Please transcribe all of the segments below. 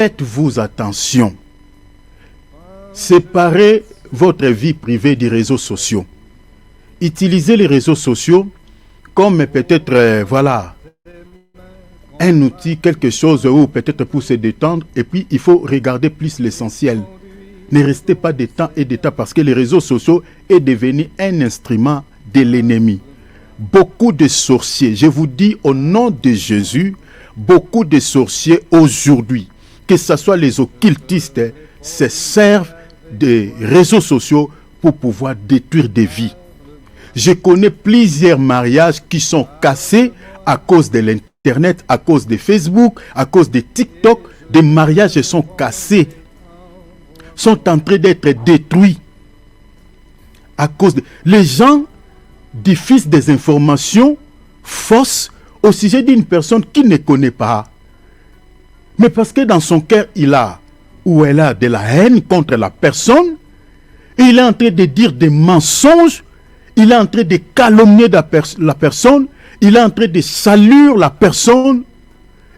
Faites-vous attention. Séparez votre vie privée des réseaux sociaux. Utilisez les réseaux sociaux comme peut-être, voilà, un outil, quelque chose où peut-être pour se détendre. Et puis, il faut regarder plus l'essentiel. Ne restez pas de temps et de temps parce que les réseaux sociaux est devenu un instrument de l'ennemi. Beaucoup de sorciers, je vous dis au nom de Jésus, beaucoup de sorciers aujourd'hui, que ce soit les occultistes, se servent des réseaux sociaux pour pouvoir détruire des vies. Je connais plusieurs mariages qui sont cassés à cause de l'Internet, à cause de Facebook, à cause de TikTok. Des mariages sont cassés, sont en train d'être détruits à cause de... Les gens diffusent des informations fausses au sujet d'une personne qu'il ne connaît pas. Mais parce que dans son cœur, il a ou elle a de la haine contre la personne, et il est en train de dire des mensonges, il est en train de calomnier la personne, il est en train de saluer la personne,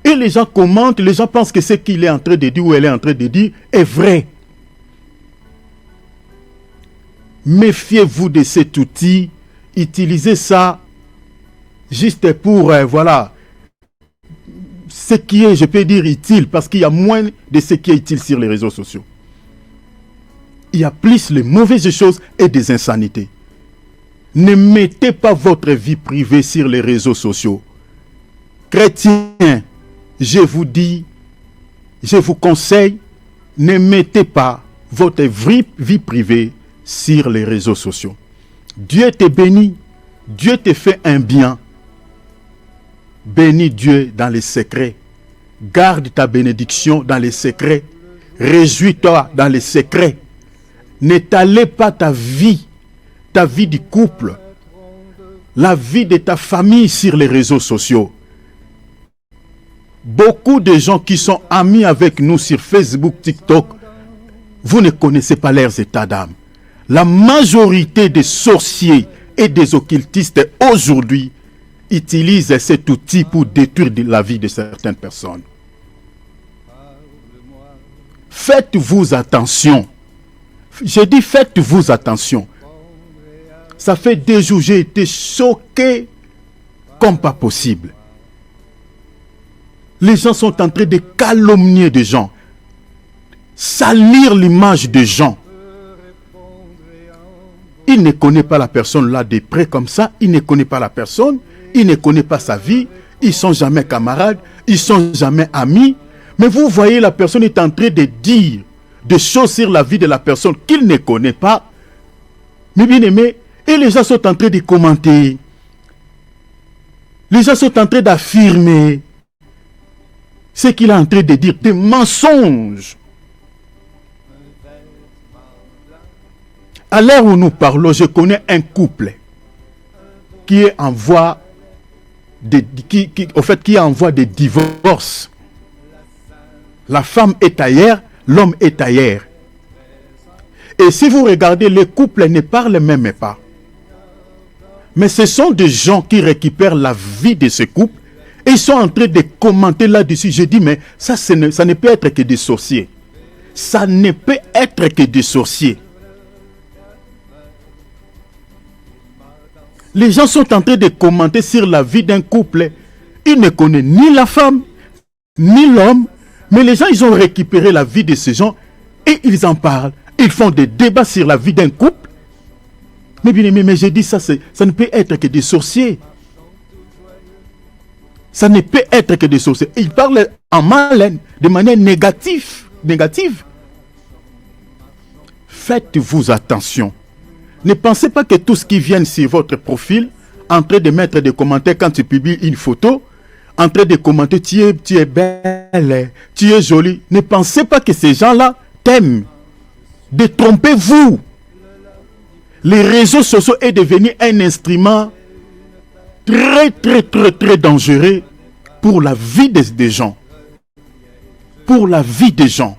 et les gens commentent, les gens pensent que ce qu'il est en train de dire ou elle est en train de dire est vrai. Méfiez-vous de cet outil, utilisez ça juste pour, voilà, ce qui est, je peux dire, utile, parce qu'il y a moins de ce qui est utile sur les réseaux sociaux. Il y a plus les mauvaises choses et des insanités. Ne mettez pas votre vie privée sur les réseaux sociaux. Chrétiens, je vous dis, je vous conseille, ne mettez pas votre vie privée sur les réseaux sociaux. Dieu te bénit, Dieu te fait un bien. Bénis Dieu dans les secrets. Garde ta bénédiction dans les secrets. Réjouis-toi dans les secrets. N'étalez pas ta vie du couple, la vie de ta famille sur les réseaux sociaux. Beaucoup de gens qui sont amis avec nous sur Facebook, TikTok, vous ne connaissez pas leurs états d'âme. La majorité des sorciers et des occultistes aujourd'hui utilisent cet outil pour détruire la vie de certaines personnes. Faites-vous attention. Je dis faites-vous attention. Ça fait 2 jours, j'ai été choqué comme pas possible. Les gens sont en train de calomnier des gens, salir l'image des gens. Il ne connaît pas la personne là de près comme ça, il ne connaît pas la personne, il ne connaît pas sa vie, ils ne sont jamais camarades, ils ne sont jamais amis. Mais vous voyez, la personne est en train de dire des choses sur la vie de la personne qu'il ne connaît pas. Mais bien aimé, et les gens sont en train de commenter. Les gens sont en train d'affirmer ce qu'il est en train de dire, des mensonges. À l'heure où nous parlons, je connais un couple qui est en voie qui envoie des divorces. La femme est ailleurs, l'homme est ailleurs. Et si vous regardez, les couples ne parlent même pas. Mais ce sont des gens qui récupèrent la vie de ce couple et ils sont en train de commenter là-dessus. Je dis, mais ça ne peut être que des sorciers. Ça ne peut être que des sorciers. Les gens sont en train de commenter sur la vie d'un couple. Ils ne connaissent ni la femme, ni l'homme. Mais les gens, ils ont récupéré la vie de ces gens et ils en parlent. Ils font des débats sur la vie d'un couple. Mais bien aimé, mais j'ai dit ça ne peut être que des sorciers. Ça ne peut être que des sorciers. Ils parlent en mal, de manière négative. Faites-vous attention. Ne pensez pas que tout ce qui vient sur votre profil, en train de mettre des commentaires quand tu publies une photo, en train de commenter, tu es belle, tu es jolie. Ne pensez pas que ces gens-là t'aiment. Détrompez-vous. Les réseaux sociaux est devenu un instrument très dangereux pour la vie des gens. Pour la vie des gens.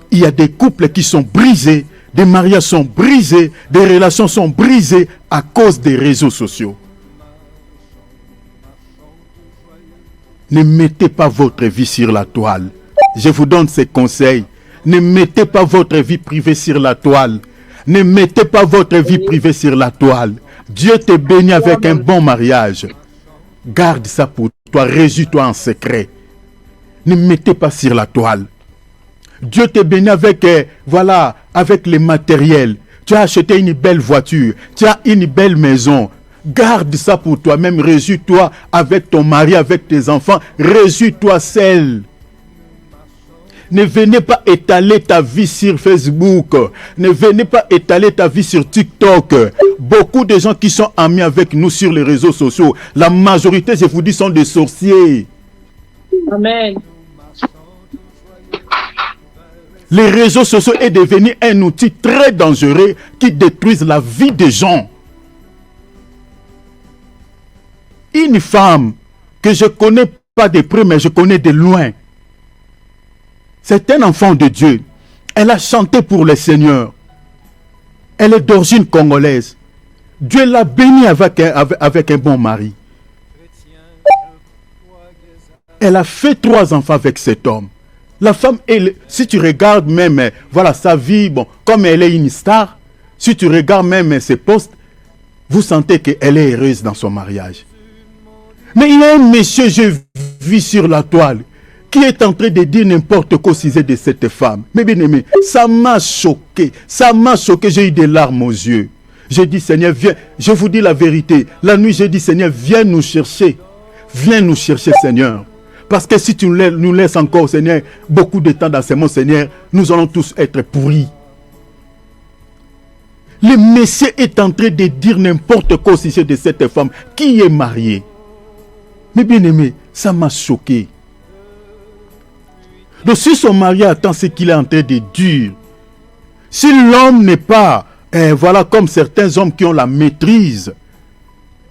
Il y a des couples qui sont brisés, des mariages sont brisés, des relations sont brisées à cause des réseaux sociaux. Ne mettez pas votre vie sur la toile. Je vous donne ces conseils. Ne mettez pas votre vie privée sur la toile. Ne mettez pas votre vie privée sur la toile. Dieu te bénit avec un bon mariage. Garde ça pour toi. Résous-toi en secret. Ne mettez pas sur la toile. Dieu te bénit avec, avec les matériels. Tu as acheté une belle voiture. Tu as une belle maison. Garde ça pour toi-même. Résous-toi avec ton mari, avec tes enfants. Résous-toi seul. Ne venez pas étaler ta vie sur Facebook. Ne venez pas étaler ta vie sur TikTok. Beaucoup de gens qui sont amis avec nous sur les réseaux sociaux, la majorité, je vous dis, sont des sorciers. Amen. Les réseaux sociaux est devenu un outil très dangereux qui détruit la vie des gens. Une femme que je ne connais pas de près, mais je connais de loin. C'est un enfant de Dieu. Elle a chanté pour le Seigneur. Elle est d'origine congolaise. Dieu l'a bénie avec un bon mari. Elle a fait 3 enfants avec cet homme. La femme, si tu regardes même, sa vie, comme elle est une star, si tu regardes même ses posts, vous sentez qu'elle est heureuse dans son mariage. Mais il y a un monsieur, je vis sur la toile, qui est en train de dire n'importe quoi au sujet de cette femme. Mais bien aimé, ça m'a choqué. Ça m'a choqué, j'ai eu des larmes aux yeux. J'ai dit, Seigneur, viens. Je vous dis la vérité. La nuit, j'ai dit, Seigneur, viens nous chercher. Viens nous chercher, Seigneur. Parce que si tu nous laisses encore, Seigneur, beaucoup de temps dans ce monde, Seigneur, nous allons tous être pourris. Le Messie est en train de dire n'importe quoi au sujet de cette femme qui est mariée. Mais bien aimé, ça m'a choqué. Donc si son mari attend ce qu'il est en train de dire, si l'homme n'est pas, comme certains hommes qui ont la maîtrise,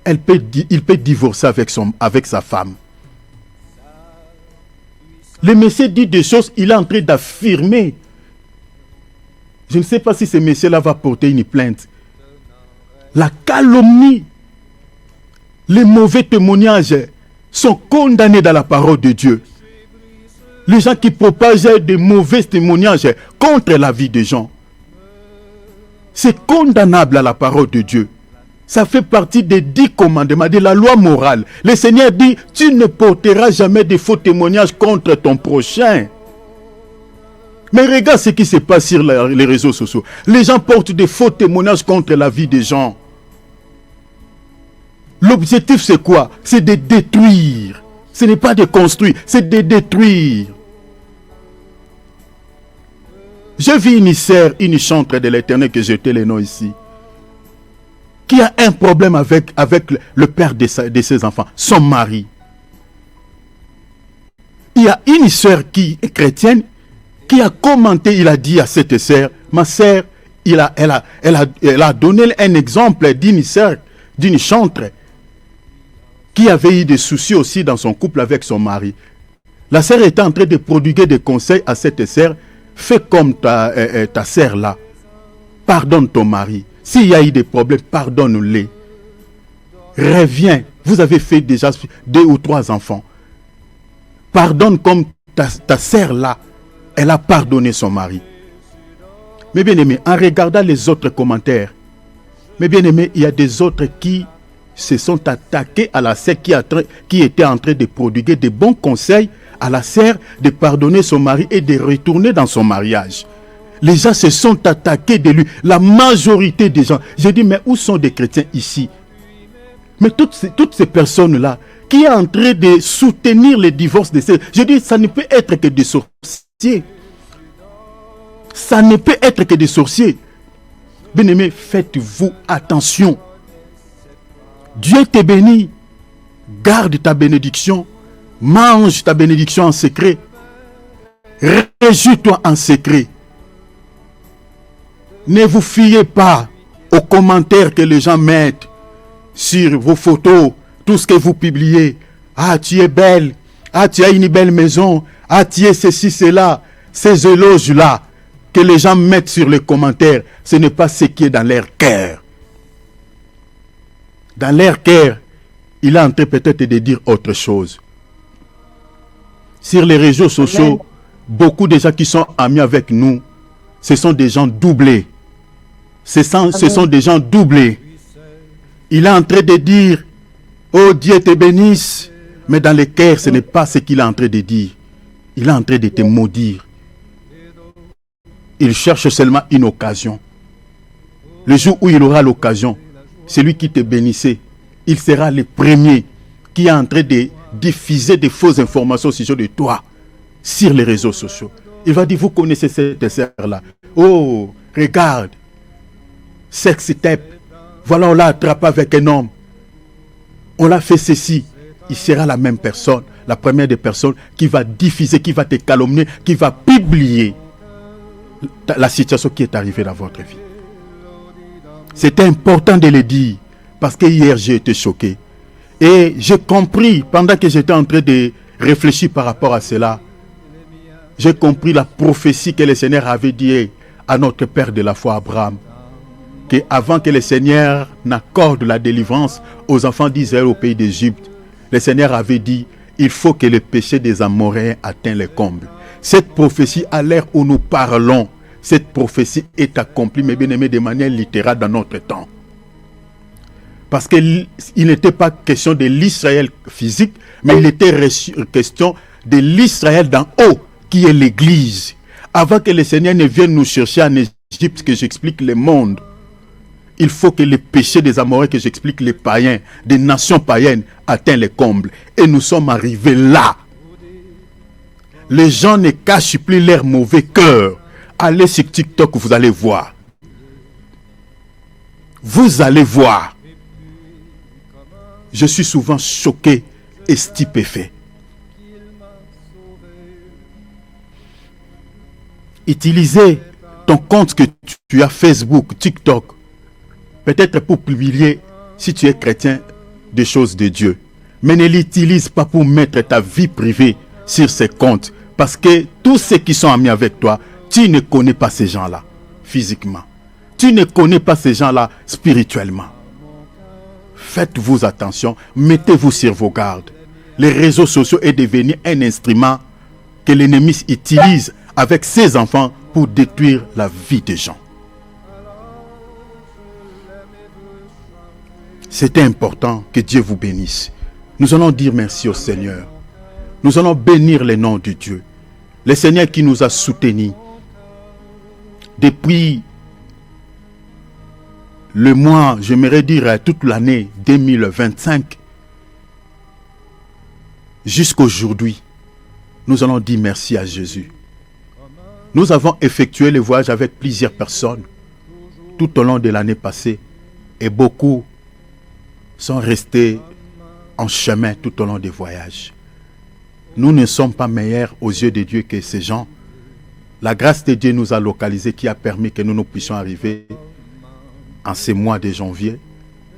il peut divorcer avec sa femme. Le Messie dit des choses, il est en train d'affirmer. Je ne sais pas si ce Messie-là va porter une plainte. La calomnie, les mauvais témoignages sont condamnés dans la parole de Dieu. Les gens qui propagent des mauvais témoignages contre la vie des gens, c'est condamnable à la parole de Dieu. Ça fait partie des 10 commandements, de la loi morale. Le Seigneur dit, tu ne porteras jamais de faux témoignages contre ton prochain. Mais regarde ce qui se passe sur les réseaux sociaux. Les gens portent des faux témoignages contre la vie des gens. L'objectif c'est quoi? C'est de détruire. Ce n'est pas de construire, c'est de détruire. J'ai vu une sœur, une chantre de l'Éternel que j'ai le nom ici, qui a un problème avec le père de ses enfants, son mari. Il y a une sœur qui est chrétienne, qui a commenté, il a dit à cette sœur, ma sœur, elle a donné un exemple d'une sœur, d'une chantre, qui avait eu des soucis aussi dans son couple avec son mari. La sœur était en train de prodiguer des conseils à cette sœur. Fais comme ta sœur là. Pardonne ton mari. S'il y a eu des problèmes, pardonne-les. Reviens. Vous avez fait déjà 2 ou 3 enfants. Pardonne comme ta sœur là. Elle a pardonné son mari. Mais bien aimé, en regardant les autres commentaires, mais bien aimé, il y a des autres qui se sont attaqués à la sœur qui était en train de prodiguer de bons conseils à la sœur de pardonner son mari et de retourner dans son mariage. Les gens se sont attaqués de lui. La majorité des gens. Je dis, mais où sont des chrétiens ici? Mais toutes ces personnes-là qui sont en train de soutenir le divorce de ces... Je dis, ça ne peut être que des sorciers. Ça ne peut être que des sorciers. Bien-aimés, faites-vous attention. Dieu te bénit. Garde ta bénédiction. Mange ta bénédiction en secret. Réjouis-toi en secret. Ne vous fiez pas aux commentaires que les gens mettent sur vos photos, tout ce que vous publiez. Ah, tu es belle. Ah, tu as une belle maison. Ah, tu es ceci, cela. Ces éloges-là que les gens mettent sur les commentaires, ce n'est pas ce qui est dans leur cœur. Dans leur cœur, il est en train peut-être de dire autre chose. Sur les réseaux sociaux, beaucoup de gens qui sont amis avec nous, ce sont des gens doublés. Ce sont des gens doublés. Il est en train de dire, oh Dieu te bénisse. Mais dans le cœur, ce n'est pas ce qu'il est en train de dire. Il est en train de te maudire. Il cherche seulement une occasion. Le jour où il aura l'occasion, celui qui te bénissait, il sera le premier qui est en train de diffuser des fausses informations au sujet de toi sur les réseaux sociaux. Il va dire, vous connaissez cette sœur-là. Oh, regarde, sex tape. Voilà, on l'a attrapé avec un homme. On l'a fait ceci. Il sera la même personne, la première des personnes qui va diffuser, qui va te calomnier, qui va publier la situation qui est arrivée dans votre vie. C'est important de le dire, parce que hier j'ai été choqué. Et j'ai compris, pendant que j'étais en train de réfléchir par rapport à cela, j'ai compris la prophétie que le Seigneur avait dit à notre père de la foi Abraham, qu'avant que le Seigneur n'accorde la délivrance aux enfants d'Israël au pays d'Égypte, le Seigneur avait dit, il faut que le péché des Amoréens atteigne les combles. Cette prophétie, à l'ère où nous parlons, cette prophétie est accomplie, mes bien-aimés, de manière littérale dans notre temps. Parce qu'il n'était pas question de l'Israël physique, mais il était question de l'Israël d'en haut, qui est l'Église. Avant que le Seigneur ne vienne nous chercher en Égypte, que j'explique le monde, il faut que les péchés des Amoréens, que j'explique les païens, des nations païennes, atteignent les combles. Et nous sommes arrivés là. Les gens ne cachent plus leur mauvais cœur. Allez sur TikTok, vous allez voir. Vous allez voir. Je suis souvent choqué et stupéfait. Utilisez ton compte que tu as Facebook, TikTok, peut-être pour publier, si tu es chrétien, des choses de Dieu. Mais ne l'utilise pas pour mettre ta vie privée sur ces comptes. Parce que tous ceux qui sont amis avec toi, tu ne connais pas ces gens-là physiquement. Tu ne connais pas ces gens-là spirituellement. Faites-vous attention, mettez-vous sur vos gardes. Les réseaux sociaux est devenu un instrument que l'ennemi utilise avec ses enfants pour détruire la vie des gens. C'est important que Dieu vous bénisse. Nous allons dire merci au Seigneur. Nous allons bénir le nom de Dieu. Le Seigneur qui nous a soutenus depuis le mois, j'aimerais dire toute l'année 2025 jusqu'aujourd'hui. Nous allons dire merci à Jésus. Nous avons effectué le voyage avec plusieurs personnes tout au long de l'année passée et beaucoup sont restés en chemin tout au long des voyages. Nous ne sommes pas meilleurs aux yeux de Dieu que ces gens. La grâce de Dieu nous a localisés qui a permis que nous puissions arriver en ce mois de janvier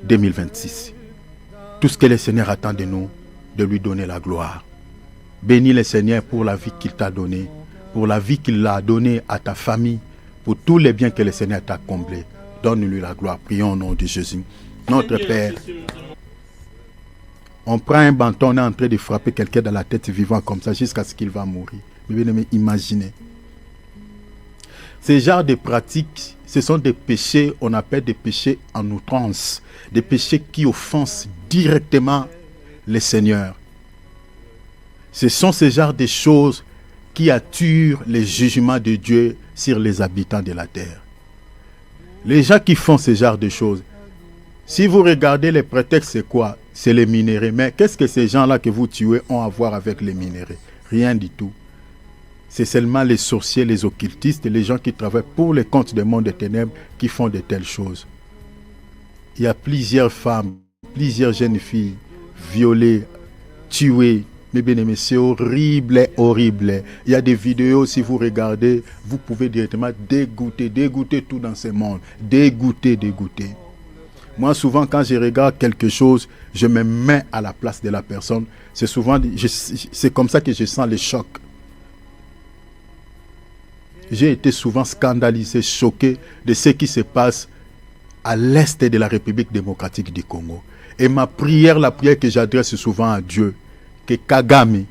2026. Tout ce que le Seigneur attend de nous, de lui donner la gloire. Bénis le Seigneur pour la vie qu'il t'a donnée, pour la vie qu'il a donnée à ta famille, pour tous les biens que le Seigneur t'a comblés. Donne-lui la gloire. Prions au nom de Jésus. Notre Père, on prend un bâton, on est en train de frapper quelqu'un dans la tête vivant comme ça jusqu'à ce qu'il va mourir. Mais bien, imaginez. Ces genres de pratiques, ce sont des péchés, on appelle des péchés en outrance, des péchés qui offensent directement le Seigneur. Ce sont ces genres de choses qui attirent les jugements de Dieu sur les habitants de la terre. Les gens qui font ce genre de choses, si vous regardez les prétextes, c'est quoi? C'est les minéraux. Mais qu'est-ce que ces gens-là que vous tuez ont à voir avec les minéraux? Rien du tout. C'est seulement les sorciers, les occultistes et les gens qui travaillent pour les comptes des mondes des ténèbres qui font de telles choses. Il y a plusieurs femmes, plusieurs jeunes filles violées, tuées. Mais bien aimé, c'est horrible, horrible. Il y a des vidéos, si vous regardez, vous pouvez directement dégoûter tout dans ce monde. Dégoûter. Moi, souvent, quand je regarde quelque chose, je me mets à la place de la personne. C'est comme ça que je sens le choc. J'ai été souvent scandalisé, choqué de ce qui se passe à l'est de la République démocratique du Congo. Et ma prière, la prière que j'adresse souvent à Dieu, que Kagame,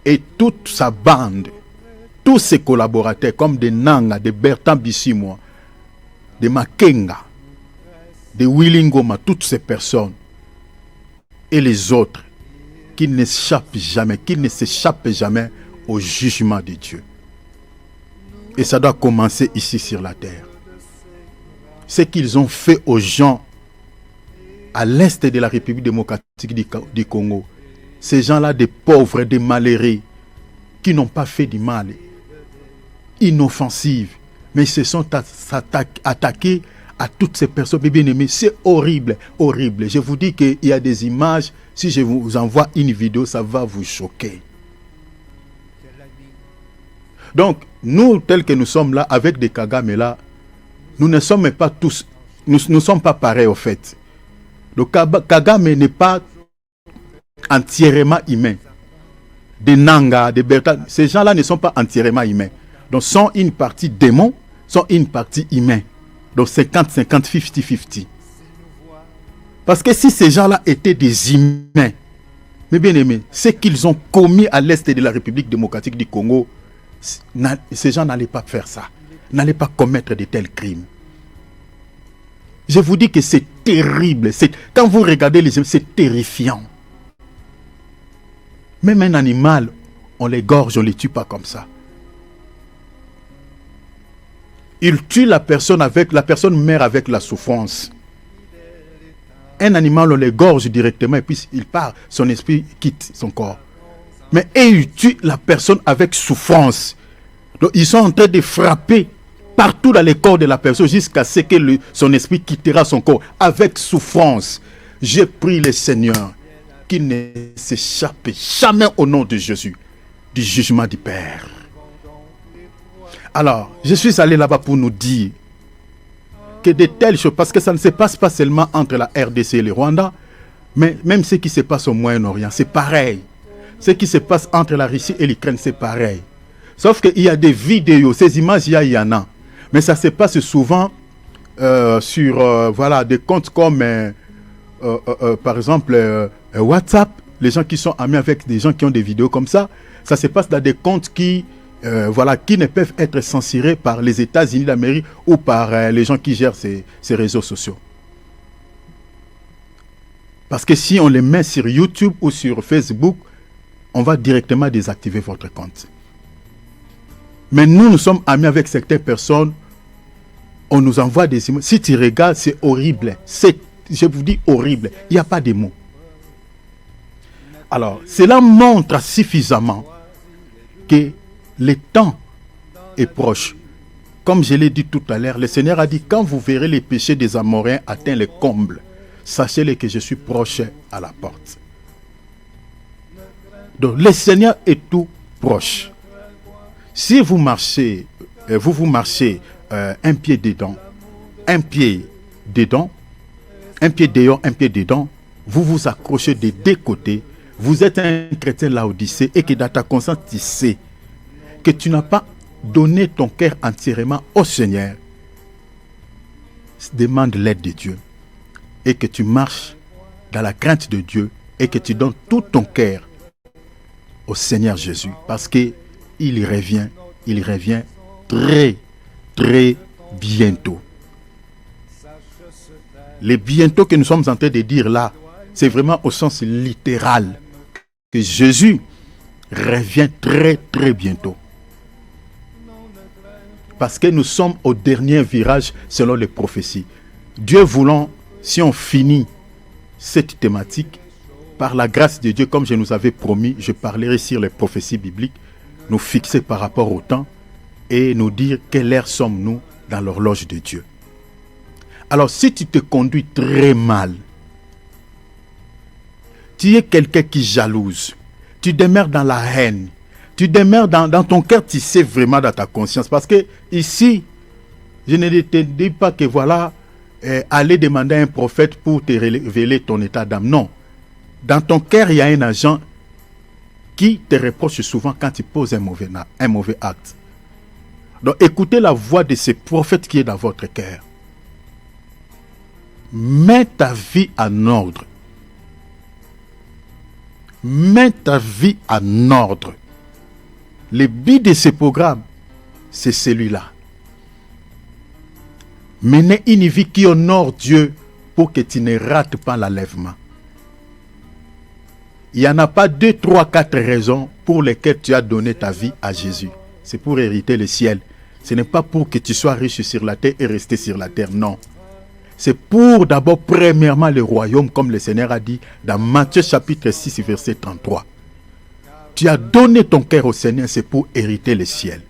et toute sa bande, tous ses collaborateurs comme des Nanga, des Bertrand Bissimo, des Makenga, des Willy Ngoma, toutes ces personnes et les autres qui n'échappent jamais, qui ne s'échappent jamais au jugement de Dieu. Et ça doit commencer ici sur la terre. Ce qu'ils ont fait aux gens à l'est de la République démocratique du Congo, ces gens-là, des pauvres, des malheureux, qui n'ont pas fait du mal, inoffensives, mais ils se sont attaqués à toutes ces personnes. Mais bien aimés, c'est horrible, horrible. Je vous dis qu'il y a des images, si je vous envoie une vidéo, ça va vous choquer. Donc, nous, tels que nous sommes là, avec des Kagame là, nous ne sommes pas tous, nous ne sommes pas pareils au fait. Le Kagame n'est pas entièrement humain. Des Nanga, des Bertha, ces gens-là ne sont pas entièrement humains. Donc, sont une partie démon, sont une partie humain. Donc, 50-50, 50-50. Parce que si ces gens-là étaient des humains, mais bien aimés, ce qu'ils ont commis à l'est de la République démocratique du Congo, ces gens n'allaient pas faire ça, n'allaient pas commettre de tels crimes. Je vous dis que c'est terrible. Quand vous regardez les gens, c'est terrifiant. Même un animal, on l'égorge, on ne les tue pas comme ça. Il tue la personne meurt avec la souffrance. Un animal, on l'égorge directement et puis il part, son esprit quitte son corps. Mais il tue la personne avec souffrance. Donc ils sont en train de frapper partout dans le corps de la personne jusqu'à ce que son esprit quittera son corps avec souffrance. Je prie le Seigneur qu'il ne s'échappe jamais au nom de Jésus du jugement du Père. Alors, je suis allé là-bas pour nous dire que de telles choses, parce que ça ne se passe pas seulement entre la RDC et le Rwanda, mais même ce qui se passe au Moyen-Orient, c'est pareil. Ce qui se passe entre la Russie et l'Ukraine, c'est pareil. Sauf qu'il y a des vidéos, ces images, il y en a. Mais ça se passe souvent sur voilà, des comptes comme, par exemple, WhatsApp. Les gens qui sont amis avec des gens qui ont des vidéos comme ça, ça se passe dans des comptes qui, voilà, qui ne peuvent être censurés par les États-Unis d'Amérique ou par les gens qui gèrent ces réseaux sociaux. Parce que si on les met sur YouTube ou sur Facebook, on va directement désactiver votre compte. Mais nous sommes amis avec certaines personnes, on nous envoie des images. Si tu regardes, c'est horrible. Je vous dis horrible. Il n'y a pas de mots. Alors, cela montre suffisamment que le temps est proche. Comme je l'ai dit tout à l'heure, le Seigneur a dit, quand vous verrez les péchés des Amoréens atteindre le comble, sachez-le que je suis proche à la porte. Donc, le Seigneur est tout proche. Si vous marchez, vous marchez un pied dedans, un pied dedans, un pied dehors, un pied dedans, vous vous accrochez des deux côtés, vous êtes un chrétien laodicé et que dans ta conscience tu sais que tu n'as pas donné ton cœur entièrement au Seigneur, demande l'aide de Dieu et que tu marches dans la crainte de Dieu et que tu donnes tout ton cœur au Seigneur Jésus, parce que il revient très, très bientôt. Le bientôt que nous sommes en train de dire là, c'est vraiment au sens littéral que Jésus revient très, très bientôt. Parce que nous sommes au dernier virage selon les prophéties. Dieu voulant, si on finit cette thématique, par la grâce de Dieu, comme je nous avais promis, je parlerai sur les prophéties bibliques, nous fixer par rapport au temps et nous dire quelle heure sommes-nous dans l'horloge de Dieu. Alors, si tu te conduis très mal, tu es quelqu'un qui jalouse, tu demeures dans la haine, tu demeures dans ton cœur, tu sais vraiment dans ta conscience. Parce que ici, je ne te dis pas que voilà, aller demander à un prophète pour te révéler ton état d'âme. Non. Dans ton cœur, il y a un agent qui te reproche souvent quand tu poses un mauvais acte. Donc écoutez la voix de ce prophète qui est dans votre cœur. Mets ta vie en ordre. Mets ta vie en ordre. Le but de ce programme, c'est celui-là. Mener une vie qui honore Dieu pour que tu ne rates pas l'enlèvement. Il n'y en a pas 2, 3, 4 raisons pour lesquelles tu as donné ta vie à Jésus. C'est pour hériter le ciel. Ce n'est pas pour que tu sois riche sur la terre et rester sur la terre, non. C'est pour d'abord, premièrement, le royaume, comme le Seigneur a dit dans Matthieu chapitre 6, verset 33. Tu as donné ton cœur au Seigneur, c'est pour hériter le ciel.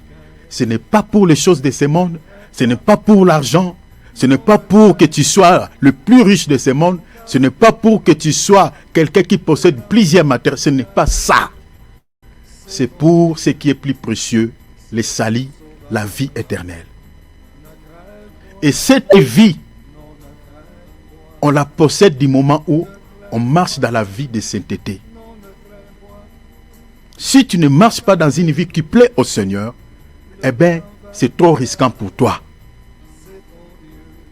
Ce n'est pas pour les choses de ce monde, ce n'est pas pour l'argent, ce n'est pas pour que tu sois le plus riche de ce monde, ce n'est pas pour que tu sois quelqu'un qui possède plusieurs matériaux, ce n'est pas ça. C'est pour ce qui est plus précieux, le salut, la vie éternelle. Et cette vie, on la possède du moment où on marche dans la vie de sainteté. Si tu ne marches pas dans une vie qui plaît au Seigneur, eh bien, c'est trop risquant pour toi.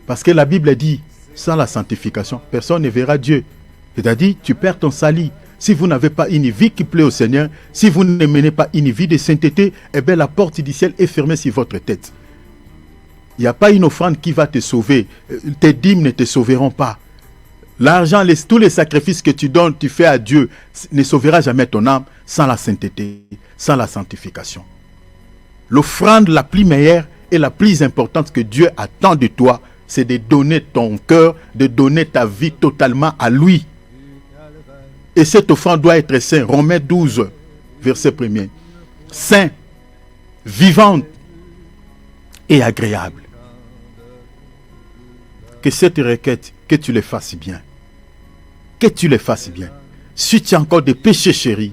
Parce que la Bible dit, sans la sanctification, personne ne verra Dieu. C'est-à-dire, tu perds ton salut. Si vous n'avez pas une vie qui plaît au Seigneur, si vous ne menez pas une vie de sainteté, eh bien, la porte du ciel est fermée sur votre tête. Il n'y a pas une offrande qui va te sauver. Tes dîmes ne te sauveront pas. L'argent, tous les sacrifices que tu donnes, tu fais à Dieu, ne sauvera jamais ton âme sans la sainteté, sans la sanctification. L'offrande la plus meilleure et la plus importante que Dieu attend de toi, c'est de donner ton cœur, de donner ta vie totalement à lui. Et cette offrande doit être sainte. Romains 12, verset 1er. Saint, vivante et agréable. Que cette requête, que tu le fasses bien. Que tu le fasses bien. Si tu as encore des péchés chéris,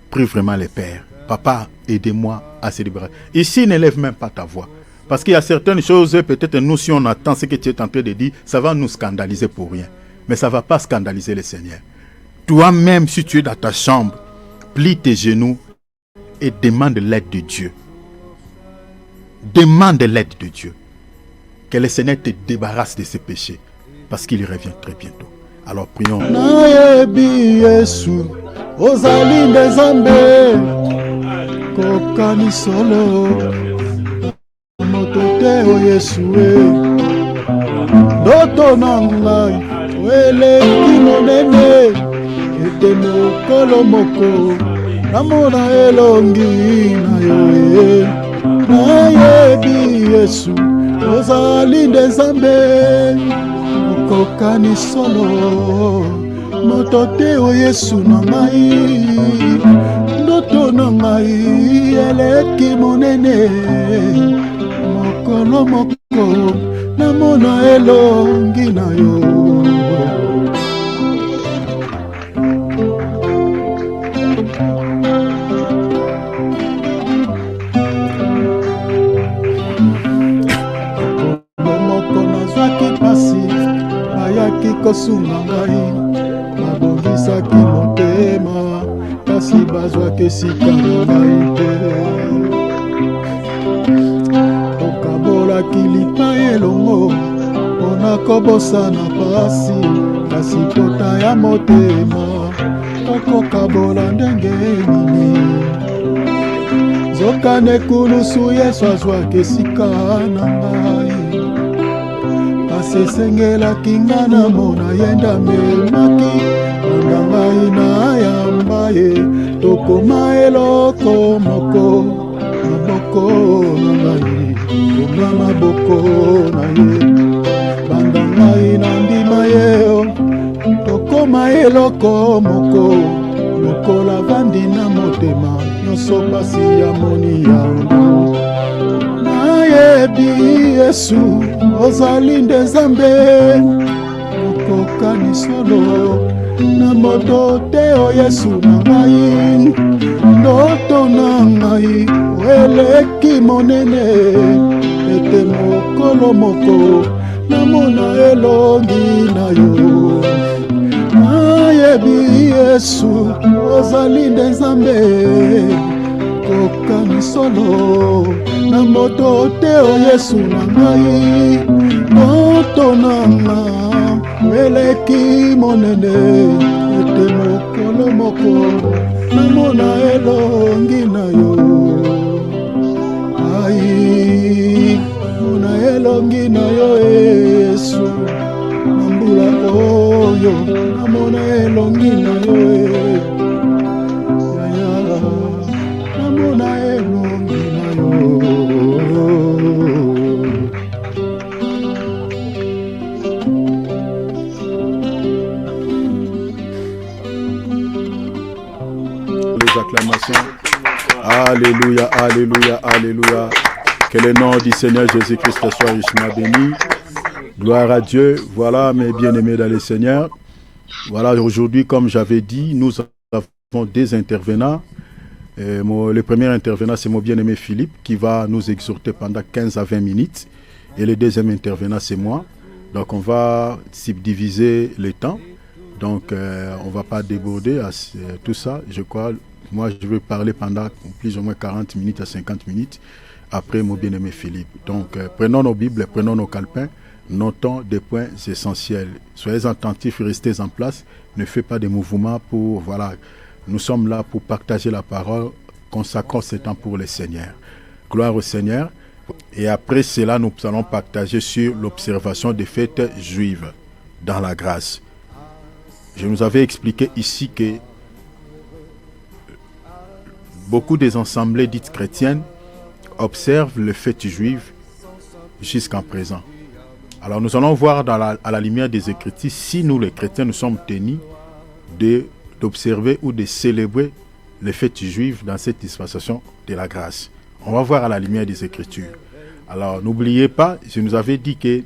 prie vraiment les pères. Papa, aidez-moi à se libérer. Ici, n'élève même pas ta voix. Parce qu'il y a certaines choses, peut-être nous, si on attend ce que tu es en train de dire, ça va nous scandaliser pour rien. Mais ça ne va pas scandaliser le Seigneur. Toi-même, si tu es dans ta chambre, plie tes genoux et demande l'aide de Dieu. Demande l'aide de Dieu. Que le Seigneur te débarrasse de ses péchés. Parce qu'il revient très bientôt. Alors prions. Nayebi Yesu, ozali ndezambe, kokani solo, motote o Yesu doto nangai, wele kimonene, ete mokolo moko, namona elongi na yo. Nayebi Yesu, ozali ndezambe, kokani solo, motote o Yesu na ngai, ndoto na ngai eleki monene, mokolo moko namona elongi na yo. Kosunga ngai babongisaki motema kasi bazwaki esika na ngai te okabolaki lipa elongo mpona kobosana pasi kasi pota ya motema okokabola ndenge nini zokane kulusu Yesu azwaki esika na ngai asesengelaki nga na mona yenda memaki nanga ngai na yamba ye tokoma eloko moko maboko na ngai konga maboko na ye banda ngai na ndima ye tokoma eloko moko lokola vandi na motema nyonso pasi ya moni yango. Nayebi Yesu, ozali ndezambe, okokani solo, na moto te o Yesu na ngai, ndoto na ngai, eleki monene, ete mokolo moko, namona elongi na yo. Nayebi Yesu, ozali ndezambe, kokani solo, na moto te o Yesu na ngai, moto na nga eleki monene, ete mokolo moko namona elongi na yo. elongi na yo Yesu na mbula oyo namona elongi na yo yaya namona elongi na yo. Les acclamations. Alléluia, alléluia, alléluia. Que le nom du Seigneur Jésus-Christ soit richement béni. Gloire à Dieu. Voilà, mes bien-aimés dans le Seigneur. Voilà, aujourd'hui, comme j'avais dit, nous avons des intervenants. Le premier intervenant, c'est mon bien-aimé Philippe, qui va nous exhorter pendant 15 à 20 minutes. Et le deuxième intervenant, c'est moi. Donc, on va subdiviser le temps. Donc, on ne va pas déborder à tout ça. Je crois, moi, je vais parler pendant plus ou moins 40 minutes à 50 minutes après mon bien-aimé Philippe. Donc, prenons nos Bibles, prenons nos calepins, notons des points essentiels. Soyez attentifs, restez en place. Ne faites pas de mouvements pour, voilà, nous sommes là pour partager la parole, consacrons ce temps pour le Seigneur. Gloire au Seigneur. Et après cela, nous allons partager sur l'observation des fêtes juives dans la grâce. Je nous avais expliqué ici que beaucoup des assemblées dites chrétiennes observent les fêtes juives jusqu'en présent. Alors nous allons voir à la lumière des Écritures si nous les chrétiens nous sommes tenus d'observer ou de célébrer les fêtes juives dans cette dispensation de la grâce. On va voir à la lumière des Écritures. Alors n'oubliez pas, je nous avais dit qu'il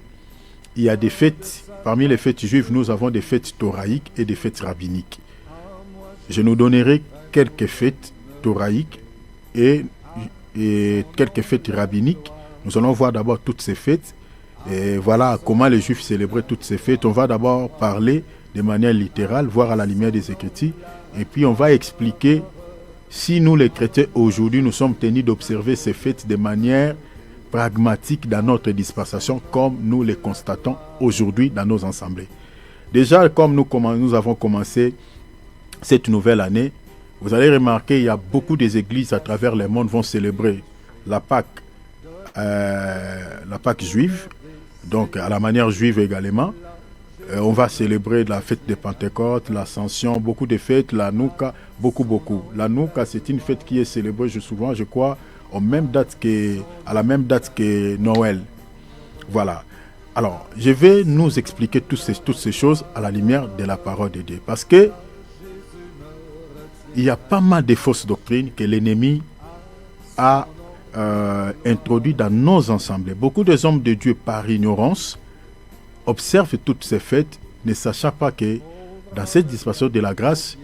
y a des fêtes, parmi les fêtes juives, nous avons des fêtes thoraïques et des fêtes rabbiniques. Je nous donnerai quelques fêtes thoraïques et quelques fêtes rabbiniques. Nous allons voir d'abord toutes ces fêtes et voilà comment les Juifs célébraient toutes ces fêtes. On va d'abord parler de manière littérale, voir à la lumière des Écritures, et puis on va expliquer si nous les chrétiens aujourd'hui nous sommes tenus d'observer ces fêtes de manière pragmatique dans notre dispensation comme nous les constatons aujourd'hui dans nos assemblées. Déjà, comme nous avons commencé cette nouvelle année, vous allez remarquer qu'il y a beaucoup des églises à travers le monde vont célébrer la Pâque juive, donc à la manière juive également. On va célébrer la fête de Pentecôte, l'Ascension, beaucoup de fêtes, la Nouka, beaucoup. La Nouka, c'est une fête qui est célébrée souvent, je crois, à la même date que Noël. Voilà. Alors, je vais nous expliquer toutes ces choses à la lumière de la parole de Dieu. Parce que il y a pas mal de fausses doctrines que l'ennemi a introduites dans nos assemblées. Beaucoup des hommes de Dieu, par ignorance, observent toutes ces fêtes, ne sachant pas que dans cette dispensation de la grâce,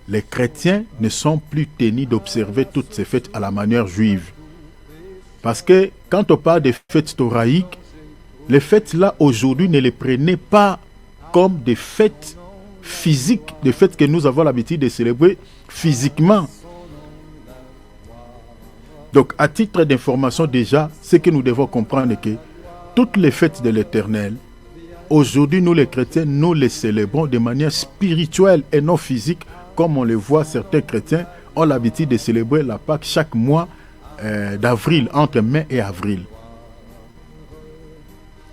les chrétiens ne sont plus tenus d'observer toutes ces fêtes à la manière juive. Parce que quand on parle des fêtes thoraïques, les fêtes là aujourd'hui ne les prenez pas comme des fêtes physiques, des fêtes que nous avons l'habitude de célébrer physiquement. Donc à titre d'information déjà, ce que nous devons comprendre est que toutes les fêtes de l'Éternel, aujourd'hui nous les chrétiens, nous les célébrons de manière spirituelle et non physique, comme on le voit, certains chrétiens ont l'habitude de célébrer la Pâque chaque mois d'avril, entre mai et avril.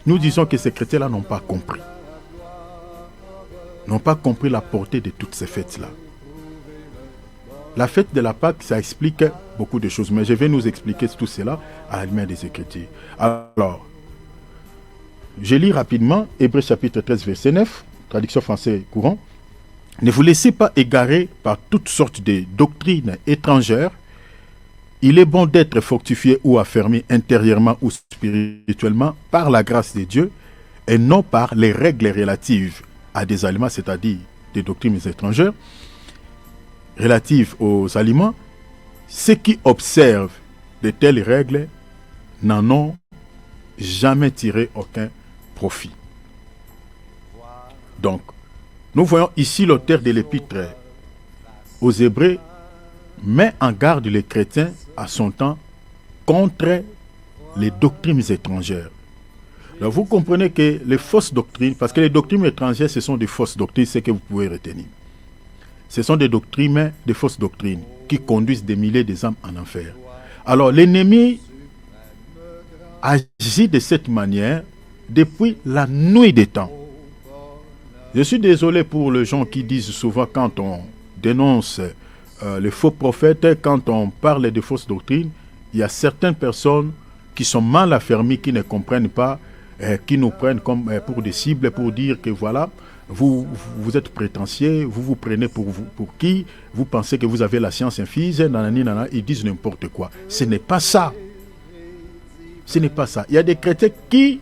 Nous disons que ces chrétiens-là n'ont pas compris. N'ont pas compris la portée de toutes ces fêtes-là. La fête de la Pâque, ça explique beaucoup de choses, mais je vais nous expliquer tout cela à la lumière des Écritures. Alors, je lis rapidement Hébreux chapitre 13, verset 9, traduction français courant. Ne vous laissez pas égarer par toutes sortes de doctrines étrangères. Il est bon d'être fortifié ou affermi intérieurement ou spirituellement par la grâce de Dieu et non par les règles relatives à des aliments, c'est-à-dire des doctrines étrangères, relatives aux aliments. Ceux qui observent de telles règles n'en ont jamais tiré aucun profit. Donc, nous voyons ici l'auteur de l'épître aux Hébreux met en garde les chrétiens à son temps contre les doctrines étrangères. Alors vous comprenez que les fausses doctrines, parce que les doctrines étrangères, ce sont des fausses doctrines, c'est ce que vous pouvez retenir. Ce sont des doctrines, des fausses doctrines, qui conduisent des milliers d'âmes en enfer. Alors l'ennemi agit de cette manière depuis la nuit des temps. Je suis désolé pour les gens qui disent souvent quand on dénonce les faux prophètes, quand on parle de fausses doctrines, il y a certaines personnes qui sont mal affermies, qui ne comprennent pas, qui nous prennent comme pour des cibles, pour dire que voilà, vous êtes prétentieux, vous vous prenez pour qui, vous pensez que vous avez la science infuse, nanani, nanana, ils disent n'importe quoi. Ce n'est pas ça. Ce n'est pas ça. Il y a des chrétiens qui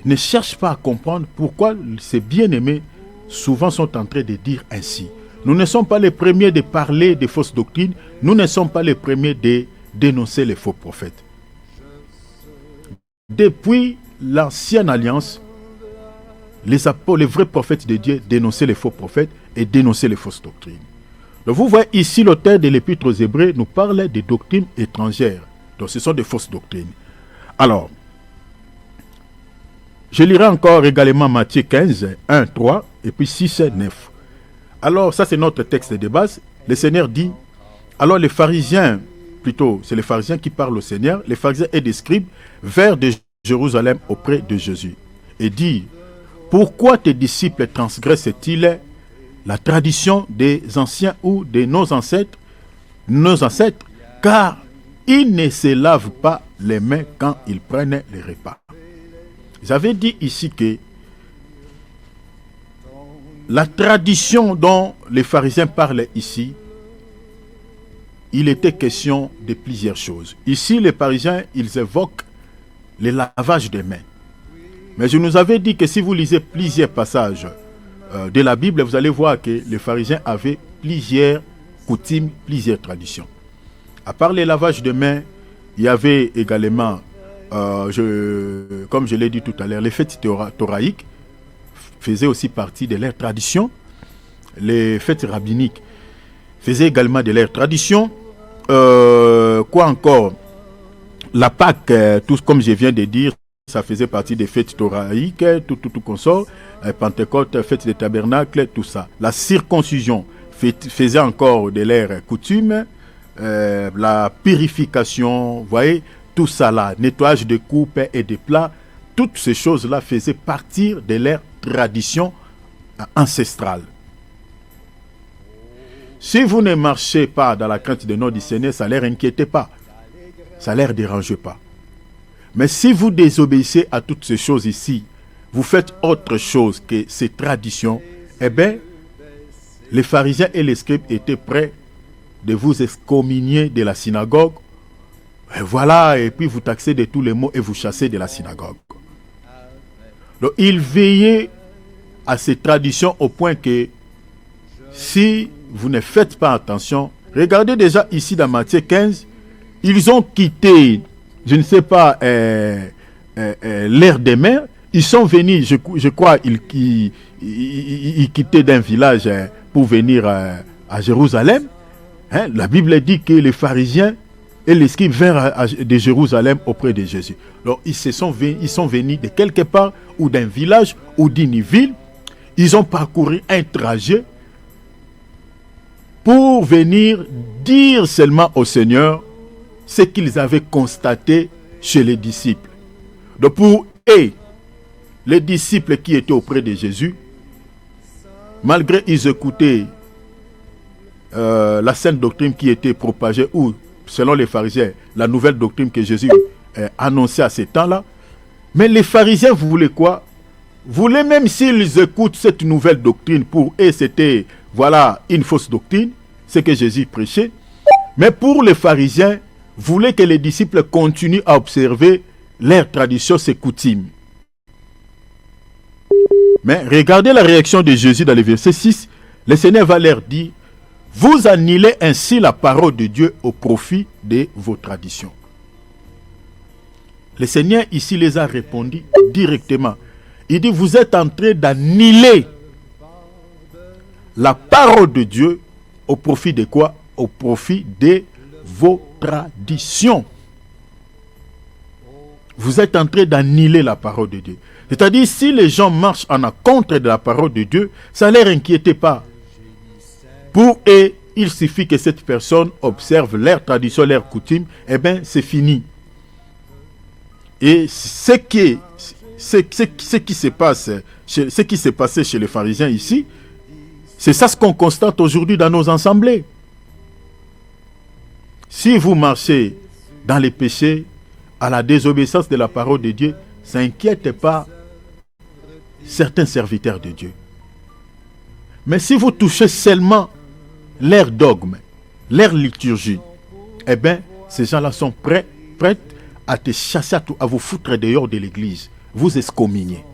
ne cherchent pas à comprendre pourquoi ces bien-aimés souvent sont en train de dire ainsi. Nous ne sommes pas les premiers de parler des fausses doctrines, nous ne sommes pas les premiers de dénoncer les faux prophètes. Depuis l'ancienne alliance, les apôtres, les vrais prophètes de Dieu dénonçaient les faux prophètes et dénonçaient les fausses doctrines. Donc vous voyez ici, l'auteur de l'Épître aux Hébreux nous parle des doctrines étrangères. Donc ce sont des fausses doctrines. Alors, je lirai encore également Matthieu 15, 1, 3 et puis 6, 9. Alors ça c'est notre texte de base. Le Seigneur dit, alors les pharisiens, plutôt c'est les pharisiens qui parlent au Seigneur, les pharisiens et des scribes vers de Jérusalem auprès de Jésus et dit, pourquoi tes disciples transgressent-ils la tradition des anciens ou de nos ancêtres, car ils ne se lavent pas les mains quand ils prennent les repas. J'avais dit ici que la tradition dont les pharisiens parlent ici, il était question de plusieurs choses. Ici, les pharisiens, ils évoquent le lavage des mains. Mais je nous avais dit que si vous lisez plusieurs passages de la Bible, vous allez voir que les pharisiens avaient plusieurs coutumes, plusieurs traditions. À part le lavage de mains, il y avait également, comme je l'ai dit tout à l'heure, les fêtes thoraïques faisaient aussi partie de leur tradition. Les fêtes rabbiniques faisaient également de leur tradition. Quoi encore? La Pâque, tout comme je viens de dire, ça faisait partie des fêtes thoraïques, tout consort. Pentecôte, fête des tabernacles, tout ça. La circoncision faisait encore de leur coutume. La purification, vous voyez, tout ça là, nettoyage de coupes et de plats, toutes ces choses-là faisaient partie de leur tradition ancestrale. Si vous ne marchez pas dans la crainte de nom du Seigneur, ça ne leur inquiétait pas, ça ne leur dérangeait pas. Mais si vous désobéissez à toutes ces choses ici, vous faites autre chose que ces traditions, eh bien, les pharisiens et les scribes étaient prêts de vous excommunier de la synagogue. Et voilà, et puis vous taxez de tous les maux et vous chassez de la synagogue. Donc, ils veillaient à ces traditions au point que si vous ne faites pas attention, regardez déjà ici dans Matthieu 15, ils ont quitté, je ne sais pas, l'air des mers. Ils sont venus, je crois, ils quittaient d'un village pour venir à Jérusalem. Hein, la Bible dit que les pharisiens et les scribes vinrent de Jérusalem auprès de Jésus. Alors, ils sont venus de quelque part, ou d'un village, ou d'une ville. Ils ont parcouru un trajet pour venir dire seulement au Seigneur ce qu'ils avaient constaté chez les disciples. Donc, pour eux, les disciples qui étaient auprès de Jésus, malgré qu'ils écoutaient la sainte doctrine qui était propagée, ou selon les pharisiens, la nouvelle doctrine que Jésus annonçait à ces temps-là. Mais les pharisiens, vous voulez quoi? Vous voulez, même s'ils écoutent cette nouvelle doctrine, pour eux c'était, voilà, une fausse doctrine, ce que Jésus prêchait. Mais pour les pharisiens, vous voulez que les disciples continuent à observer leurs traditions, ses coutumes. Mais regardez la réaction de Jésus dans le verset 6. Le Seigneur va leur dire, vous annulez ainsi la parole de Dieu au profit de vos traditions. Le Seigneur ici les a répondu directement. Il dit, vous êtes en train d'annuler la parole de Dieu au profit de quoi? Au profit de vos traditions. Vous êtes en train d'annuler la parole de Dieu. C'est-à-dire, si les gens marchent en contre de la parole de Dieu, ça ne les inquiète pas. Pour eux, il suffit que cette personne observe leurs traditions, leurs coutumes, et bien c'est fini. Et ce qui se passe, ce qui s'est passé chez les pharisiens ici, c'est ça ce qu'on constate aujourd'hui dans nos assemblées. Si vous marchez dans les péchés, à la désobéissance de la parole de Dieu, ça n'inquiète pas certains serviteurs de Dieu. Mais si vous touchez seulement leur dogme, leur liturgie, eh bien, ces gens-là sont prêts à te chasser, à vous foutre dehors de l'église, vous excommunier.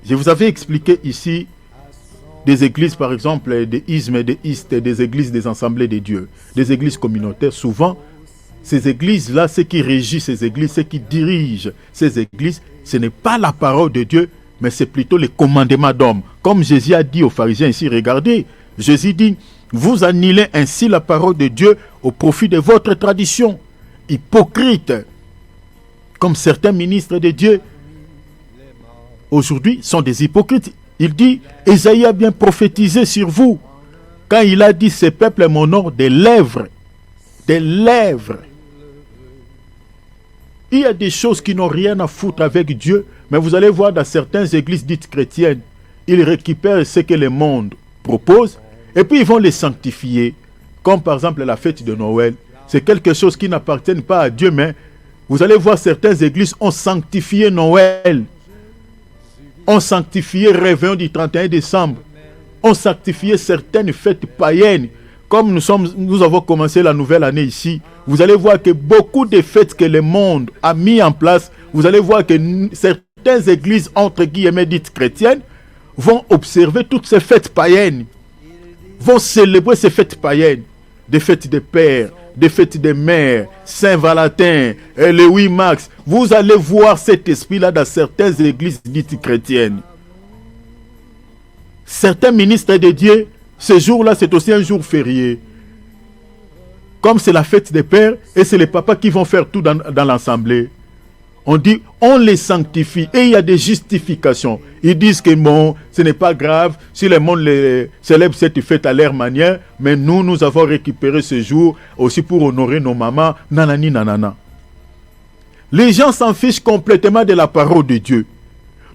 Je vous avais expliqué ici des églises, par exemple, des ismes et des istes, des églises des assemblées de Dieu, des églises communautaires. Souvent, ces églises-là, ce qui régit ces églises, ce qui dirige ces églises, ce n'est pas la parole de Dieu, mais c'est plutôt les commandements d'hommes. Comme Jésus a dit aux pharisiens ici, regardez, Jésus dit, vous annulez ainsi la parole de Dieu au profit de votre tradition. Hypocrite, comme certains ministres de Dieu aujourd'hui sont des hypocrites. Il dit, Ésaïe a bien prophétisé sur vous quand il a dit, ce peuple est mon nom des lèvres. Des lèvres. Il y a des choses qui n'ont rien à foutre avec Dieu, mais vous allez voir dans certaines églises dites chrétiennes, ils récupèrent ce que le monde propose et puis ils vont les sanctifier. Comme par exemple la fête de Noël. C'est quelque chose qui n'appartient pas à Dieu, mais vous allez voir certaines églises ont sanctifié Noël. On sanctifié le réveillon du 31 décembre. On sanctifié certaines fêtes païennes. Comme nous avons commencé la nouvelle année ici, vous allez voir que beaucoup de fêtes que le monde a mis en place, vous allez voir que certaines églises, entre guillemets dites chrétiennes, vont observer toutes ces fêtes païennes, vont célébrer ces fêtes païennes, des fêtes des pères, des fêtes des mères, Saint-Valentin, le 8 mars. Vous allez voir cet esprit-là dans certaines églises dites chrétiennes. Certains ministres de Dieu, ce jour-là, c'est aussi un jour férié. Comme c'est la fête des pères, et c'est les papas qui vont faire tout dans l'assemblée. On dit, on les sanctifie, et il y a des justifications. Ils disent que bon, ce n'est pas grave si le monde célèbre cette fête à leur manière, mais nous avons récupéré ce jour aussi pour honorer nos mamans, nanani nanana. Les gens s'en fichent complètement de la parole de Dieu.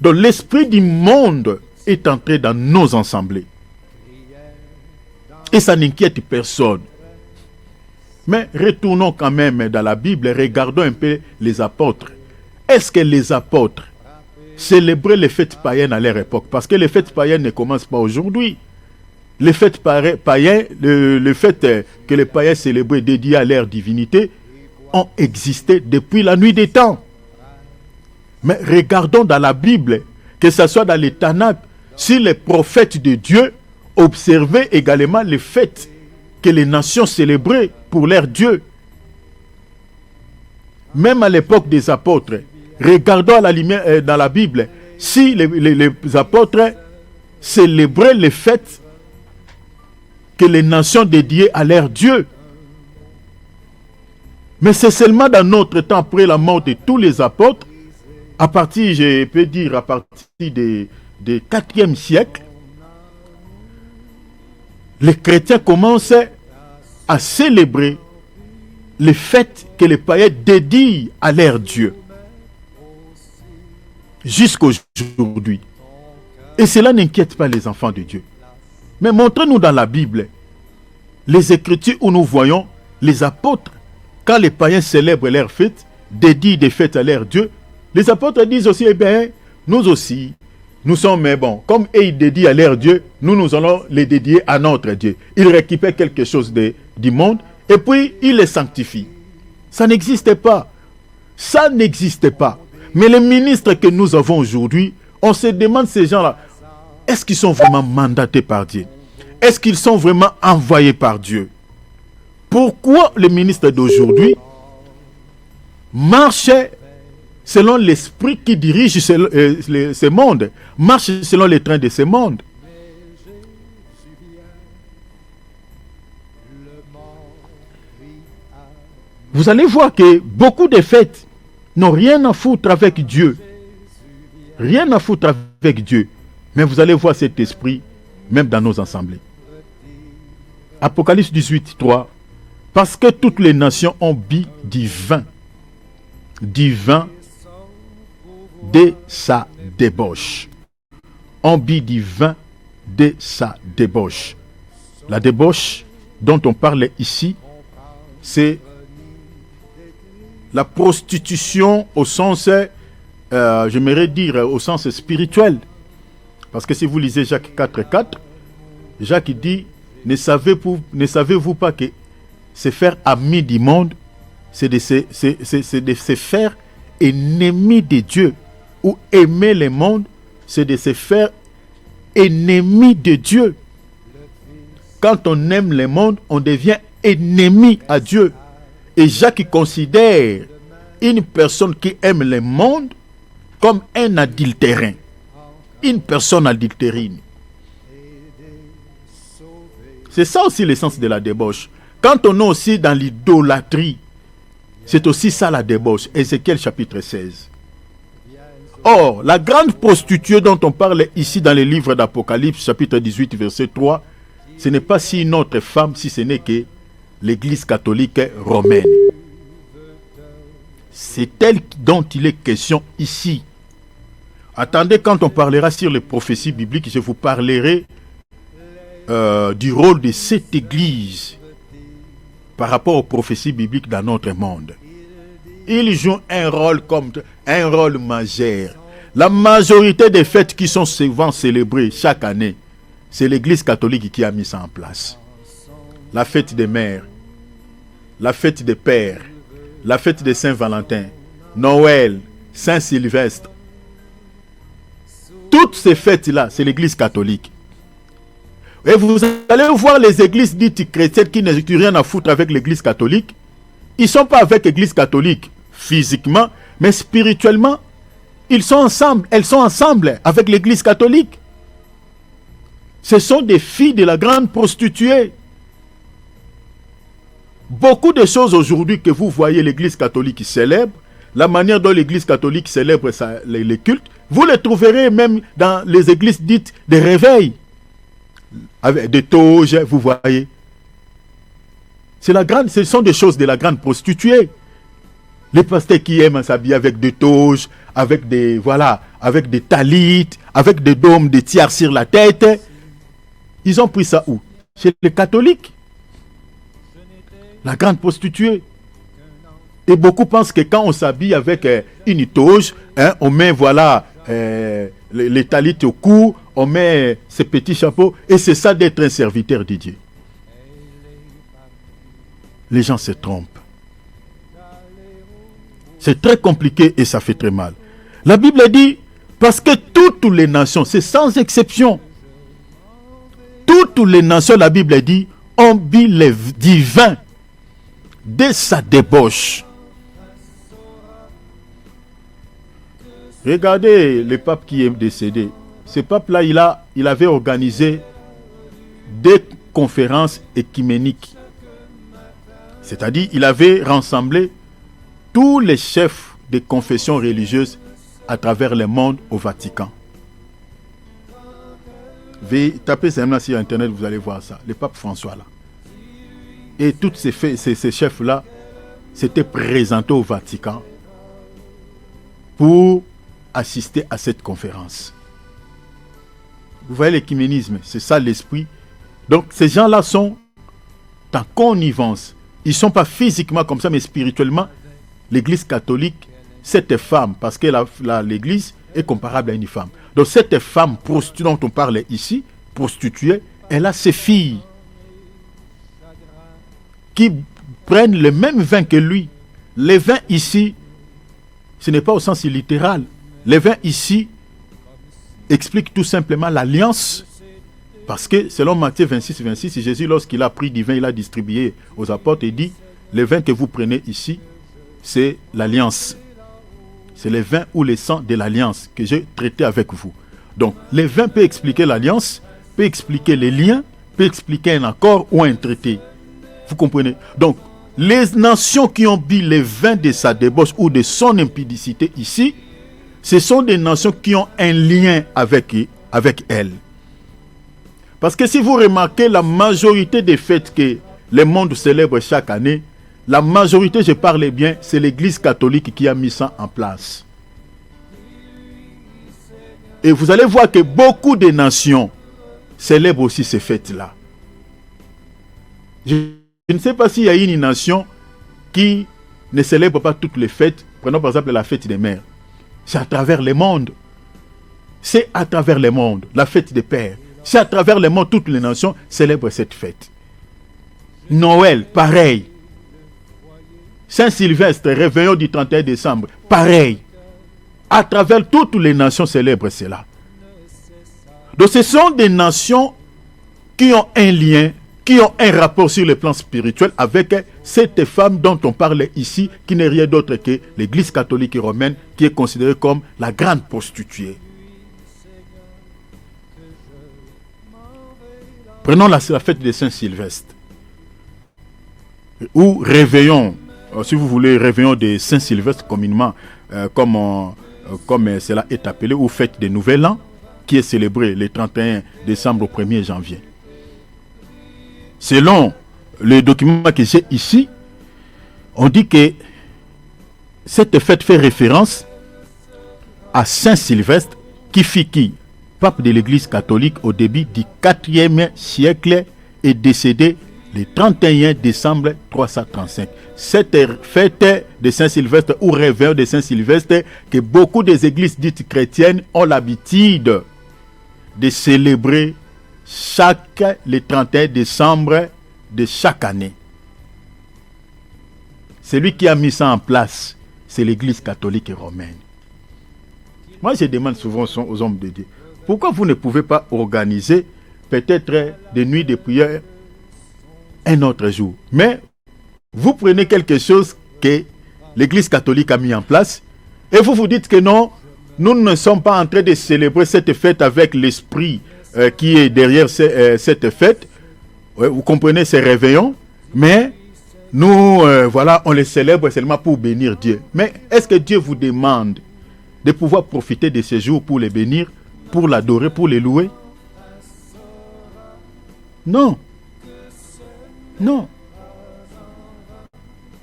Donc l'esprit du monde est entré dans nos assemblées. Et ça n'inquiète personne. Mais retournons quand même dans la Bible et regardons un peu les apôtres. Est-ce que les apôtres célébraient les fêtes païennes à leur époque? Parce que les fêtes païennes ne commencent pas aujourd'hui. Les fêtes païennes, le fait que les païens célébraient dédiés à leur divinité ont existé depuis la nuit des temps. Mais regardons dans la Bible, que ce soit dans les Tanakh, si les prophètes de Dieu observaient également les fêtes que les nations célébraient pour leur Dieu. Même à l'époque des apôtres, regardons à la lumière dans la Bible, si les apôtres célébraient les fêtes que les nations dédiaient à leur Dieu. Mais c'est seulement dans notre temps, après la mort de tous les apôtres, à partir, je peux dire, à partir du 4e siècle, les chrétiens commencent à célébrer les fêtes que les païens dédient à leur Dieu. Jusqu'aujourd'hui. Et cela n'inquiète pas les enfants de Dieu. Mais montrez-nous dans la Bible les Écritures où nous voyons les apôtres, quand les païens célèbrent leurs fêtes, dédient des fêtes à leur Dieu, les apôtres disent aussi, eh bien, nous aussi, nous sommes, mais bon, comme ils dédient à leur Dieu, nous allons les dédier à notre Dieu. Ils récupèrent quelque chose du monde et puis ils les sanctifient. Ça n'existe pas. Ça n'existe pas. Mais les ministres que nous avons aujourd'hui, on se demande ces gens-là, est-ce qu'ils sont vraiment mandatés par Dieu? Est-ce qu'ils sont vraiment envoyés par Dieu? Pourquoi les ministres d'aujourd'hui marchent selon l'esprit qui dirige ce monde, marchent selon les trains de ce monde? Vous allez voir que beaucoup de fêtes n'ont rien à foutre avec Dieu. Rien à foutre avec Dieu. Mais vous allez voir cet esprit même dans nos assemblées. Apocalypse 18, 3. Parce que toutes les nations ont bu du vin divin de sa débauche. On vit du vin de sa débauche. La débauche dont on parle ici, c'est la prostitution au sens, j'aimerais dire au sens spirituel. Parce que si vous lisez Jacques 4,4, Jacques dit, ne savez-vous pas que se faire ami du monde, c'est de se faire ennemi de Dieu, ou aimer le monde, c'est de se faire ennemi de Dieu. Quand on aime le monde, on devient ennemi à Dieu. Et Jacques considère une personne qui aime le monde comme un adultérin, une personne adultérine. C'est ça aussi l'essence de la débauche. Quand on est aussi dans l'idolâtrie, c'est aussi ça la débauche. Ézéchiel chapitre 16. Or, la grande prostituée dont on parle ici dans le livre d'Apocalypse, chapitre 18, verset 3, ce n'est pas si une autre femme, si ce n'est que l'Église catholique romaine. C'est elle dont il est question ici. Attendez, quand on parlera sur les prophéties bibliques, je vous parlerai du rôle de cette Église par rapport aux prophéties bibliques dans notre monde. Il joue un rôle majeur. La majorité des fêtes qui sont souvent célébrées chaque année, c'est l'Église catholique qui a mis ça en place. La fête des mères, la fête des pères, la fête de Saint-Valentin, Noël, Saint-Sylvestre. Toutes ces fêtes-là, c'est l'Église catholique. Et vous allez voir les églises dites chrétiennes qui n'ont rien à foutre avec l'Église catholique. Ils ne sont pas avec l'Église catholique physiquement, mais spirituellement, ils sont ensemble. Elles sont ensemble avec l'Église catholique. Ce sont des filles de la grande prostituée. Beaucoup de choses aujourd'hui que vous voyez l'Église catholique célèbre, la manière dont l'Église catholique célèbre les cultes, vous les trouverez même dans les églises dites de réveil. Avec des toges, vous voyez. Ce sont des choses de la grande prostituée. Les pasteurs qui aiment s'habiller avec des toges, avec des talites, avec des dômes de tiers sur la tête. Ils ont pris ça où? Chez les catholiques. La grande prostituée. Et beaucoup pensent que quand on s'habille avec une toge, on met les talites au cou, on met ces petits chapeaux, et c'est ça d'être un serviteur de Dieu. Les gens se trompent. C'est très compliqué et ça fait très mal. La Bible dit, parce que toutes les nations, c'est sans exception, toutes les nations, la Bible dit, ont bu le divin de sa débauche. Regardez le pape qui est décédé. Ce pape-là, il avait organisé des conférences écuméniques. C'est-à-dire, il avait rassemblé tous les chefs des confessions religieuses à travers le monde au Vatican. Tapez ça sur Internet, vous allez voir ça. Le pape François là. Et tous ces chefs-là s'étaient présentés au Vatican pour assister à cette conférence. Vous voyez l'écuménisme, c'est ça l'esprit. Donc ces gens-là sont en connivence. Ils ne sont pas physiquement comme ça, mais spirituellement, l'Église catholique, cette femme, parce que l'Église est comparable à une femme. Donc cette femme prostituée dont on parle ici, prostituée, elle a ses filles qui prennent le même vin que lui. Le vin ici, ce n'est pas au sens littéral. Le vin ici explique tout simplement l'alliance. Parce que selon Matthieu 26, 26, Jésus, lorsqu'il a pris du vin, il a distribué aux apôtres et dit, le vin que vous prenez ici, c'est l'alliance. C'est le vin ou le sang de l'alliance que j'ai traité avec vous. Donc, le vin peut expliquer l'alliance, peut expliquer les liens, peut expliquer un accord ou un traité. Vous comprenez? Donc, les nations qui ont bu le vin de sa débauche ou de son impudicité ici, ce sont des nations qui ont un lien avec elle. Parce que si vous remarquez la majorité des fêtes que le monde célèbre chaque année, La majorité, je parle bien, c'est l'Église catholique qui a mis ça en place. Et vous allez voir que beaucoup de nations célèbrent aussi ces fêtes-là. Je ne sais pas s'il y a une nation qui ne célèbre pas toutes les fêtes. Prenons par exemple la fête des mères. C'est à travers le monde. C'est à travers le monde. La fête des pères. C'est à travers le monde. Toutes les nations célèbrent cette fête. Noël, pareil. Saint-Sylvestre, réveillon du 31 décembre, pareil. À travers toutes les nations célèbrent cela. Donc ce sont des nations qui ont un lien, qui ont un rapport sur le plan spirituel avec cette femme dont on parle ici, qui n'est rien d'autre que l'Église catholique romaine, qui est considérée comme la grande prostituée. Prenons la fête de Saint-Sylvestre, ou réveillon, si vous voulez, réveillon de Saint-Sylvestre communément, comme cela est appelé, ou fête de Nouvel An, qui est célébrée le 31 décembre au 1er janvier. Selon le document que j'ai ici, on dit que cette fête fait référence à Saint-Sylvestre, qui fut pape de l'Église catholique au début du 4e siècle et décédé le 31 décembre 335. Cette fête de Saint-Sylvestre ou réveillon de Saint-Sylvestre que beaucoup des églises dites chrétiennes ont l'habitude de célébrer le 31 décembre de chaque année. Celui qui a mis ça en place, c'est l'Église catholique romaine. Moi, je demande souvent aux hommes de Dieu, pourquoi vous ne pouvez pas organiser peut-être des nuits de prière un autre jour? Mais vous prenez quelque chose que l'Église catholique a mis en place et vous vous dites que non, nous ne sommes pas en train de célébrer cette fête avec l'esprit qui est derrière cette fête. Vous comprenez ces réveillons, mais nous, voilà, on les célèbre seulement pour bénir Dieu. Mais est-ce que Dieu vous demande de pouvoir profiter de ces jours pour les bénir, pour l'adorer, pour les louer? Non. Non.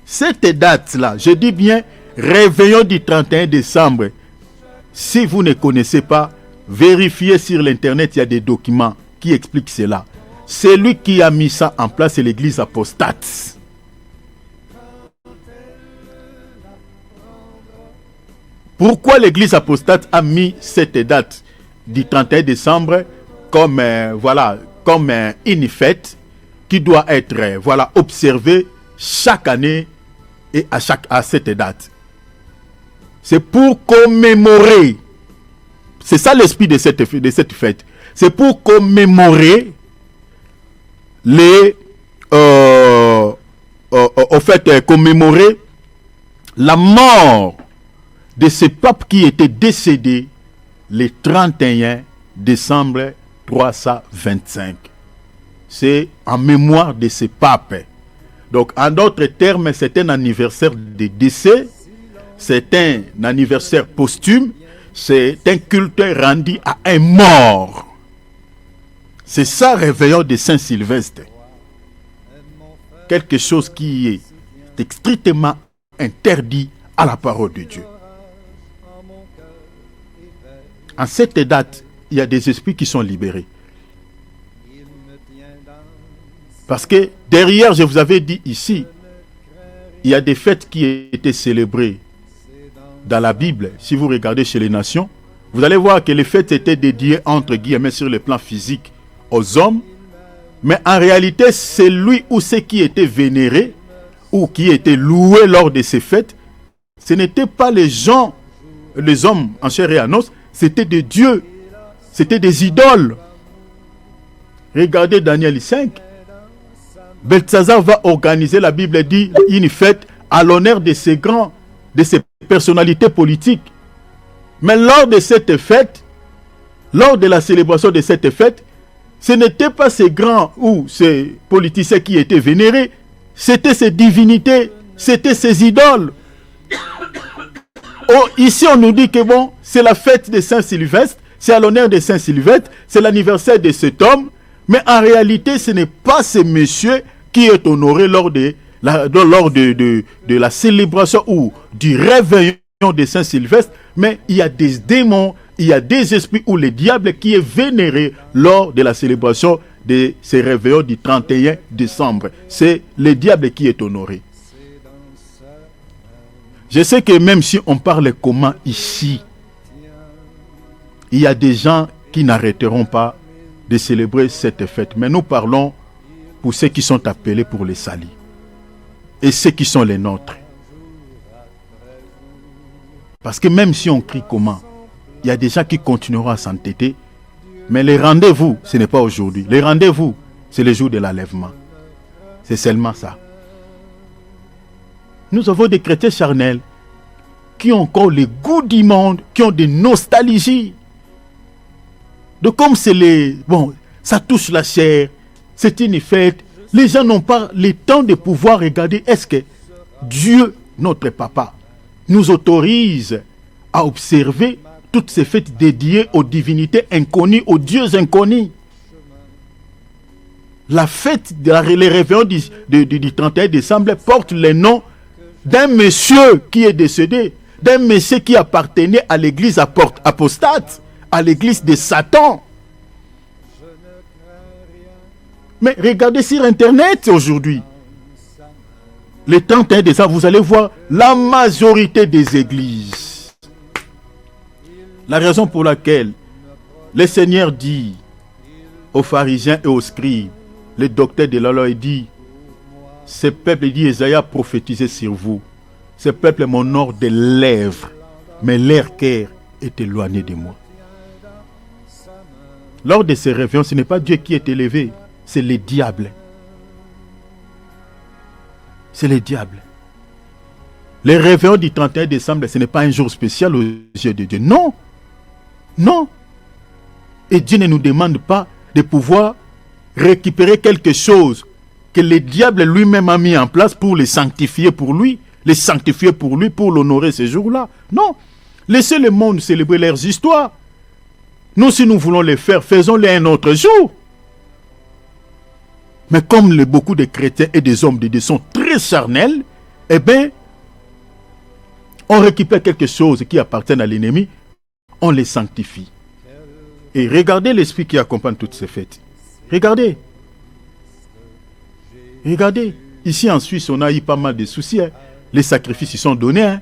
Cette date-là, je dis bien réveillon du 31 décembre. Si vous ne connaissez pas, vérifiez sur l'internet, il y a des documents qui expliquent cela. Celui qui a mis ça en place, c'est l'Église apostate. Pourquoi l'Église apostate a mis cette date du 31 décembre comme, comme une fête qui doit être observée chaque année et à cette date? C'est pour commémorer. C'est ça l'esprit de cette fête. C'est pour commémorer commémorer la mort de ce pape qui était décédé le 31 décembre 325. C'est en mémoire de ce pape. Donc, en d'autres termes, c'est un anniversaire de décès, c'est un anniversaire posthume, c'est un culte rendu à un mort. C'est ça, réveillon de Saint-Sylvestre. Quelque chose qui est strictement interdit à la parole de Dieu. En cette date, il y a des esprits qui sont libérés. Parce que derrière, je vous avais dit ici, il y a des fêtes qui étaient célébrées dans la Bible. Si vous regardez chez les nations, vous allez voir que les fêtes étaient dédiées, entre guillemets, sur le plan physique aux hommes. Mais en réalité, celui ou ceux qui étaient vénérés ou qui étaient loués lors de ces fêtes, ce n'étaient pas les hommes en chair et en os, c'était des dieux, c'était des idoles. Regardez Daniel 5. Beltzazar va organiser, la Bible dit, une fête à l'honneur de ces personnalités politiques. Mais lors de cette fête, lors de la célébration de cette fête, ce n'étaient pas ces grands ou ces politiciens qui étaient vénérés, c'était ces divinités, c'était ces idoles. Oh, ici, on nous dit que bon, c'est la fête de Saint-Sylvestre, c'est à l'honneur de Saint-Sylvestre, c'est l'anniversaire de cet homme, mais en réalité, ce n'est pas ce monsieur qui est honoré lors de lors de la célébration ou du réveillon de Saint-Sylvestre, mais il y a des démons, il y a des esprits ou le diable qui est vénéré lors de la célébration de ces réveillons du 31 décembre. C'est le diable qui est honoré. Je sais que même si on parle comment ici, il y a des gens qui n'arrêteront pas de célébrer cette fête. Mais nous parlons pour ceux qui sont appelés pour les salis. Et ceux qui sont les nôtres. Parce que même si on crie comment, il y a des gens qui continueront à s'entêter. Mais les rendez-vous, ce n'est pas aujourd'hui. Les rendez-vous, c'est le jour de l'enlèvement. C'est seulement ça. Nous avons des chrétiens charnels qui ont encore le goût du monde, qui ont des nostalgies. De comme c'est les... Bon, ça touche la chair, c'est une fête. Les gens n'ont pas le temps de pouvoir regarder. Est-ce que Dieu, notre papa, nous autorise à observer toutes ces fêtes dédiées aux divinités inconnues, aux dieux inconnus? La fête de les réveillons du 31 décembre porte le nom d'un monsieur qui est décédé, d'un monsieur qui appartenait à l'église apostate, à l'église de Satan. Mais regardez sur Internet aujourd'hui. Le 31 décembre, vous allez voir la majorité des églises. La raison pour laquelle le Seigneur dit aux pharisiens et aux scribes, le docteur de la loi, il dit, ce peuple, dit Esaïe, a prophétisé sur vous. Ce peuple m'honore des lèvres, mais leur cœur est éloigné de moi. Lors de ces réveillons, ce n'est pas Dieu qui est élevé, c'est le diable. C'est le diable. Les réveillons du 31 décembre, ce n'est pas un jour spécial aux yeux de Dieu. Non. Non. Et Dieu ne nous demande pas de pouvoir récupérer quelque chose que le diable lui-même a mis en place pour les sanctifier pour lui, pour l'honorer ce jour-là. Non. Laissez le monde célébrer leurs histoires. Nous, si nous voulons les faire, faisons-les un autre jour. Mais comme beaucoup de chrétiens et des hommes de Dieu sont très charnels, eh bien, on récupère quelque chose qui appartient à l'ennemi, on les sanctifie. Et regardez l'esprit qui accompagne toutes ces fêtes. Regardez. Regardez. Ici en Suisse, on a eu pas mal de soucis. Hein. Les sacrifices ils sont donnés. Hein.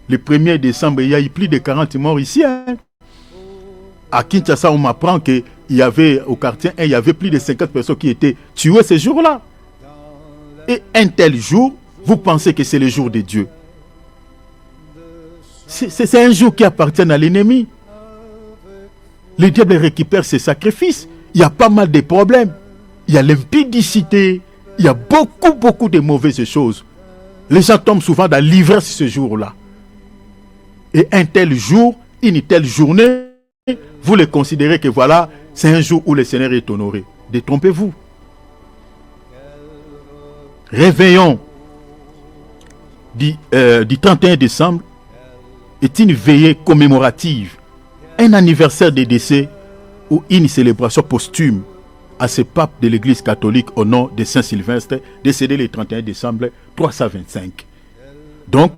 Le 1er décembre, il y a eu plus de 40 morts ici. Hein. À Kinshasa, on m'apprend qu'il y avait au quartier 1, il y avait plus de 50 personnes qui étaient tuées ce jour-là. Et un tel jour, vous pensez que c'est le jour de Dieu. C'est un jour qui appartient à l'ennemi. Le diable récupère ses sacrifices. Il y a pas mal de problèmes. Il y a l'impudicité. Il y a beaucoup de mauvaises choses. Les gens tombent souvent dans l'ivresse ce jour-là. Et un tel jour, une telle journée, vous le considérez que voilà, c'est un jour où le Seigneur est honoré. Détrompez-vous. Réveillon du 31 décembre est une veillée commémorative, un anniversaire de décès ou une célébration posthume à ce pape de l'Église catholique au nom de Saint Sylvestre, décédé le 31 décembre 325. Donc,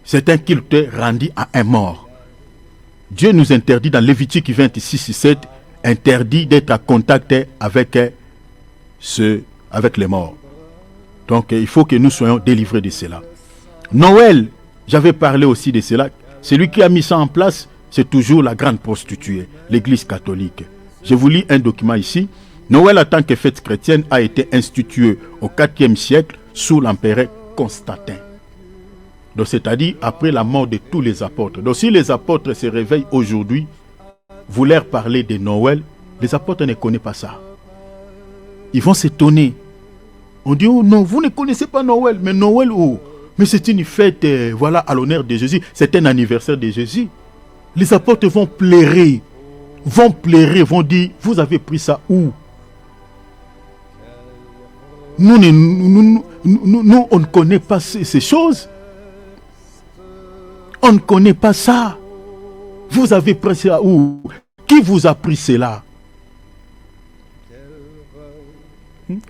c'est un culte rendu à un mort. Dieu nous interdit dans Lévitique 26:7, interdit d'être en contact avec les morts. Donc, il faut que nous soyons délivrés de cela. Noël, j'avais parlé aussi de cela. Celui qui a mis ça en place, c'est toujours la grande prostituée, l'Église catholique. Je vous lis un document ici. Noël en tant que fête chrétienne a été institué au IVe siècle sous l'empereur Constantin. Donc c'est-à-dire après la mort de tous les apôtres. Donc si les apôtres se réveillent aujourd'hui, vous leur parlez de Noël, les apôtres ne connaissent pas ça. Ils vont s'étonner. On dit, oh non, vous ne connaissez pas Noël. Mais Noël, oh, mais c'est une fête, voilà, à l'honneur de Jésus. C'est un anniversaire de Jésus. Les apôtres vont pleurer, vont dire, vous avez pris ça où? Nous, on ne connaît pas ces choses. On ne connaît pas ça. Vous avez pris ça où? Qui vous a pris cela?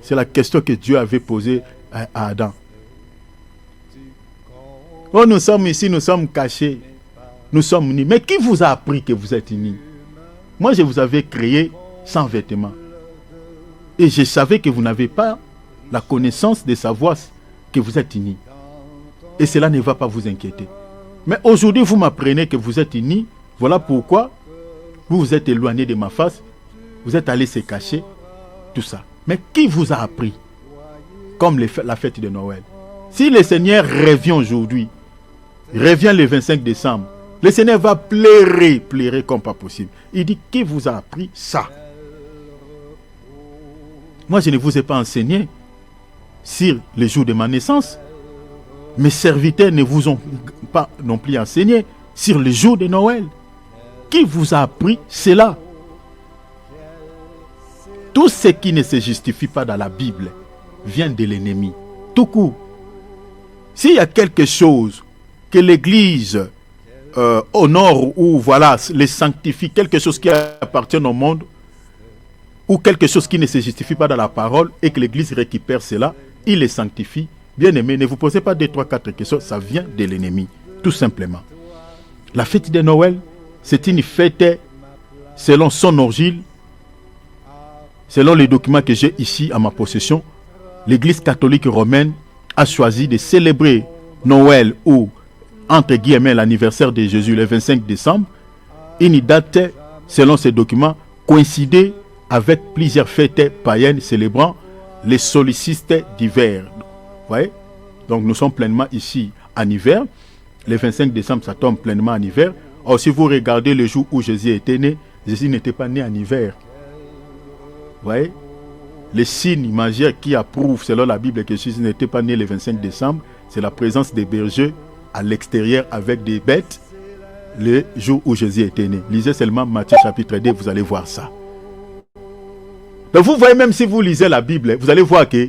C'est la question que Dieu avait posée à Adam. Oh, nous sommes ici, nous sommes cachés, nous sommes unis. Mais qui vous a appris que vous êtes unis? Moi, je vous avais créé sans vêtements. Et je savais que vous n'avez pas la connaissance de savoir que vous êtes unis. Et cela ne va pas vous inquiéter. Mais aujourd'hui, vous m'apprenez que vous êtes unis. Voilà pourquoi vous vous êtes éloigné de ma face. Vous êtes allé se cacher. Tout ça. Mais qui vous a appris? Comme la fête de Noël. Si le Seigneur revient aujourd'hui, revient le 25 décembre, le Seigneur va pleurer comme pas possible. Il dit, qui vous a appris ça? Moi, je ne vous ai pas enseigné sur le jour de ma naissance. Mes serviteurs ne vous ont pas non plus enseigné sur le jour de Noël. Qui vous a appris cela? Tout ce qui ne se justifie pas dans la Bible vient de l'ennemi. Tout court. S'il y a quelque chose que l'Église honore ou voilà, les sanctifie, quelque chose qui appartient au monde, ou quelque chose qui ne se justifie pas dans la parole et que l'Église récupère cela, il les sanctifie. Bien aimé, ne vous posez pas 2, 3, 4 questions, ça vient de l'ennemi, tout simplement. La fête de Noël, c'est une fête selon son origine, selon les documents que j'ai ici à ma possession. L'Église catholique romaine a choisi de célébrer Noël ou, entre guillemets, l'anniversaire de Jésus, le 25 décembre. Une date, selon ces documents, coïncidait avec plusieurs fêtes païennes célébrant les solstices d'hiver. Vous voyez? Donc nous sommes pleinement ici en hiver. Le 25 décembre, ça tombe pleinement en hiver. Or, si vous regardez le jour où Jésus était né, Jésus n'était pas né en hiver. Vous voyez? Les signes majeurs qui approuvent, selon la Bible, que Jésus n'était pas né le 25 décembre, c'est la présence des bergers à l'extérieur avec des bêtes le jour où Jésus était né. Lisez seulement Matthieu chapitre 2, vous allez voir ça. Donc vous voyez, même si vous lisez la Bible, vous allez voir que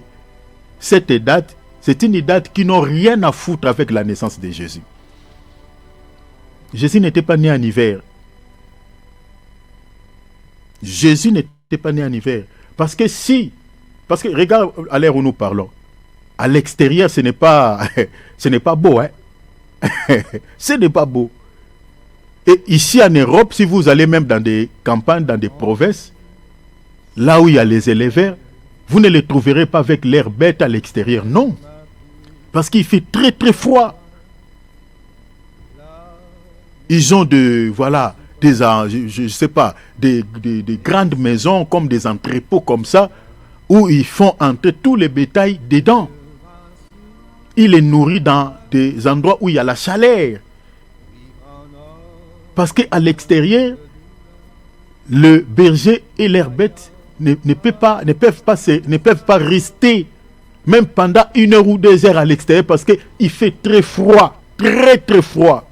cette date, c'est une date qui n'a rien à foutre avec la naissance de Jésus. Jésus n'était pas né en hiver. Jésus n'était pas né en hiver. Parce que regarde à l'heure où nous parlons, à l'extérieur, ce n'est pas beau. Hein? Ce n'est pas beau. Et ici en Europe, si vous allez même dans des campagnes, dans des provinces, là où il y a les éleveurs, vous ne les trouverez pas avec l'air bête à l'extérieur. Non. Parce qu'il fait très très froid. Ils ont des grandes maisons comme des entrepôts comme ça, où ils font entrer tous les bétails dedans. Ils les nourrissent dans des endroits où il y a la chaleur. Parce qu'à l'extérieur, le berger et leurs bêtes ne peuvent pas rester même pendant 1 heure ou 2 heures à l'extérieur parce qu'il fait très froid, très très froid.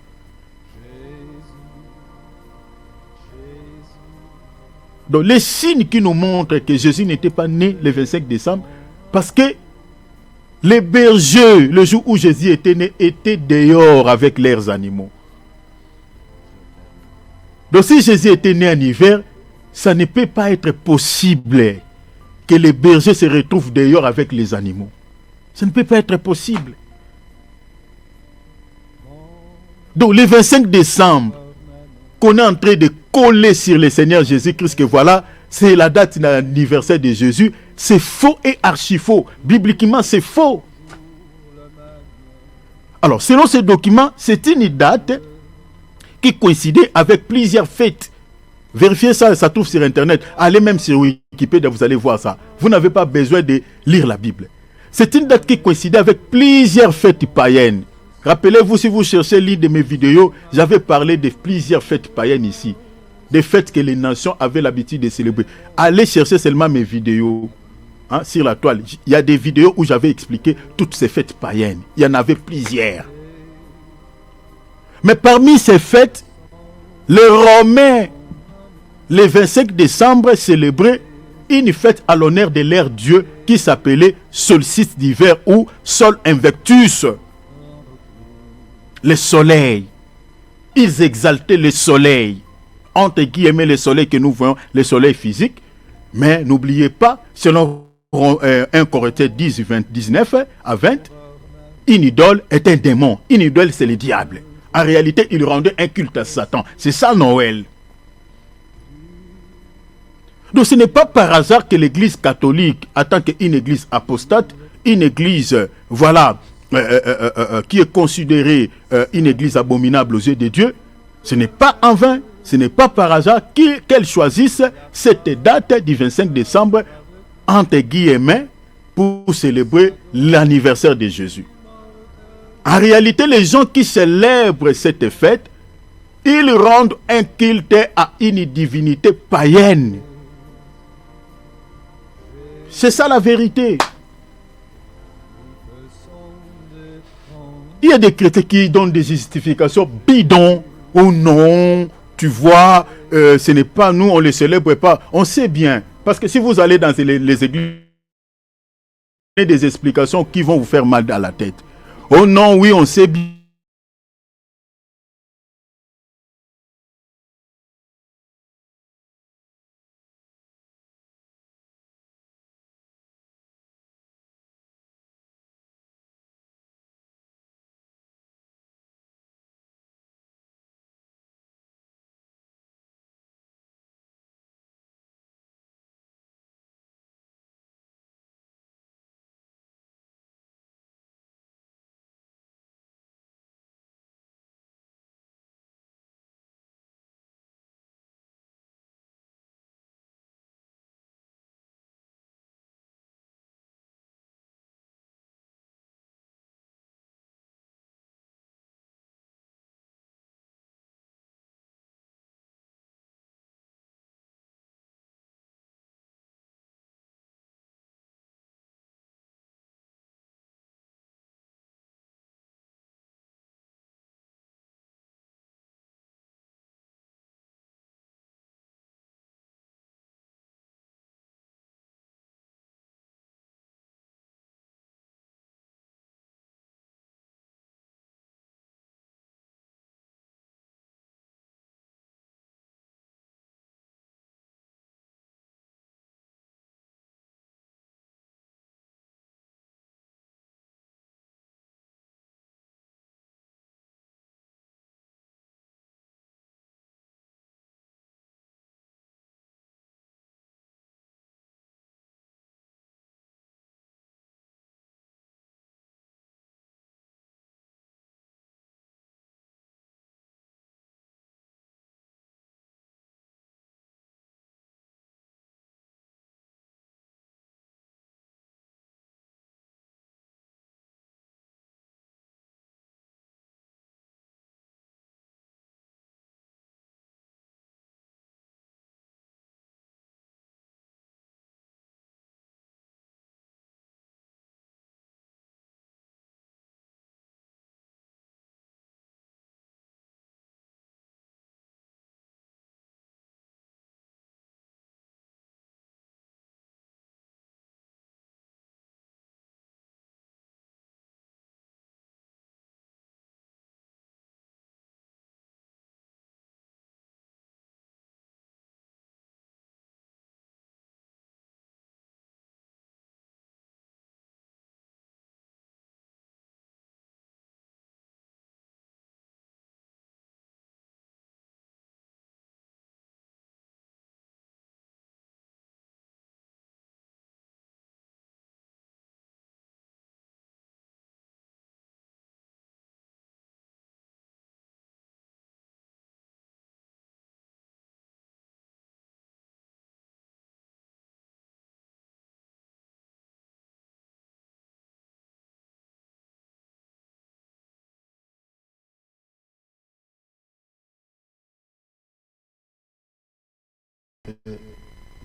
Donc les signes qui nous montrent que Jésus n'était pas né le 25 décembre, parce que les bergers, le jour où Jésus était né, étaient dehors avec leurs animaux. Donc si Jésus était né en hiver, ça ne peut pas être possible que les bergers se retrouvent dehors avec les animaux. Ça ne peut pas être possible. Donc le 25 décembre, qu'on est en train de coller sur le Seigneur Jésus-Christ, que voilà, c'est la date d'anniversaire de Jésus, c'est faux et archi faux. Bibliquement, c'est faux. Alors, selon ces documents, c'est une date qui coïncidait avec plusieurs fêtes. Vérifiez ça, ça trouve sur Internet. Allez même sur Wikipédia, vous allez voir ça. Vous n'avez pas besoin de lire la Bible. C'est une date qui coïncidait avec plusieurs fêtes païennes. Rappelez-vous, si vous cherchez l'une de mes vidéos, j'avais parlé de plusieurs fêtes païennes ici. Des fêtes que les nations avaient l'habitude de célébrer. Allez chercher seulement mes vidéos sur la toile. Il y a des vidéos où j'avais expliqué toutes ces fêtes païennes. Il y en avait plusieurs. Mais parmi ces fêtes, les Romains, le 25 décembre, célébraient une fête à l'honneur de leur dieu qui s'appelait solstice d'hiver ou Sol Invictus. Le soleil. Ils exaltaient le soleil. Entre guillemets, le soleil que nous voyons, le soleil physique. Mais n'oubliez pas, selon 1 Corinthiens 10, 19 à 20, une idole est un démon. Une idole, c'est le diable. En réalité, il rendait un culte à Satan. C'est ça Noël. Donc ce n'est pas par hasard que l'église catholique, en tant qu'une église apostate, une église, voilà, qui est considérée une église abominable aux yeux de Dieu, ce n'est pas en vain, ce n'est pas par hasard qu'elle choisisse cette date du 25 décembre, entre guillemets, pour célébrer l'anniversaire de Jésus. En réalité, les gens qui célèbrent cette fête, ils rendent un culte à une divinité païenne. C'est ça la vérité. Il y a des chrétiens qui donnent des justifications bidons. Oh non, tu vois, ce n'est pas nous, on ne les célèbre pas. On sait bien. Parce que si vous allez dans les églises, il y a des explications qui vont vous faire mal à la tête. Oh non, oui, on sait bien.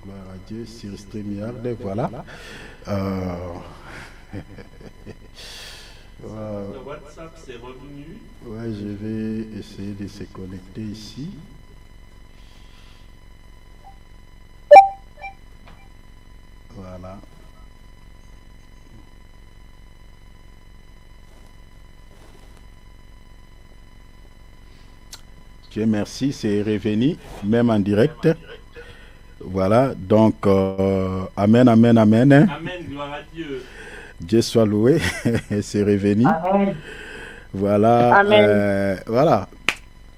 Gloire à Dieu sur StreamYard, voilà. Le WhatsApp c'est revenu. Ouais, je vais essayer de se connecter ici. Voilà. Dieu merci, c'est revenu, même en direct. Voilà, donc, amen, amen, amen. Amen, gloire à Dieu. Dieu soit loué, c'est revenu. Amen. Voilà, Amen. voilà,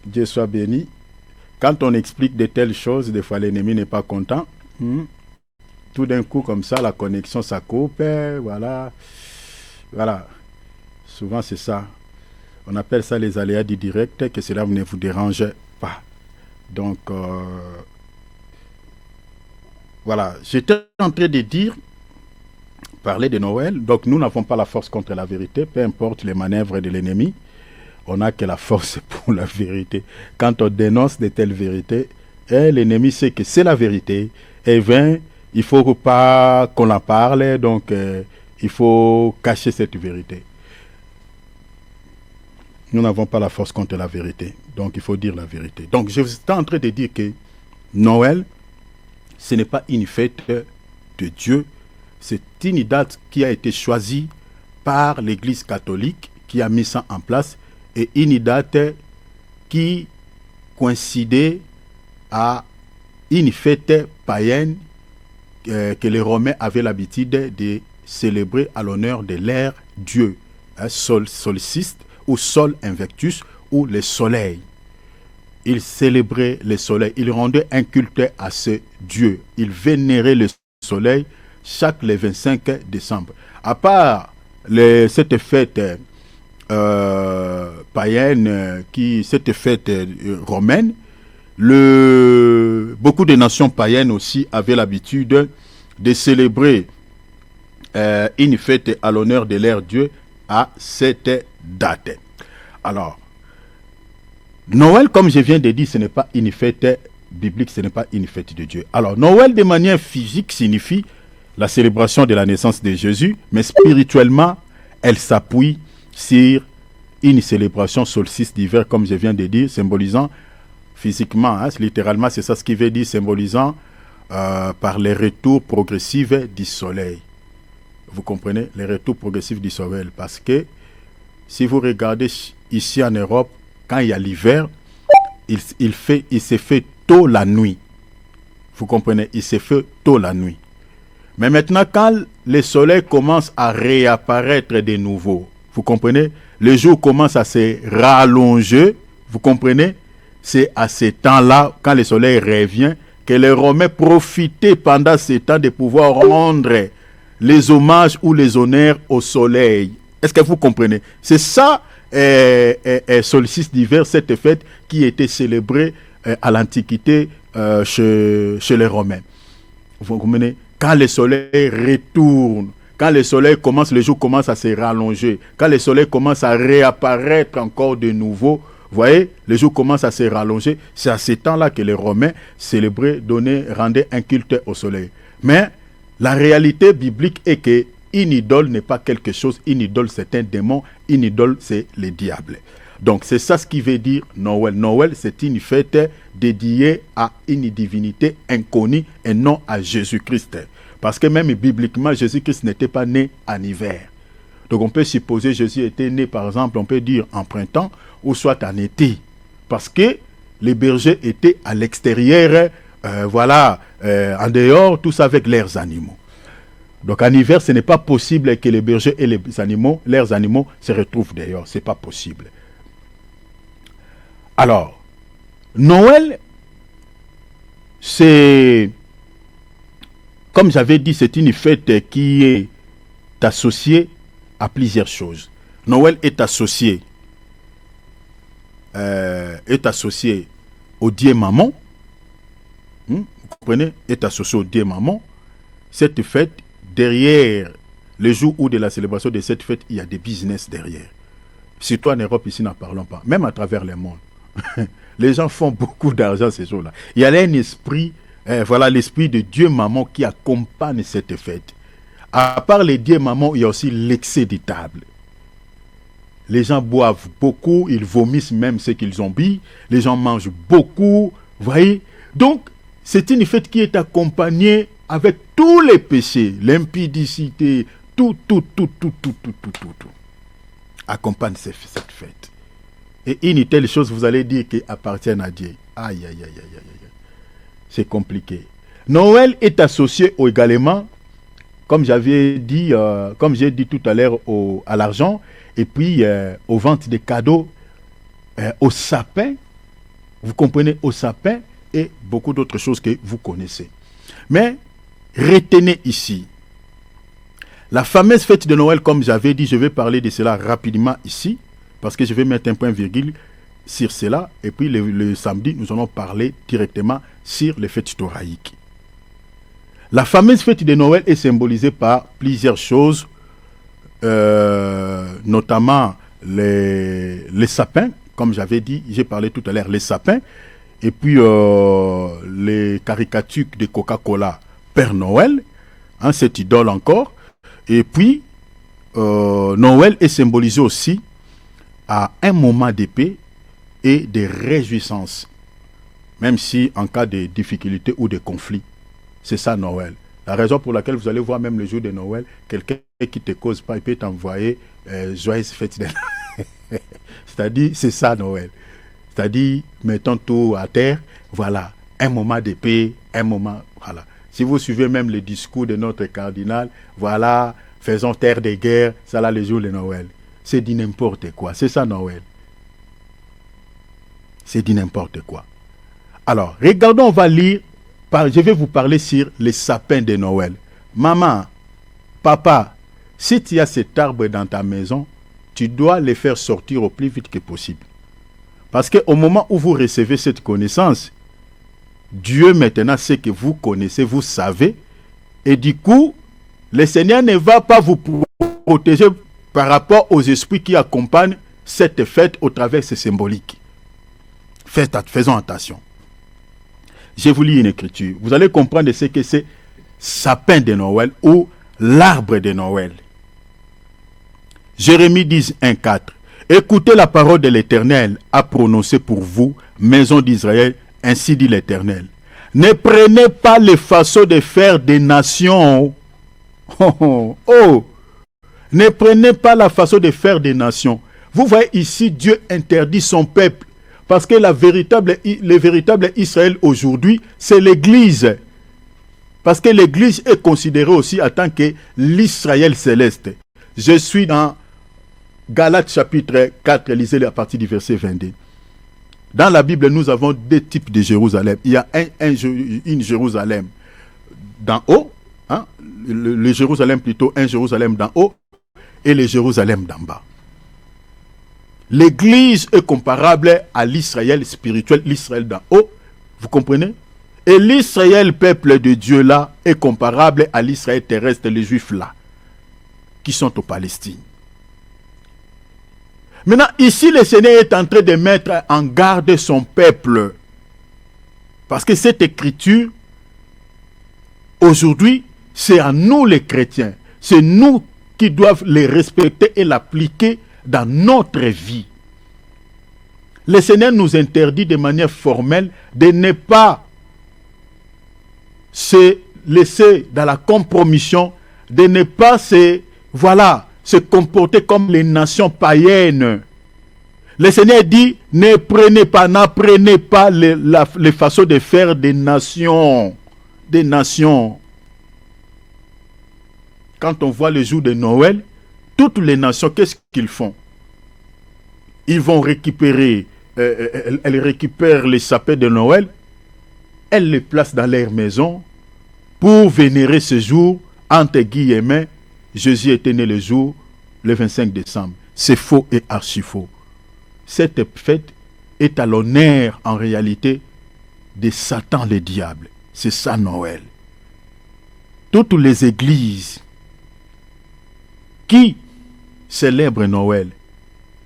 Dieu soit béni. Quand on explique de telles choses, des fois l'ennemi n'est pas content. Tout d'un coup, comme ça, la connexion, ça coupe. Voilà, voilà. Souvent, c'est ça. On appelle ça les aléas du direct, que cela ne vous dérange pas. Donc, voilà. J'étais en train de dire, parler de Noël. Donc, nous n'avons pas la force contre la vérité, peu importe les manœuvres de l'ennemi. On n'a que la force pour la vérité. Quand on dénonce de telles vérités, l'ennemi sait que c'est la vérité. Et il ne faut pas qu'on en parle, donc il faut cacher cette vérité. Nous n'avons pas la force contre la vérité, donc il faut dire la vérité. Donc je suis en train de dire que Noël, ce n'est pas une fête de Dieu, c'est une date qui a été choisie par l'Église catholique qui a mis ça en place, et une date qui coïncidait à une fête païenne que les Romains avaient l'habitude de célébrer à l'honneur de leur Dieu, solstice ou sol invictus, ou le soleil. Ils célébraient le soleil, ils rendaient un culte à ce Dieu, ils vénéraient le soleil chaque le 25 décembre. À part cette fête païenne, cette fête romaine, beaucoup de nations païennes aussi avaient l'habitude de célébrer une fête à l'honneur de leur Dieu à cette date. Alors, Noël, comme je viens de dire, ce n'est pas une fête biblique, ce n'est pas une fête de Dieu. Alors, Noël de manière physique signifie la célébration de la naissance de Jésus, mais spirituellement, elle s'appuie sur une célébration solstice d'hiver, comme je viens de dire, symbolisant physiquement, littéralement, c'est ça ce qui veut dire, symbolisant par les retours progressifs du soleil. Vous comprenez? Les retours progressifs du soleil. Parce que si vous regardez ici en Europe, quand il y a l'hiver, il se fait tôt la nuit. Vous comprenez? Il se fait tôt la nuit. Mais maintenant, quand le soleil commence à réapparaître de nouveau, vous comprenez? Le jour commence à se rallonger, vous comprenez? C'est à ce temps-là, quand le soleil revient, que les Romains profitaient pendant ce temps de pouvoir rendre les hommages ou les honneurs au soleil. Est-ce que vous comprenez? C'est ça, solstice d'hiver, cette fête qui était célébrée à l'Antiquité chez les Romains. Vous comprenez? Quand le soleil retourne, quand le soleil commence, le jour commence à se rallonger, quand le soleil commence à réapparaître encore de nouveau, vous voyez, le jour commence à se rallonger, c'est à ce temps-là que les Romains célébraient, rendaient un culte au soleil. Mais la réalité biblique est que une idole n'est pas quelque chose, une idole c'est un démon, une idole c'est le diable. Donc c'est ça ce qui veut dire Noël. Noël c'est une fête dédiée à une divinité inconnue et non à Jésus-Christ. Parce que même bibliquement, Jésus-Christ n'était pas né en hiver. Donc on peut supposer que Jésus était né, par exemple, on peut dire en printemps ou soit en été. Parce que les bergers étaient à l'extérieur, en dehors, tous avec leurs animaux. Donc en hiver, ce n'est pas possible que les bergers et leurs animaux se retrouvent dehors. Ce n'est pas possible. Alors, Noël, c'est, comme j'avais dit, c'est une fête qui est associée à plusieurs choses. Noël est associé au Dieu Mammon. Vous comprenez? Est associé au Dieu Mammon. Cette fête, derrière le jour où de la célébration de cette fête, il y a des business derrière. Surtout en Europe, ici, n'en parlons pas. Même à travers le monde. Les gens font beaucoup d'argent ces jours-là. Il y a un esprit, l'esprit de Dieu Mammon qui accompagne cette fête. À part les dieux Mammon, il y a aussi l'excès de table. Les gens boivent beaucoup, ils vomissent même ce qu'ils ont bu. Les gens mangent beaucoup, vous voyez. Donc, c'est une fête qui est accompagnée avec tous les péchés, l'impudicité, tout. Accompagne cette fête. Et une telle chose, vous allez dire qu'elle appartient à Dieu. Aïe. C'est compliqué. Noël est associé également, comme j'avais dit, comme j'ai dit tout à l'heure, à l'argent, et puis aux ventes des cadeaux, au sapin, vous comprenez, au sapin, et beaucoup d'autres choses que vous connaissez. Mais retenez ici, la fameuse fête de Noël, comme j'avais dit, je vais parler de cela rapidement ici, parce que je vais mettre un point virgule sur cela, et puis le samedi, nous allons parler directement sur les fêtes thoraïques. La fameuse fête de Noël est symbolisée par plusieurs choses, notamment les sapins, comme j'avais dit, j'ai parlé tout à l'heure, les sapins, et puis les caricatures de Coca-Cola, Père Noël, hein, cette idole encore, et puis Noël est symbolisé aussi à un moment de paix et de réjouissance, même si en cas de difficulté ou de conflit. C'est ça Noël. La raison pour laquelle vous allez voir même le jour de Noël, quelqu'un qui ne te cause pas, il peut t'envoyer joyeuse fête de Noël. C'est-à-dire, c'est ça Noël. C'est-à-dire, mettons tout à terre, voilà, un moment de paix, un moment, voilà. Si vous suivez même le discours de notre cardinal, voilà, faisons taire des guerres, ça là le jour de Noël. C'est dit n'importe quoi, c'est ça Noël. C'est dit n'importe quoi. Alors, regardons, on va lire, je vais vous parler sur les sapins de Noël. Maman, papa, si tu as cet arbre dans ta maison, tu dois les faire sortir au plus vite que possible. Parce qu'au moment où vous recevez cette connaissance, Dieu maintenant sait que vous connaissez, vous savez, et du coup, le Seigneur ne va pas vous protéger par rapport aux esprits qui accompagnent cette fête au travers de ces symboliques. Faisons attention. Je vous lis une écriture. Vous allez comprendre ce que c'est sapin de Noël ou l'arbre de Noël. Jérémie 10, 1, 4. Écoutez la parole de l'Éternel à prononcer pour vous, maison d'Israël, ainsi dit l'Éternel. Ne prenez pas les façons de faire des nations. Ne prenez pas la façon de faire des nations. Vous voyez ici, Dieu interdit son peuple. Parce que le véritable Israël aujourd'hui, c'est l'Église. Parce que l'Église est considérée aussi en tant que l'Israël céleste. Je suis dans Galates chapitre 4, lisez à partir du verset 22. Dans la Bible, nous avons deux types de Jérusalem. Il y a une Jérusalem d'en haut, hein, le Jérusalem plutôt, un Jérusalem d'en haut, et le Jérusalem d'en bas. L'Église est comparable à l'Israël spirituel, l'Israël d'en haut, vous comprenez? Et l'Israël, peuple de Dieu là, est comparable à l'Israël terrestre, les Juifs là, qui sont aux Palestine. Maintenant, ici, le Seigneur est en train de mettre en garde son peuple. Parce que cette écriture, aujourd'hui, c'est à nous les chrétiens. C'est nous qui doivent les respecter et l'appliquer dans notre vie. Le Seigneur nous interdit de manière formelle de ne pas se laisser dans la compromission, de ne pas se comporter comme les nations païennes. Le Seigneur dit, n'apprenez pas les façons de faire des nations. Des nations. Quand on voit le jour de Noël, toutes les nations, qu'est-ce qu'ils font? Ils vont récupérer, elles récupèrent les sapins de Noël, elles les placent dans leur maison pour vénérer ce jour, entre guillemets, Jésus était né le jour, le 25 décembre. C'est faux et archi faux. Cette fête est à l'honneur, en réalité, de Satan le diable. C'est ça Noël. Toutes les églises qui célèbrent Noël,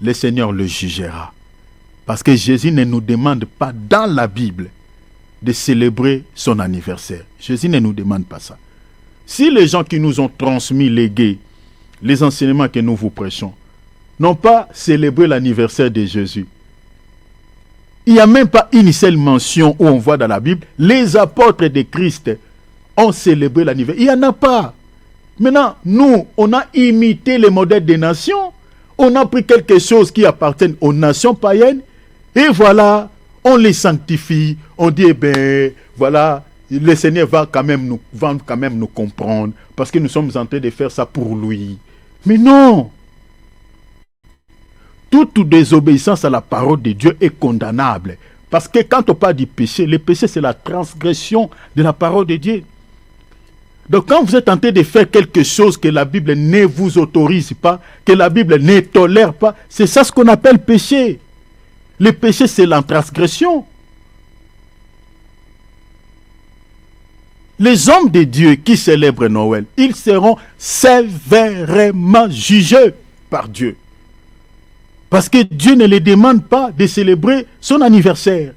le Seigneur le jugera. Parce que Jésus ne nous demande pas dans la Bible de célébrer son anniversaire. Jésus ne nous demande pas ça. Si les gens qui nous ont transmis, légués, les enseignements que nous vous prêchons, n'ont pas célébré l'anniversaire de Jésus, il n'y a même pas une seule mention où on voit dans la Bible, les apôtres de Christ ont célébré l'anniversaire. Il n'y en a pas. Maintenant, nous, on a imité les modèles des nations, on a pris quelque chose qui appartient aux nations païennes, et voilà, on les sanctifie, on dit, voilà, le Seigneur va quand même nous comprendre, parce que nous sommes en train de faire ça pour lui. Mais non! Toute désobéissance à la parole de Dieu est condamnable. Parce que quand on parle du péché, le péché c'est la transgression de la parole de Dieu. Donc quand vous êtes en train de faire quelque chose que la Bible ne vous autorise pas, que la Bible ne tolère pas, c'est ça ce qu'on appelle péché. Le péché c'est la transgression. Les hommes de Dieu qui célèbrent Noël, ils seront sévèrement jugés par Dieu. Parce que Dieu ne les demande pas de célébrer son anniversaire.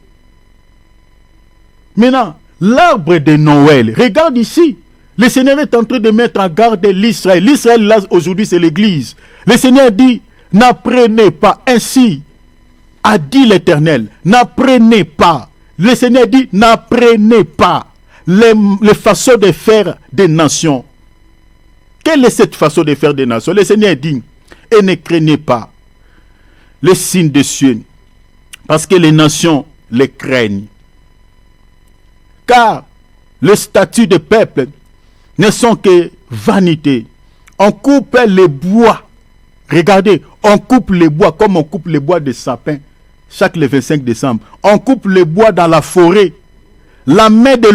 Maintenant, l'arbre de Noël, regarde ici. Le Seigneur est en train de mettre en garde l'Israël. L'Israël, là, aujourd'hui, c'est l'Église. Le Seigneur dit, n'apprenez pas ainsi, a dit l'Éternel. N'apprenez pas. Le Seigneur dit, n'apprenez pas les façons de faire des nations. Quelle est cette façon de faire des nations? Le Seigneur dit, et ne craignez pas les signes de cieux, parce que les nations les craignent. Car le statut de peuple ne sont que vanité. On coupe les bois. Regardez, on coupe les bois comme on coupe les bois de sapin chaque le 25 décembre. On coupe les bois dans la forêt. La main de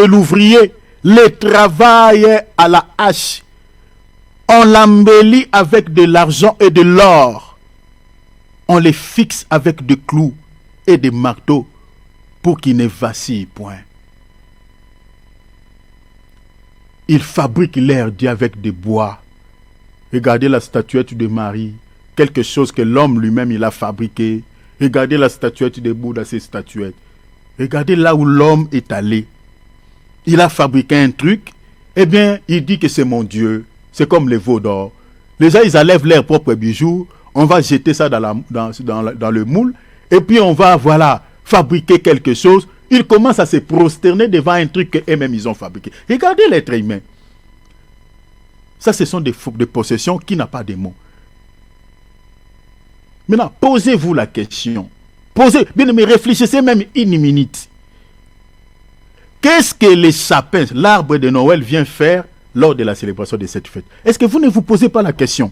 l'ouvrier, le travail à la hache. On l'embellit avec de l'argent et de l'or. On les fixe avec des clous et des marteaux pour qu'ils ne vacillent point. Ils fabriquent leur Dieu avec des bois. Regardez la statuette de Marie, quelque chose que l'homme lui-même il a fabriqué. Regardez la statuette de Bouddha, ces statuettes. Regardez là où l'homme est allé. Il a fabriqué un truc, eh bien, il dit que c'est mon Dieu. C'est comme les veaux d'or. Les gens, ils enlèvent leurs propres bijoux, on va jeter ça dans le moule, et puis on va, voilà, fabriquer quelque chose. Ils commencent à se prosterner devant un truc qu'eux-mêmes ils ont fabriqué. Regardez l'être humain. Ça, ce sont des possessions qui n'ont pas de mots. Maintenant, posez-vous la question. Bien, mais réfléchissez même une minute. Qu'est-ce que les sapins, l'arbre de Noël vient faire lors de la célébration de cette fête? Est-ce que vous ne vous posez pas la question?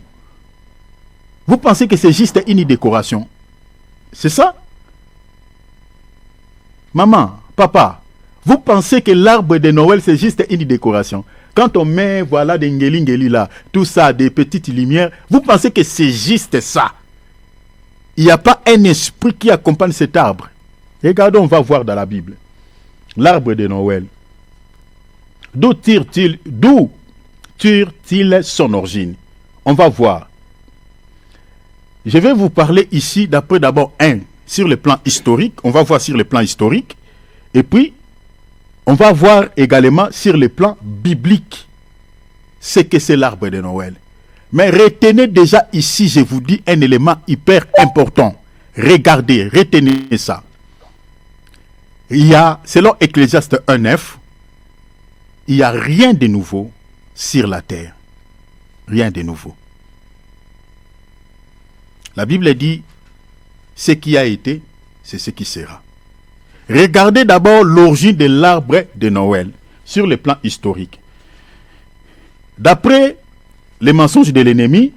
Vous pensez que c'est juste une décoration? C'est ça? Maman, papa, vous pensez que l'arbre de Noël c'est juste une décoration? Quand on met, voilà, des ngeli là, tout ça, des petites lumières, vous pensez que c'est juste ça? Il n'y a pas un esprit qui accompagne cet arbre. Regardons, on va voir dans la Bible. L'arbre de Noël. D'où tire-t-il son origine? On va voir. Je vais vous parler ici d'après d'abord sur le plan historique. On va voir sur le plan historique. Et puis, on va voir également sur le plan biblique ce que c'est l'arbre de Noël. Mais retenez déjà ici, je vous dis, un élément hyper important. Regardez, retenez ça. Il y a, selon Ecclésiaste 1:9, il n'y a rien de nouveau sur la terre. Rien de nouveau. La Bible dit, ce qui a été, c'est ce qui sera. Regardez d'abord l'origine de l'arbre de Noël sur le plan historique. D'après les mensonges de l'ennemi,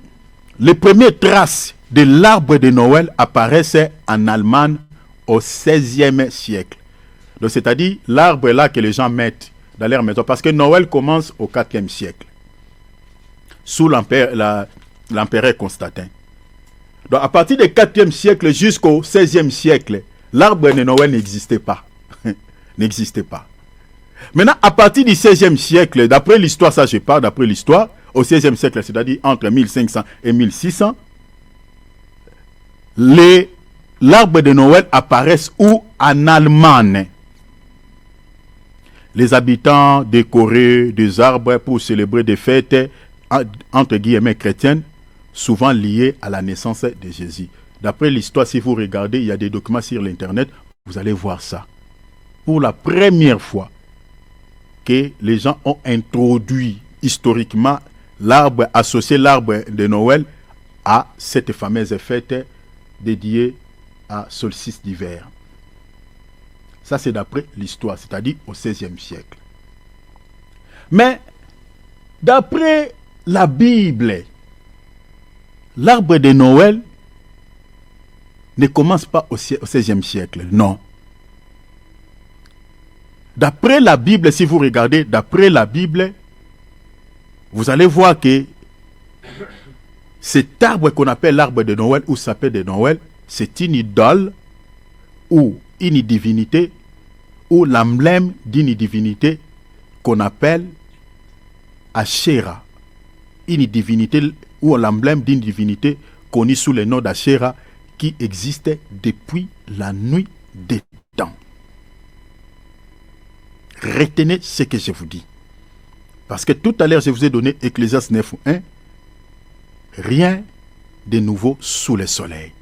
les premières traces de l'arbre de Noël apparaissent en Allemagne au XVIe siècle. Donc c'est-à-dire l'arbre là que les gens mettent dans leur maison. Parce que Noël commence au IVe siècle, sous l'empereur Constantin. Donc à partir du IVe siècle jusqu'au XVIe siècle, l'arbre de Noël n'existait pas. N'existait pas. Maintenant, à partir du XVIe siècle, d'après l'histoire, ça je parle d'après l'histoire, au XVIe siècle, c'est-à-dire entre 1500 et 1600, l'arbre de Noël apparaissent où? En Allemagne. Les habitants décoraient des arbres pour célébrer des fêtes, entre guillemets chrétiennes, souvent liées à la naissance de Jésus. D'après l'histoire, si vous regardez, il y a des documents sur l'internet, vous allez voir ça. Pour la première fois que les gens ont introduit historiquement l'arbre, associé l'arbre de Noël à cette fameuse fête dédiée à solstice d'hiver. Ça, c'est d'après l'histoire, c'est-à-dire au XVIe siècle. Mais, d'après la Bible, l'arbre de Noël ne commence pas au XVIe siècle, non. D'après la Bible, si vous regardez, d'après la Bible, vous allez voir que cet arbre qu'on appelle l'arbre de Noël ou sapin de Noël, c'est une idole ou une divinité ou l'emblème d'une divinité qu'on appelle Asherah. Une divinité ou l'emblème d'une divinité connue sous le nom d'Asherah qui existait depuis la nuit des temps. Retenez ce que je vous dis. Parce que tout à l'heure, je vous ai donné Ecclésiaste 9:1. Rien de nouveau sous le soleil.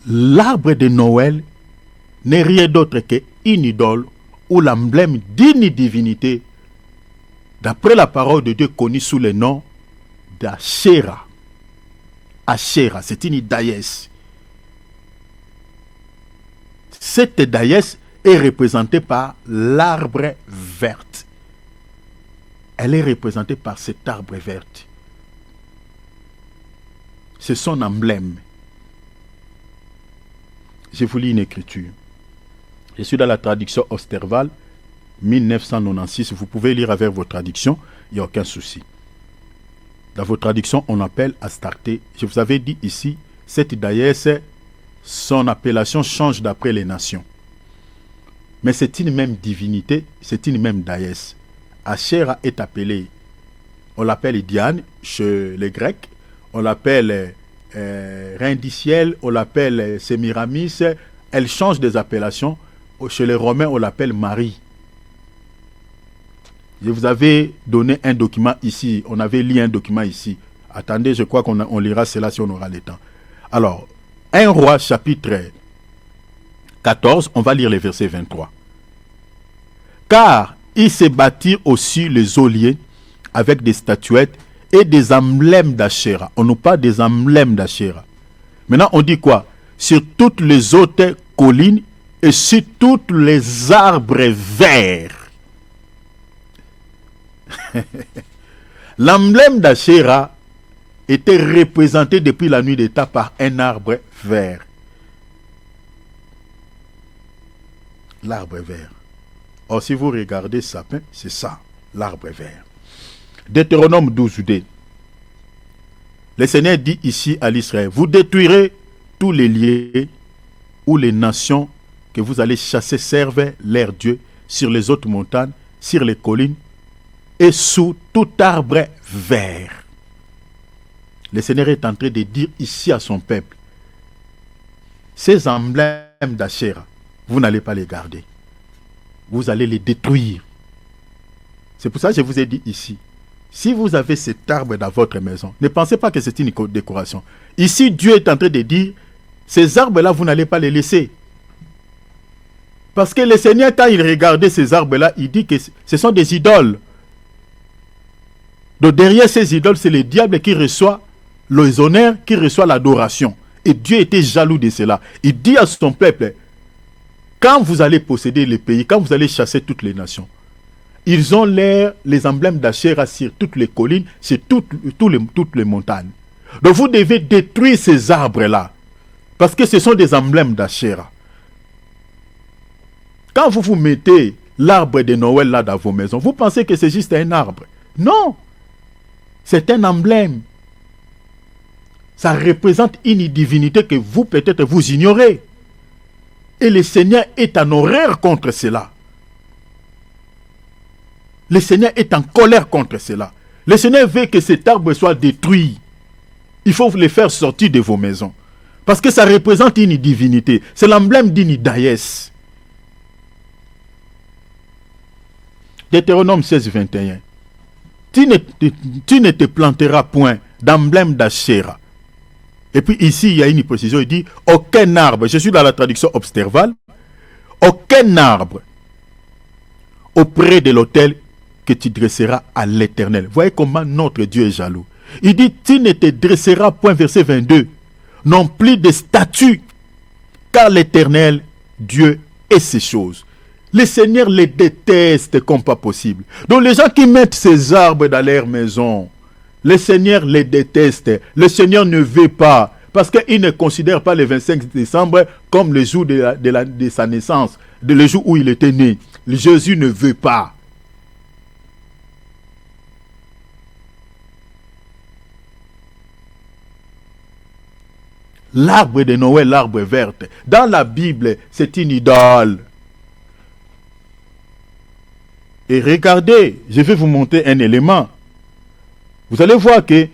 L'arbre de Noël n'est rien d'autre qu'une idole ou l'emblème d'une divinité, d'après la parole de Dieu connue sous le nom d'Asherah. Asherah, c'est une déesse. Cette déesse est représentée par l'arbre vert. Elle est représentée par cet arbre vert. C'est son emblème. Je vous lis une écriture. Je suis dans la traduction Osterval, 1996. Vous pouvez lire avec vos traductions, il n'y a aucun souci. Dans vos traductions, on appelle Astarté. Je vous avais dit ici, cette déesse, son appellation change d'après les nations. Mais c'est une même divinité, c'est une même déesse. Asherah est appelée, on l'appelle Diane chez les Grecs, on l'appelle Reine du ciel, on l'appelle Sémiramis, elle change des appellations. Chez les Romains, on l'appelle Marie. Je vous avais donné un document ici, on avait lu un document ici. Attendez, je crois qu'on lira cela si on aura le temps. Alors, 1 Roi chapitre 14, on va lire les versets 23. Car ils se bâtirent aussi les oliers avec des statuettes et des emblèmes d'Asherah. On nous parle des emblèmes d'Asherah. Maintenant, on dit quoi? Sur toutes les hautes collines et sur tous les arbres verts. L'emblème d'Asherah était représenté depuis la nuit des temps par un arbre vert. L'arbre vert. Or, si vous regardez sapin, c'est ça, l'arbre vert. Deutéronome 12:2. Le Seigneur dit ici à l'Israël, vous détruirez tous les lieux où les nations que vous allez chasser servent leur Dieu sur les hautes montagnes, sur les collines et sous tout arbre vert. Le Seigneur est en train de dire ici à son peuple, ces emblèmes d'Asherah, vous n'allez pas les garder. Vous allez les détruire. C'est pour ça que je vous ai dit ici, si vous avez cet arbre dans votre maison, ne pensez pas que c'est une décoration. Ici, Dieu est en train de dire, ces arbres-là, vous n'allez pas les laisser. Parce que le Seigneur, quand il regardait ces arbres-là, il dit que ce sont des idoles. Donc derrière ces idoles, c'est le diable qui reçoit les honneurs, qui reçoit l'adoration. Et Dieu était jaloux de cela. Il dit à son peuple, quand vous allez posséder les pays, quand vous allez chasser toutes les nations, ils ont les emblèmes d'Asherah sur toutes les collines, sur toutes les montagnes. Donc vous devez détruire ces arbres-là. Parce que ce sont des emblèmes d'Asherah. Quand vous vous mettez l'arbre de Noël là dans vos maisons, vous pensez que c'est juste un arbre. Non. C'est un emblème. Ça représente une divinité que vous peut-être vous ignorez. Et le Seigneur est en horreur contre cela. Le Seigneur est en colère contre cela. Le Seigneur veut que cet arbre soit détruit. Il faut le faire sortir de vos maisons. Parce que ça représente une divinité. C'est l'emblème d'une déesse. Deutéronome 16:21. Tu ne te planteras point d'emblème d'Asherah. Et puis ici, il y a une précision, il dit, aucun arbre, je suis dans la traduction Obsterval, aucun arbre auprès de l'autel que tu dresseras à l'Éternel. Voyez comment notre Dieu est jaloux. Il dit, tu ne te dresseras point, verset 22, n'ont plus de statut, car l'Éternel, Dieu, est ces choses. Le Seigneur les déteste comme pas possible. Donc les gens qui mettent ces arbres dans leur maison, le Seigneur les déteste. Le Seigneur ne veut pas, parce qu'il ne considère pas le 25 décembre comme le jour de sa naissance, le jour où il était né. Jésus ne veut pas. L'arbre de Noël, l'arbre vert, dans la Bible, c'est une idole. Et regardez, je vais vous montrer un élément. Vous allez voir que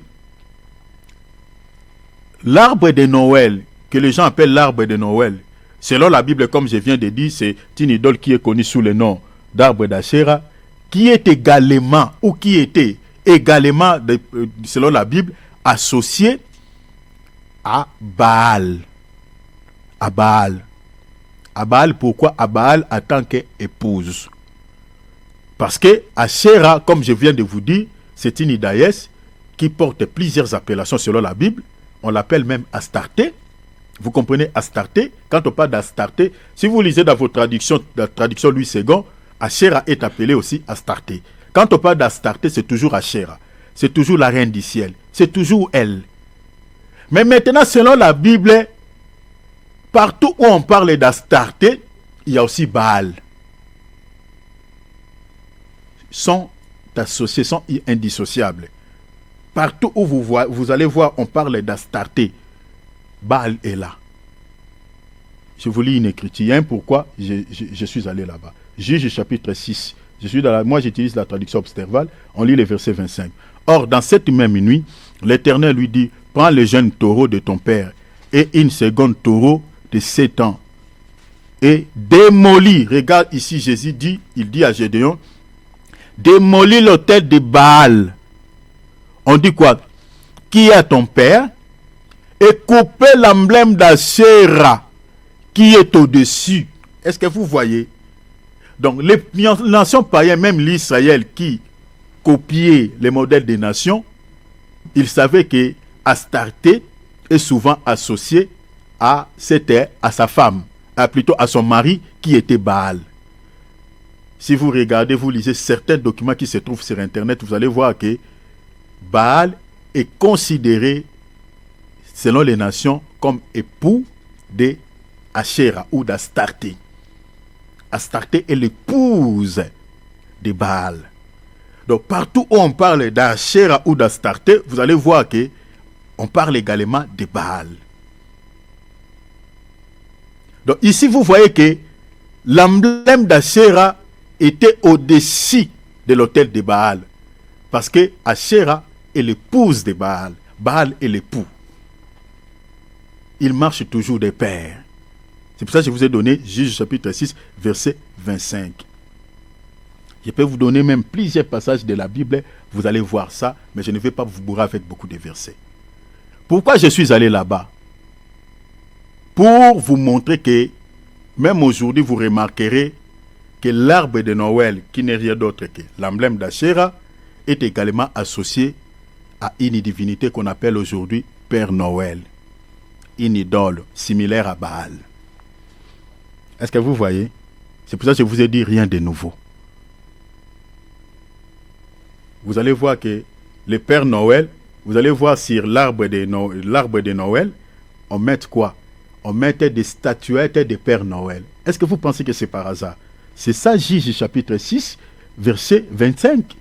l'arbre de Noël, que les gens appellent l'arbre de Noël, selon la Bible, comme je viens de dire, c'est une idole qui est connue sous le nom d'arbre d'Achéra, qui est également, ou qui était également, selon la Bible, associé à Baal. À Baal. À Baal, pourquoi? À Baal en tant qu'épouse. Parce que Achéra, comme je viens de vous dire, c'est une déesse qui porte plusieurs appellations selon la Bible. On l'appelle même Astarté. Vous comprenez Astarté? Quand on parle d'Astarté, si vous lisez dans vos traductions, la traduction Louis II, Achéra est appelée aussi Astarté. Quand on parle d'Astarté, c'est toujours Achéra. C'est toujours la reine du ciel. C'est toujours elle. Mais maintenant, selon la Bible, partout où on parle d'Astarté, il y a aussi Baal. Sont associés, sont indissociables. Partout où vous allez voir, on parle d'Astarté. Baal est là. Je vous lis une écriture. Pourquoi je suis allé là-bas. Juge chapitre 6. Moi, j'utilise la traduction observale. On lit le verset 25. Or, dans cette même nuit, l'Éternel lui dit, prends le jeune taureau de ton père et une seconde taureau de 7 ans et démolis. Regarde ici, Jésus dit, il dit à Gédéon, démolis l'autel de Baal. On dit quoi? Qui est ton père? Et couper l'emblème d'Achéra qui est au-dessus. Est-ce que vous voyez? Donc les nations païennes, même l'Israël qui copiait les modèles des nations, ils savaient que Astarté est souvent associé à sa femme, plutôt à son mari qui était Baal. Si vous regardez, vous lisez certains documents qui se trouvent sur Internet, vous allez voir que Baal est considéré, selon les nations, comme époux de Achéra ou d'Astarté. Astarté est l'épouse de Baal. Donc partout où on parle d'Achéra ou d'Astarté, vous allez voir que on parle également de Baal. Donc ici vous voyez que l'emblème d'Achéra était au-dessus de l'autel de Baal. Parce que Achéra est l'épouse de Baal. Baal est l'époux. Il marche toujours de pair. C'est pour ça que je vous ai donné Juge chapitre 6, verset 25. Je peux vous donner même plusieurs passages de la Bible. Vous allez voir ça, mais je ne vais pas vous bourrer avec beaucoup de versets. Pourquoi je suis allé là-bas? Pour vous montrer que, même aujourd'hui, vous remarquerez que l'arbre de Noël, qui n'est rien d'autre que l'emblème d'Achéra, est également associé à une divinité qu'on appelle aujourd'hui Père Noël. Une idole similaire à Baal. Est-ce que vous voyez? C'est pour ça que je vous ai dit rien de nouveau. Vous allez voir que le Père Noël, vous allez voir sur l'arbre de Noël, on met quoi? On mettait des statuettes de Père Noël. Est-ce que vous pensez que c'est par hasard? C'est ça, Juge chapitre 6, verset 25.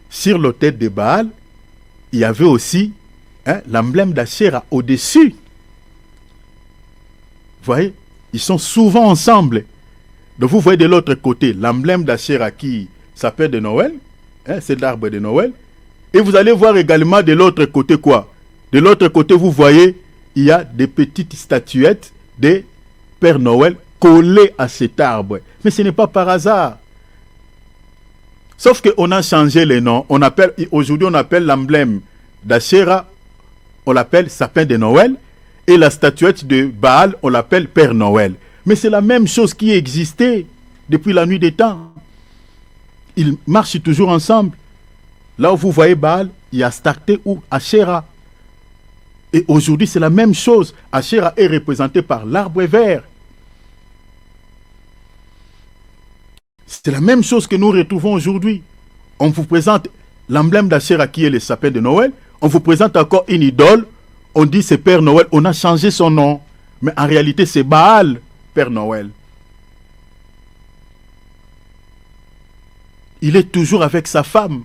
Sur l'autel de Baal, il y avait aussi l'emblème d'Achéra au-dessus. Vous voyez? Ils sont souvent ensemble. Donc vous voyez de l'autre côté l'emblème d'Achéra qui s'appelle de Noël. C'est l'arbre de Noël. Et vous allez voir également de l'autre côté quoi? De l'autre côté, vous voyez, il y a des petites statuettes de Père Noël collées à cet arbre. Mais ce n'est pas par hasard. Sauf qu'on a changé les noms. Aujourd'hui, on appelle l'emblème d'Achéra, on l'appelle sapin de Noël. Et la statuette de Baal, on l'appelle Père Noël. Mais c'est la même chose qui existait depuis la nuit des temps. Ils marchent toujours ensemble. Là où vous voyez Baal, il y a Astarté ou Achéra. Et aujourd'hui, c'est la même chose. Asherah est représenté par l'arbre vert. C'est la même chose que nous retrouvons aujourd'hui. On vous présente l'emblème d'Asherah qui est le sapin de Noël. On vous présente encore une idole. On dit c'est Père Noël. On a changé son nom. Mais en réalité, c'est Baal, Père Noël. Il est toujours avec sa femme.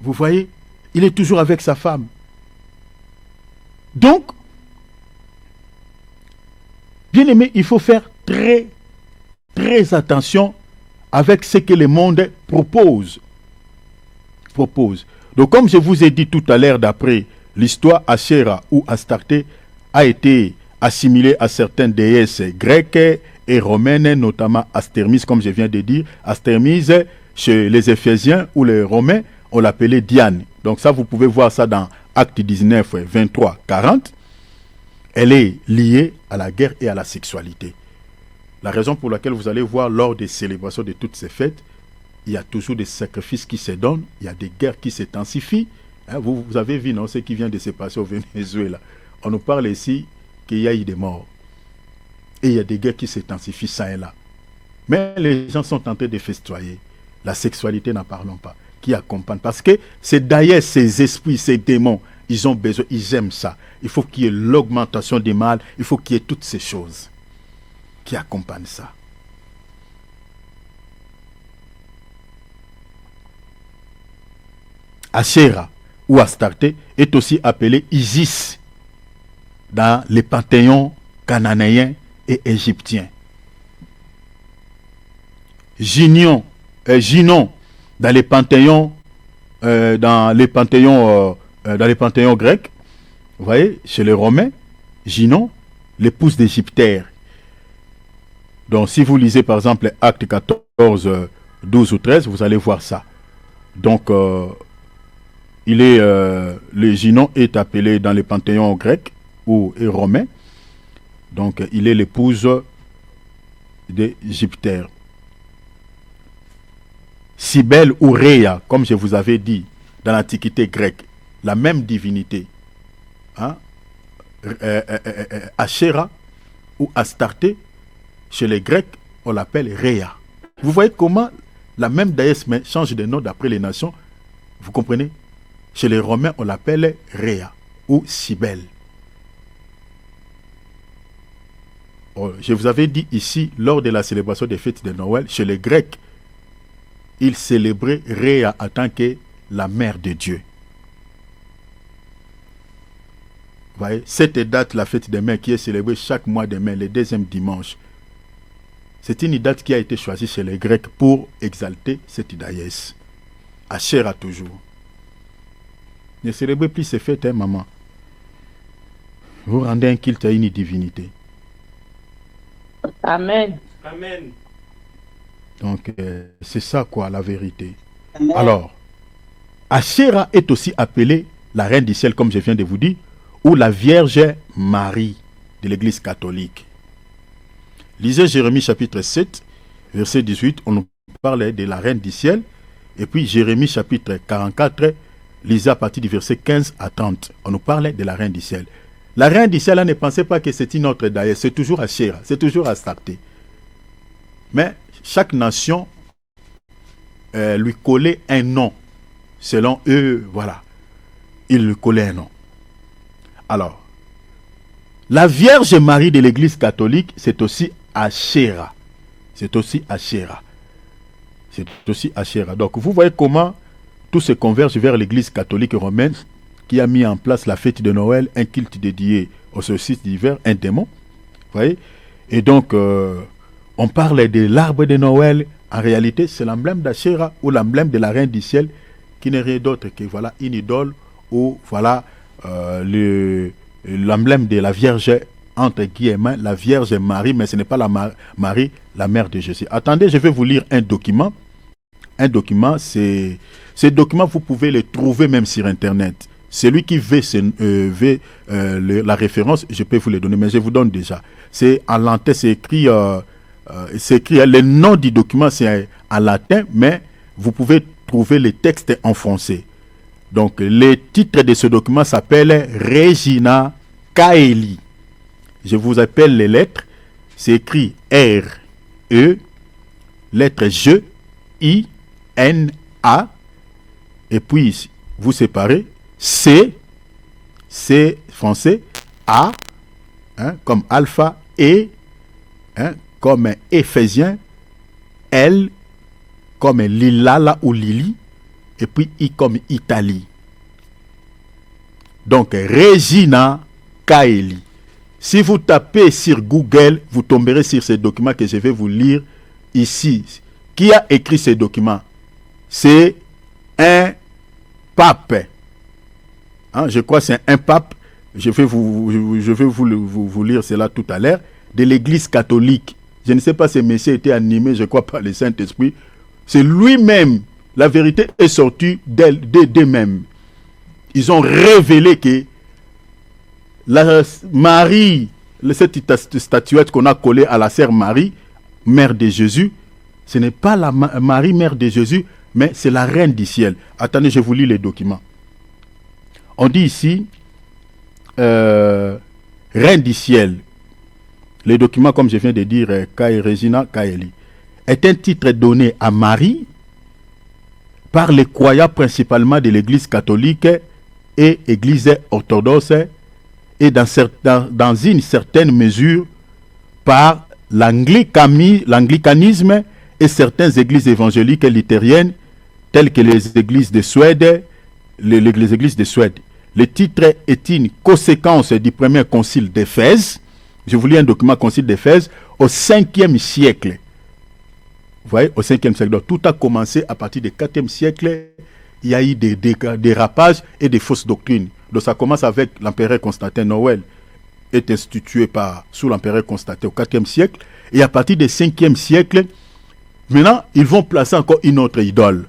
Vous voyez? Il est toujours avec sa femme. Donc, bien aimé, il faut faire très, très attention avec ce que le monde propose. Donc, comme je vous ai dit tout à l'heure, d'après l'histoire, Asherah ou Astarté a été assimilée à certaines déesses grecques et romaines, notamment Astérmis, comme je viens de dire. Astérmis, chez les Éphésiens ou les Romains, on l'appelait Diane. Donc ça, vous pouvez voir ça dans Actes 19, 23, 40. Elle est liée à la guerre et à la sexualité. La raison pour laquelle vous allez voir lors des célébrations de toutes ces fêtes, il y a toujours des sacrifices qui se donnent, il y a des guerres qui s'intensifient. Hein, vous avez vu, non, ce qui vient de se passer au Venezuela. On nous parle ici qu'il y a eu des morts. Et il y a des guerres qui s'intensifient ça et là. Mais les gens sont tentés de festoyer. La sexualité, n'en parlons pas. Qui accompagne. Parce que c'est d'ailleurs ces esprits, ces démons, ils ont besoin, ils aiment ça. Il faut qu'il y ait l'augmentation des mal, il faut qu'il y ait toutes ces choses qui accompagnent ça. Asherah ou Astarté est aussi appelé Isis dans les panthéons cananéens et égyptiens. Ginon dans les panthéons grecs, vous voyez, chez les Romains, Ginon, l'épouse d'Égyptère. Donc si vous lisez par exemple Actes 14, 12 ou 13, vous allez voir ça. Donc le Ginon est appelé dans les panthéons grecs ou romains. Donc il est l'épouse d'Égyptère. Cybèle ou Rhea, comme je vous avais dit, dans l'Antiquité grecque, la même divinité. Hein? Asherah ou Astarté, chez les Grecs, on l'appelle Rhea. Vous voyez comment la même déesse change de nom d'après les nations. Vous comprenez? Chez les Romains, on l'appelle Rhea ou Cybèle. Je vous avais dit ici, lors de la célébration des fêtes de Noël, chez les Grecs, ils célébraient Rhea en tant que la mère de Dieu. Vous voyez, cette date, la fête des mères, qui est célébrée chaque mois de mai, le deuxième dimanche, c'est une date qui a été choisie chez les Grecs pour exalter cette déesse. Asherah toujours. Ne célébrez plus ces fêtes, hein, maman. Vous rendez un culte à une divinité. Amen. Amen. Donc, c'est ça, quoi, la vérité. Amen. Alors, Asherah est aussi appelée la reine du ciel, comme je viens de vous dire, ou la Vierge Marie de l'Église catholique. Lisez Jérémie chapitre 7, verset 18, on nous parle de la reine du ciel. Et puis Jérémie chapitre 44, lisez à partir du verset 15 à 30, on nous parle de la reine du ciel. La reine du ciel, là, ne pensez pas que c'est une autre déesse, c'est toujours Asherah, c'est toujours Astarté. Mais chaque nation lui collait un nom. Selon eux, voilà. Ils lui collaient un nom. Alors, la Vierge Marie de l'Église catholique, c'est aussi Asherah. C'est aussi Asherah. C'est aussi Asherah. Donc, vous voyez comment tout se converge vers l'Église catholique romaine qui a mis en place la fête de Noël, un culte dédié au solstice d'hiver, un démon. Vous voyez? Et donc, on parle de l'arbre de Noël. En réalité, c'est l'emblème d'Asherah ou l'emblème de la reine du ciel qui n'est rien d'autre que voilà, une idole ou voilà l'emblème de la Vierge, entre guillemets, la Vierge Marie, mais ce n'est pas la Marie, la mère de Jésus. Attendez, je vais vous lire un document. Un document, ces documents, vous pouvez les trouver même sur Internet. Celui qui veut la référence, je peux vous les donner, mais je vous donne déjà. C'est en latin, c'est écrit, le nom du document, c'est en latin, mais vous pouvez trouver les textes en français. Donc, le titre de ce document s'appelle Regina Caeli. Je vous appelle les lettres. C'est écrit R, E, lettre G, I, N, A. Et puis, vous séparez. C, C français. A, comme alpha. E, comme Éphésien. L, comme Lilala ou Lili. Et puis I comme Italie. Donc, Regina Caeli. Si vous tapez sur Google, vous tomberez sur ces documents que je vais vous lire ici. Qui a écrit ces documents? C'est un pape. Je crois que c'est un pape. Je vais vous lire cela tout à l'heure. De l'Église catholique. Je ne sais pas si monsieur était animé, je crois, par le Saint-Esprit. C'est lui-même. La vérité est sortie d'eux-mêmes. Ils ont révélé que la Marie, cette statuette qu'on a collée à la sœur Marie, mère de Jésus, ce n'est pas la Marie, mère de Jésus, mais c'est la reine du ciel. Attendez, je vous lis les documents. On dit ici, reine du ciel. Les documents, comme je viens de dire, Regina Caeli, est un titre donné à Marie par les croyants principalement de l'Église catholique et Église orthodoxe et dans une certaine mesure par l'anglicanisme et certaines églises évangéliques et luthériennes telles que les églises de Suède, les églises de Suède. Le titre est une conséquence du premier concile d'Éphèse. Je vous lis un document concile d'Éphèse au 5e siècle. Vous voyez, au 5e siècle. Donc, tout a commencé à partir du 4e siècle. Il y a eu des dérapages et des fausses doctrines. Donc, ça commence avec l'empereur Constantin. Noël est institué sous l'empereur Constantin au 4e siècle. Et à partir du 5e siècle, maintenant, ils vont placer encore une autre idole.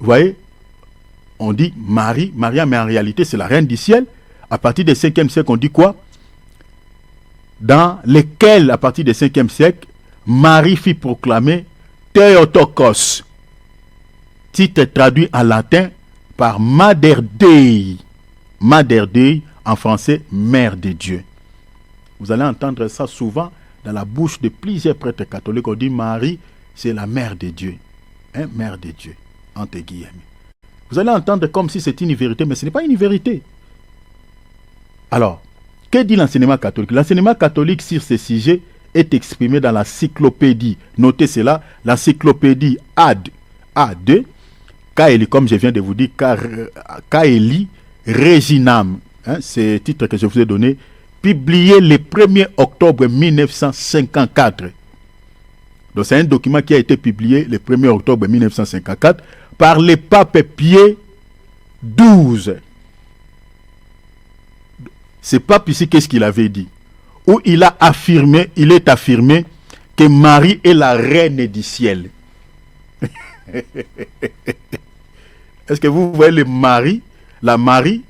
Vous voyez, on dit Marie, Maria, mais en réalité, c'est la reine du ciel. À partir du 5e siècle, on dit quoi? Dans lesquels, à partir du 5e siècle, Marie fit proclamer Theotokos, titre traduit en latin par Mater Dei. Mater Dei, en français, Mère de Dieu. Vous allez entendre ça souvent dans la bouche de plusieurs prêtres catholiques. On dit Marie, c'est la Mère de Dieu. Mère de Dieu, entre guillemets. Vous allez entendre comme si c'était une vérité, mais ce n'est pas une vérité. Alors, que dit l'enseignement catholique? L'enseignement catholique sur ce sujet est exprimé dans l'encyclopédie. Notez cela, l'encyclopédie A2, Caeli, comme je viens de vous dire, Caeli Reginam, c'est le titre que je vous ai donné, publié le 1er octobre 1954. Donc c'est un document qui a été publié le 1er octobre 1954 par le pape Pie XII. Ce pape ici, qu'est-ce qu'il avait dit? Où il est affirmé que Marie est la reine du ciel. Est-ce que vous voyez la Marie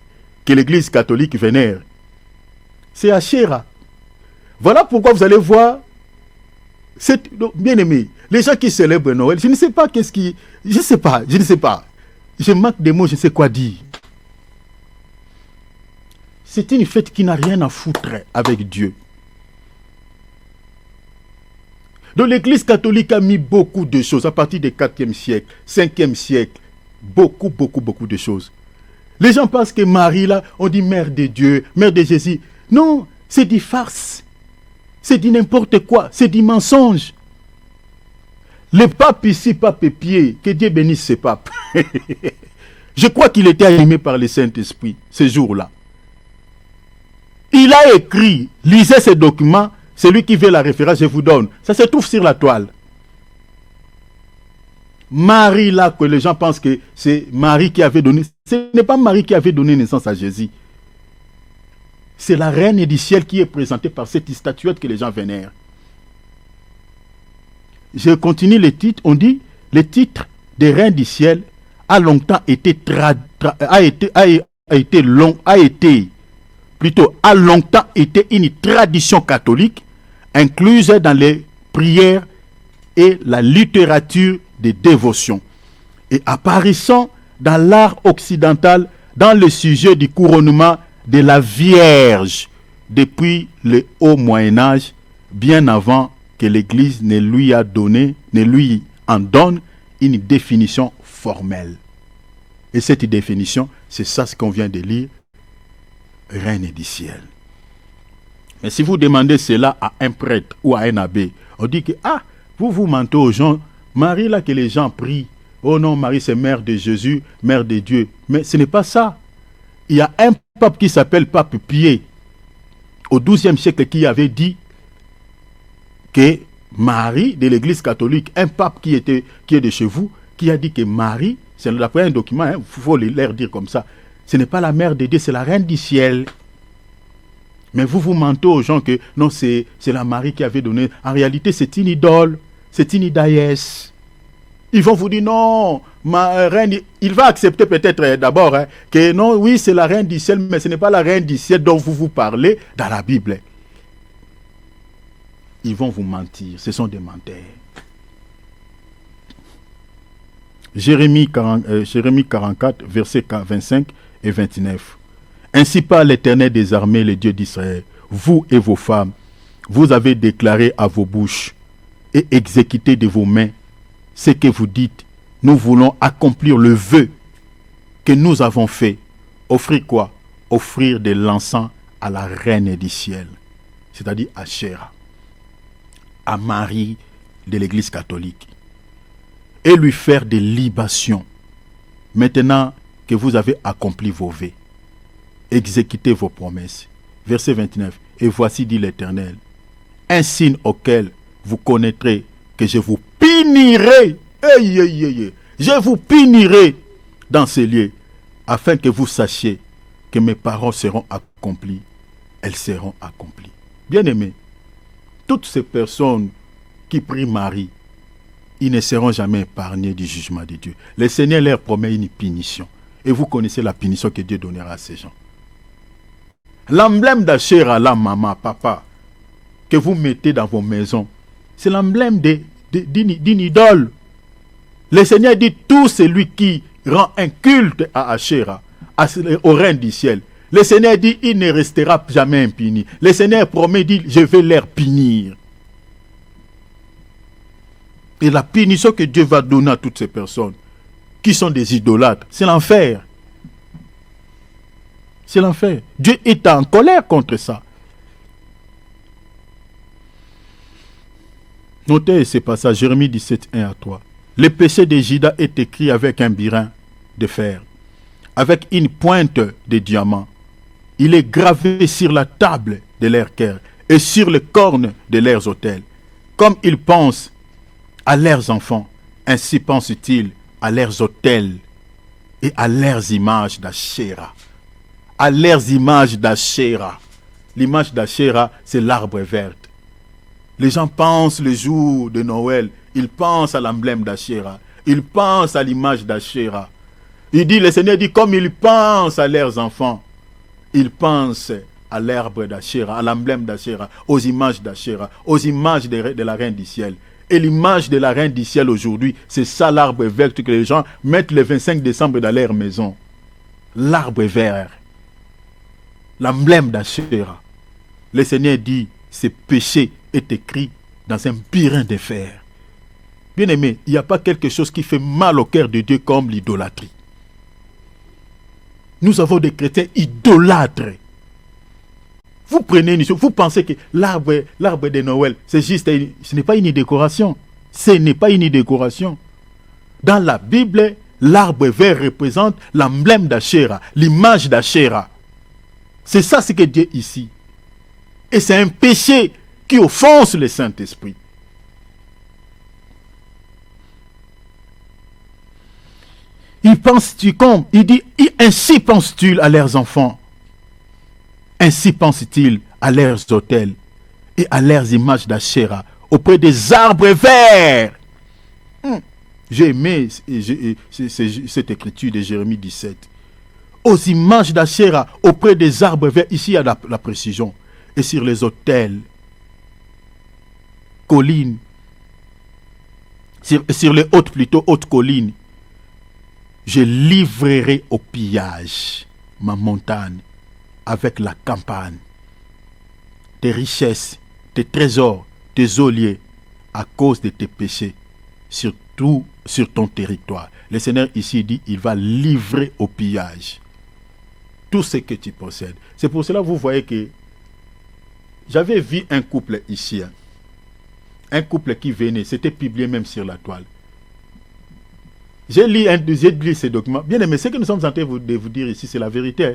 que l'Église catholique vénère? C'est Asherah. Voilà pourquoi vous allez voir, bien aimé, les gens qui célèbrent Noël, je ne sais pas je ne sais pas. Je manque de mots, je ne sais quoi dire. C'est une fête qui n'a rien à foutre avec Dieu. Donc l'Église catholique a mis beaucoup de choses à partir du 4e siècle, 5e siècle. Beaucoup de choses. Les gens pensent que Marie, là, on dit Mère de Dieu, Mère de Jésus. Non, c'est du farce. C'est du n'importe quoi. C'est du mensonge. Le pape ici, pape Pie, que Dieu bénisse ce pape. Je crois qu'il était animé par le Saint-Esprit ce jour-là. Il a écrit, lisez ces documents, celui qui veut la référence, je vous donne. Ça se trouve sur la toile. Marie, là, que les gens pensent que c'est Marie qui avait donné. Ce n'est pas Marie qui avait donné naissance à Jésus. C'est la reine du ciel qui est présentée par cette statuette que les gens vénèrent. Je continue le titre. On dit, le titre des reines du ciel a longtemps été longtemps été une tradition catholique incluse dans les prières et la littérature de dévotion et apparaissant dans l'art occidental, dans le sujet du couronnement de la Vierge depuis le haut Moyen-Âge, bien avant que l'Église ne lui en donne une définition formelle. Et cette définition, c'est ça ce qu'on vient de lire, Reine du ciel. Mais si vous demandez cela à un prêtre ou à un abbé, on dit que, vous mentez aux gens, Marie là que les gens prient, oh non, Marie c'est mère de Jésus, mère de Dieu. Mais ce n'est pas ça. Il y a un pape qui s'appelle Pape Pie, au XIIe siècle, qui avait dit que Marie de l'Église catholique, un pape qui est de chez vous, qui a dit que Marie, c'est d'après un document, il faut leur dire comme ça, ce n'est pas la mère de Dieu, c'est la reine du ciel. Mais vous mentez aux gens que non, c'est la Marie qui avait donné. En réalité, c'est une idole, c'est une idaïesse. Ils vont vous dire non, ma reine, il va accepter peut-être d'abord que non, oui, c'est la reine du ciel, mais ce n'est pas la reine du ciel dont vous parlez dans la Bible. Ils vont vous mentir, ce sont des menteurs. Jérémie 44, versets 25 et 29. Ainsi parle l'Éternel des armées, le Dieu d'Israël. Vous et vos femmes, vous avez déclaré à vos bouches et exécuté de vos mains ce que vous dites. Nous voulons accomplir le vœu que nous avons fait. Offrir quoi? Offrir de l'encens à la reine du ciel, c'est-à-dire à Chéra, à Marie de l'Église catholique, et lui faire des libations. Maintenant que vous avez accompli vos vœux, exécutez vos promesses. Verset 29. Et voici, dit l'Éternel, un signe auquel vous connaîtrez que je vous punirai. Je vous punirai dans ces lieux, afin que vous sachiez que mes paroles seront accomplies. Elles seront accomplies. Bien-aimés, toutes ces personnes qui prient Marie, ils ne seront jamais épargnés du jugement de Dieu. Le Seigneur leur promet une punition. Et vous connaissez la punition que Dieu donnera à ces gens. L'emblème d'Achéra, la maman, papa, que vous mettez dans vos maisons, c'est l'emblème d'une idole. Le Seigneur dit, tout celui qui rend un culte à Achéra, au reine du ciel, le Seigneur dit, il ne restera jamais impuni. Le Seigneur promet, dit, je vais leur punir. Et la punition que Dieu va donner à toutes ces personnes qui sont des idolâtres, c'est l'enfer. C'est l'enfer. Dieu est en colère contre ça. Notez ce passage, Jérémie 17, 1 à 3. Le péché de Juda est écrit avec un birin de fer, avec une pointe de diamant. Il est gravé sur la table de leurs cœurs et sur les cornes de leurs autels. Comme ils pensent à leurs enfants, ainsi pensent-ils à leurs autels et à leurs images d'Achéra. À leurs images d'Achéra. L'image d'Achéra, c'est l'arbre vert. Les gens pensent le jour de Noël, ils pensent à l'emblème d'Achéra. Ils pensent à l'image d'Achéra. Le Seigneur dit, comme ils pensent à leurs enfants, ils pensent à l'arbre d'Achéra, à l'emblème d'Achéra, aux images d'Achéra, aux images de la reine du ciel. Et l'image de la reine du ciel aujourd'hui, c'est ça l'arbre vert que les gens mettent le 25 décembre dans leur maison. L'arbre vert. L'emblème d'Achéra. Le Seigneur dit, ce péché est écrit dans un birin de fer. Bien aimé, il n'y a pas quelque chose qui fait mal au cœur de Dieu comme l'idolâtrie. Nous avons des chrétiens idolâtres. Vous prenez une chose, vous pensez que l'arbre de Noël, c'est juste, ce n'est pas une décoration. Ce n'est pas une décoration. Dans la Bible, l'arbre vert représente l'emblème d'Achéra, l'image d'Achéra. C'est ça ce que Dieu ici. Et c'est un péché qui offense le Saint-Esprit. Il dit, ainsi pensent-ils à leurs enfants. Ainsi pensent-ils à leurs autels et à leurs images d'Achéra auprès des arbres verts. J'ai aimé cette écriture de Jérémie 17. Aux images d'Achéra auprès des arbres verts. Ici, il y a la précision. Et sur les autels, collines, sur les hautes collines, je livrerai au pillage ma montagne avec la campagne, tes richesses, tes trésors, tes oliers, à cause de tes péchés, surtout sur ton territoire. Le Seigneur ici dit, il va livrer au pillage tout ce que tu possèdes. C'est pour cela que vous voyez que j'avais vu un couple ici, un couple qui venait, c'était publié même sur la toile. J'ai lu ces documents. Bien aimé, ce que nous sommes en train de vous dire ici, c'est la vérité.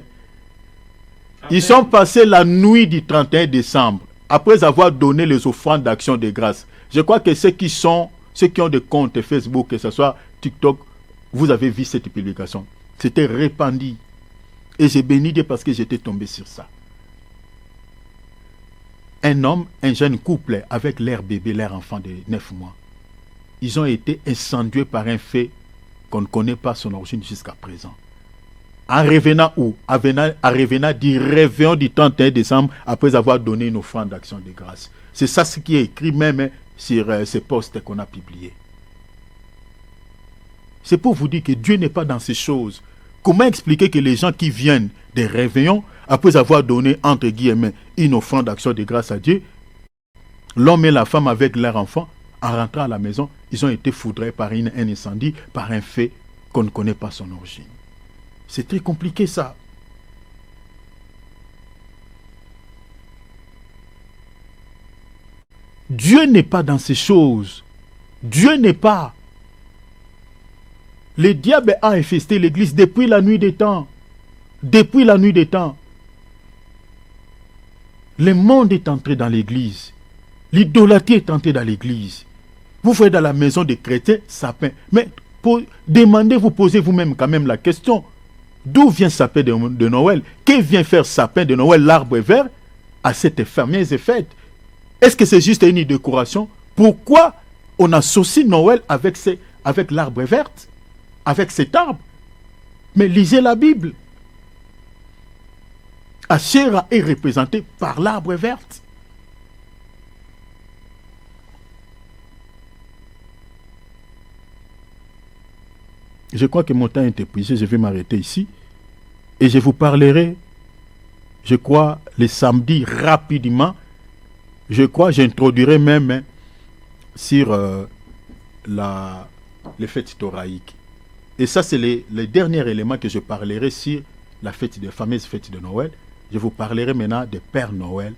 Ils sont passés la nuit du 31 décembre, après avoir donné les offrandes d'action de grâce. Je crois que ceux qui ont des comptes Facebook, que ce soit TikTok, vous avez vu cette publication. C'était répandu. Et j'ai béni Dieu parce que j'étais tombé sur ça. Un homme, un jeune couple avec leur bébé, leur enfant de 9 mois. Ils ont été incendiés par un fait qu'on ne connaît pas son origine jusqu'à présent. En revenant où? En revenant du réveillon du 31 décembre après avoir donné une offrande d'action de grâce. C'est ça ce qui est écrit même sur ces posts qu'on a publiés. C'est pour vous dire que Dieu n'est pas dans ces choses. Comment expliquer que les gens qui viennent des réveillons, après avoir donné, entre guillemets, une offrande d'action de grâce à Dieu, l'homme et la femme avec leur enfant, en rentrant à la maison, ils ont été foudrés par un incendie, par un fait qu'on ne connaît pas son origine. C'est très compliqué ça. Dieu n'est pas dans ces choses. Dieu n'est pas. Le diable a infesté l'église depuis la nuit des temps. Depuis la nuit des temps. Le monde est entré dans l'église. L'idolâtrie est entrée dans l'église. Vous voyez dans la maison des chrétiens, sapin. Mais demandez, vous posez vous-même quand même la question. D'où vient sapin de Noël? Que vient faire sapin de Noël, l'arbre vert, à cette fameuse fête? Est-ce que c'est juste une décoration? Pourquoi on associe Noël avec l'arbre vert? Avec cet arbre? Mais lisez la Bible. Asherah est représenté par l'arbre vert. Je crois que mon temps est épuisé, je vais m'arrêter ici. Et je vous parlerai, je crois, les samedis rapidement. Je crois, j'introduirai même sur les fêtes thoraïques. Et ça, c'est le dernier élément que je parlerai sur la fameuse fête de Noël. Je vous parlerai maintenant des Pères Noël.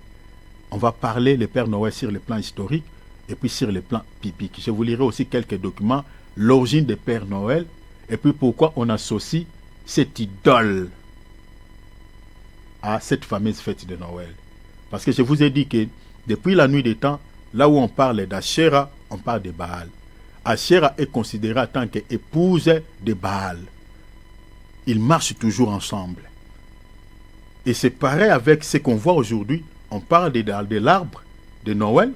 On va parler des Pères Noël sur le plan historique et puis sur le plan biblique. Je vous lirai aussi quelques documents, l'origine des Pères Noël, et puis pourquoi on associe cette idole à cette fameuse fête de Noël. Parce que je vous ai dit que depuis la nuit des temps, là où on parle d'Asherah, on parle de Baal. Asherah est considérée en tant qu'épouse de Baal. Ils marchent toujours ensemble. Et c'est pareil avec ce qu'on voit aujourd'hui. On parle de l'arbre de Noël,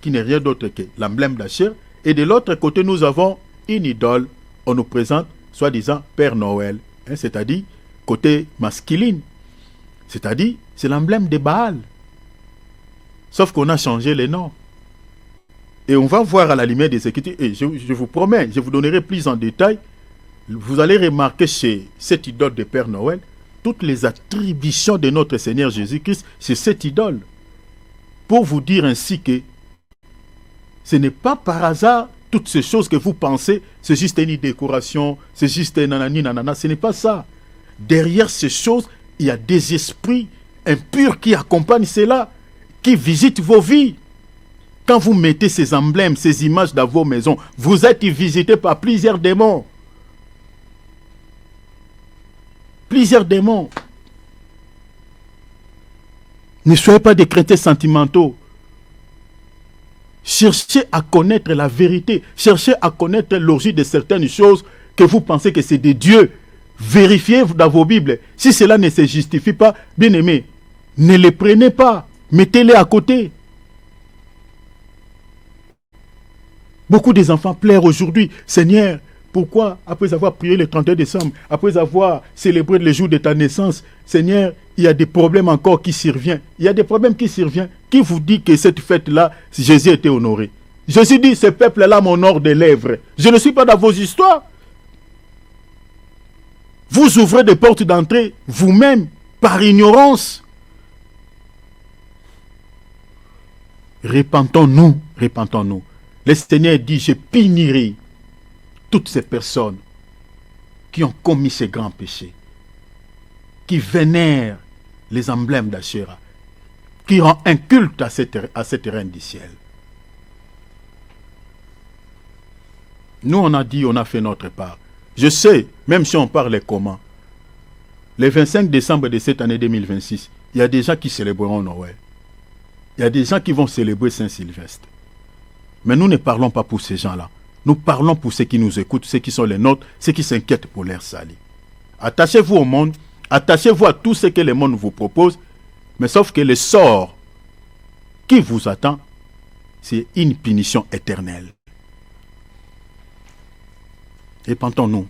qui n'est rien d'autre que l'emblème d'Asherah. Et de l'autre côté, nous avons une idole. On nous présente, soi-disant, Père Noël. C'est-à-dire, côté masculine. C'est-à-dire, c'est l'emblème de Baal. Sauf qu'on a changé les noms. Et on va voir à la lumière des Écritures. Et je vous promets, je vous donnerai plus en détail. Vous allez remarquer chez cette idole de Père Noël, toutes les attributions de notre Seigneur Jésus-Christ, c'est cette idole. Pour vous dire ainsi que ce n'est pas par hasard toutes ces choses que vous pensez, c'est juste une décoration, c'est juste un nanani, nanana, ce n'est pas ça. Derrière ces choses, il y a des esprits impurs qui accompagnent cela, qui visitent vos vies. Quand vous mettez ces emblèmes, ces images dans vos maisons, vous êtes visités par plusieurs démons. Plusieurs démons. Ne soyez pas des chrétiens sentimentaux. Cherchez à connaître la vérité. Cherchez à connaître l'origine de certaines choses que vous pensez que c'est de Dieu. Vérifiez dans vos Bibles. Si cela ne se justifie pas, bien aimé, ne les prenez pas. Mettez-les à côté. Beaucoup des enfants pleurent aujourd'hui. Seigneur, pourquoi, après avoir prié le 31 décembre, après avoir célébré le jour de ta naissance, Seigneur, il y a des problèmes encore qui surviennent. Il y a des problèmes qui surviennent. Qui vous dit que cette fête-là, Jésus était honoré? Jésus dit, ce peuple-là m'honore des lèvres. Je ne suis pas dans vos histoires. Vous ouvrez des portes d'entrée vous-même par ignorance. Repentons-nous, repentons-nous. Le Seigneur dit, je puniirai toutes ces personnes qui ont commis ces grands péchés, qui vénèrent les emblèmes d'Asherah, qui rend un culte à cette reine du ciel. Nous, on a dit, on a fait notre part. Je sais, même si on parle comment, le 25 décembre de cette année 2026, il y a des gens qui célébreront Noël. Il y a des gens qui vont célébrer Saint-Sylvestre. Mais nous ne parlons pas pour ces gens-là. Nous parlons pour ceux qui nous écoutent, ceux qui sont les nôtres, ceux qui s'inquiètent pour l'air sali. Attachez-vous au monde, attachez-vous à tout ce que le monde vous propose, mais sauf que le sort qui vous attend, c'est une punition éternelle. Répentons-nous.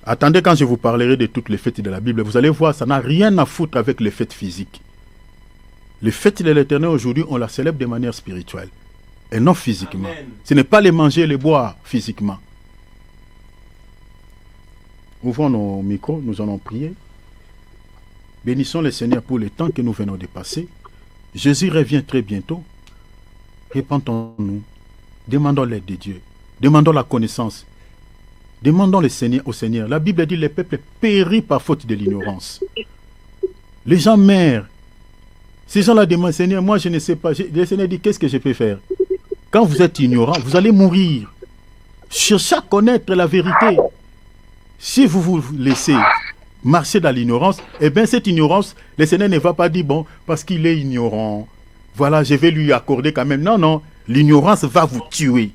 Attendez quand je vous parlerai de toutes les fêtes de la Bible, vous allez voir, ça n'a rien à foutre avec les fêtes physiques. Les fêtes de l'Éternel aujourd'hui, on la célèbre de manière spirituelle et non physiquement. Amen. Ce n'est pas les manger et les boire physiquement. Ouvrons nos micros, nous allons prier. Bénissons le Seigneur pour le temps que nous venons de passer. Jésus revient très bientôt. Répentons-nous. Demandons l'aide de Dieu. Demandons la connaissance. Demandons le Seigneur au Seigneur. La Bible dit que le peuple périt par faute de l'ignorance. Les gens meurent. Ces gens-là demandent, Seigneur, moi je ne sais pas. Le Seigneur dit, qu'est-ce que je peux faire? Quand vous êtes ignorant, vous allez mourir. Cherchez à connaître la vérité. Si vous vous laissez marcher dans l'ignorance, eh bien cette ignorance, le Seigneur ne va pas dire, bon, parce qu'il est ignorant, voilà, je vais lui accorder quand même. Non, non, l'ignorance va vous tuer.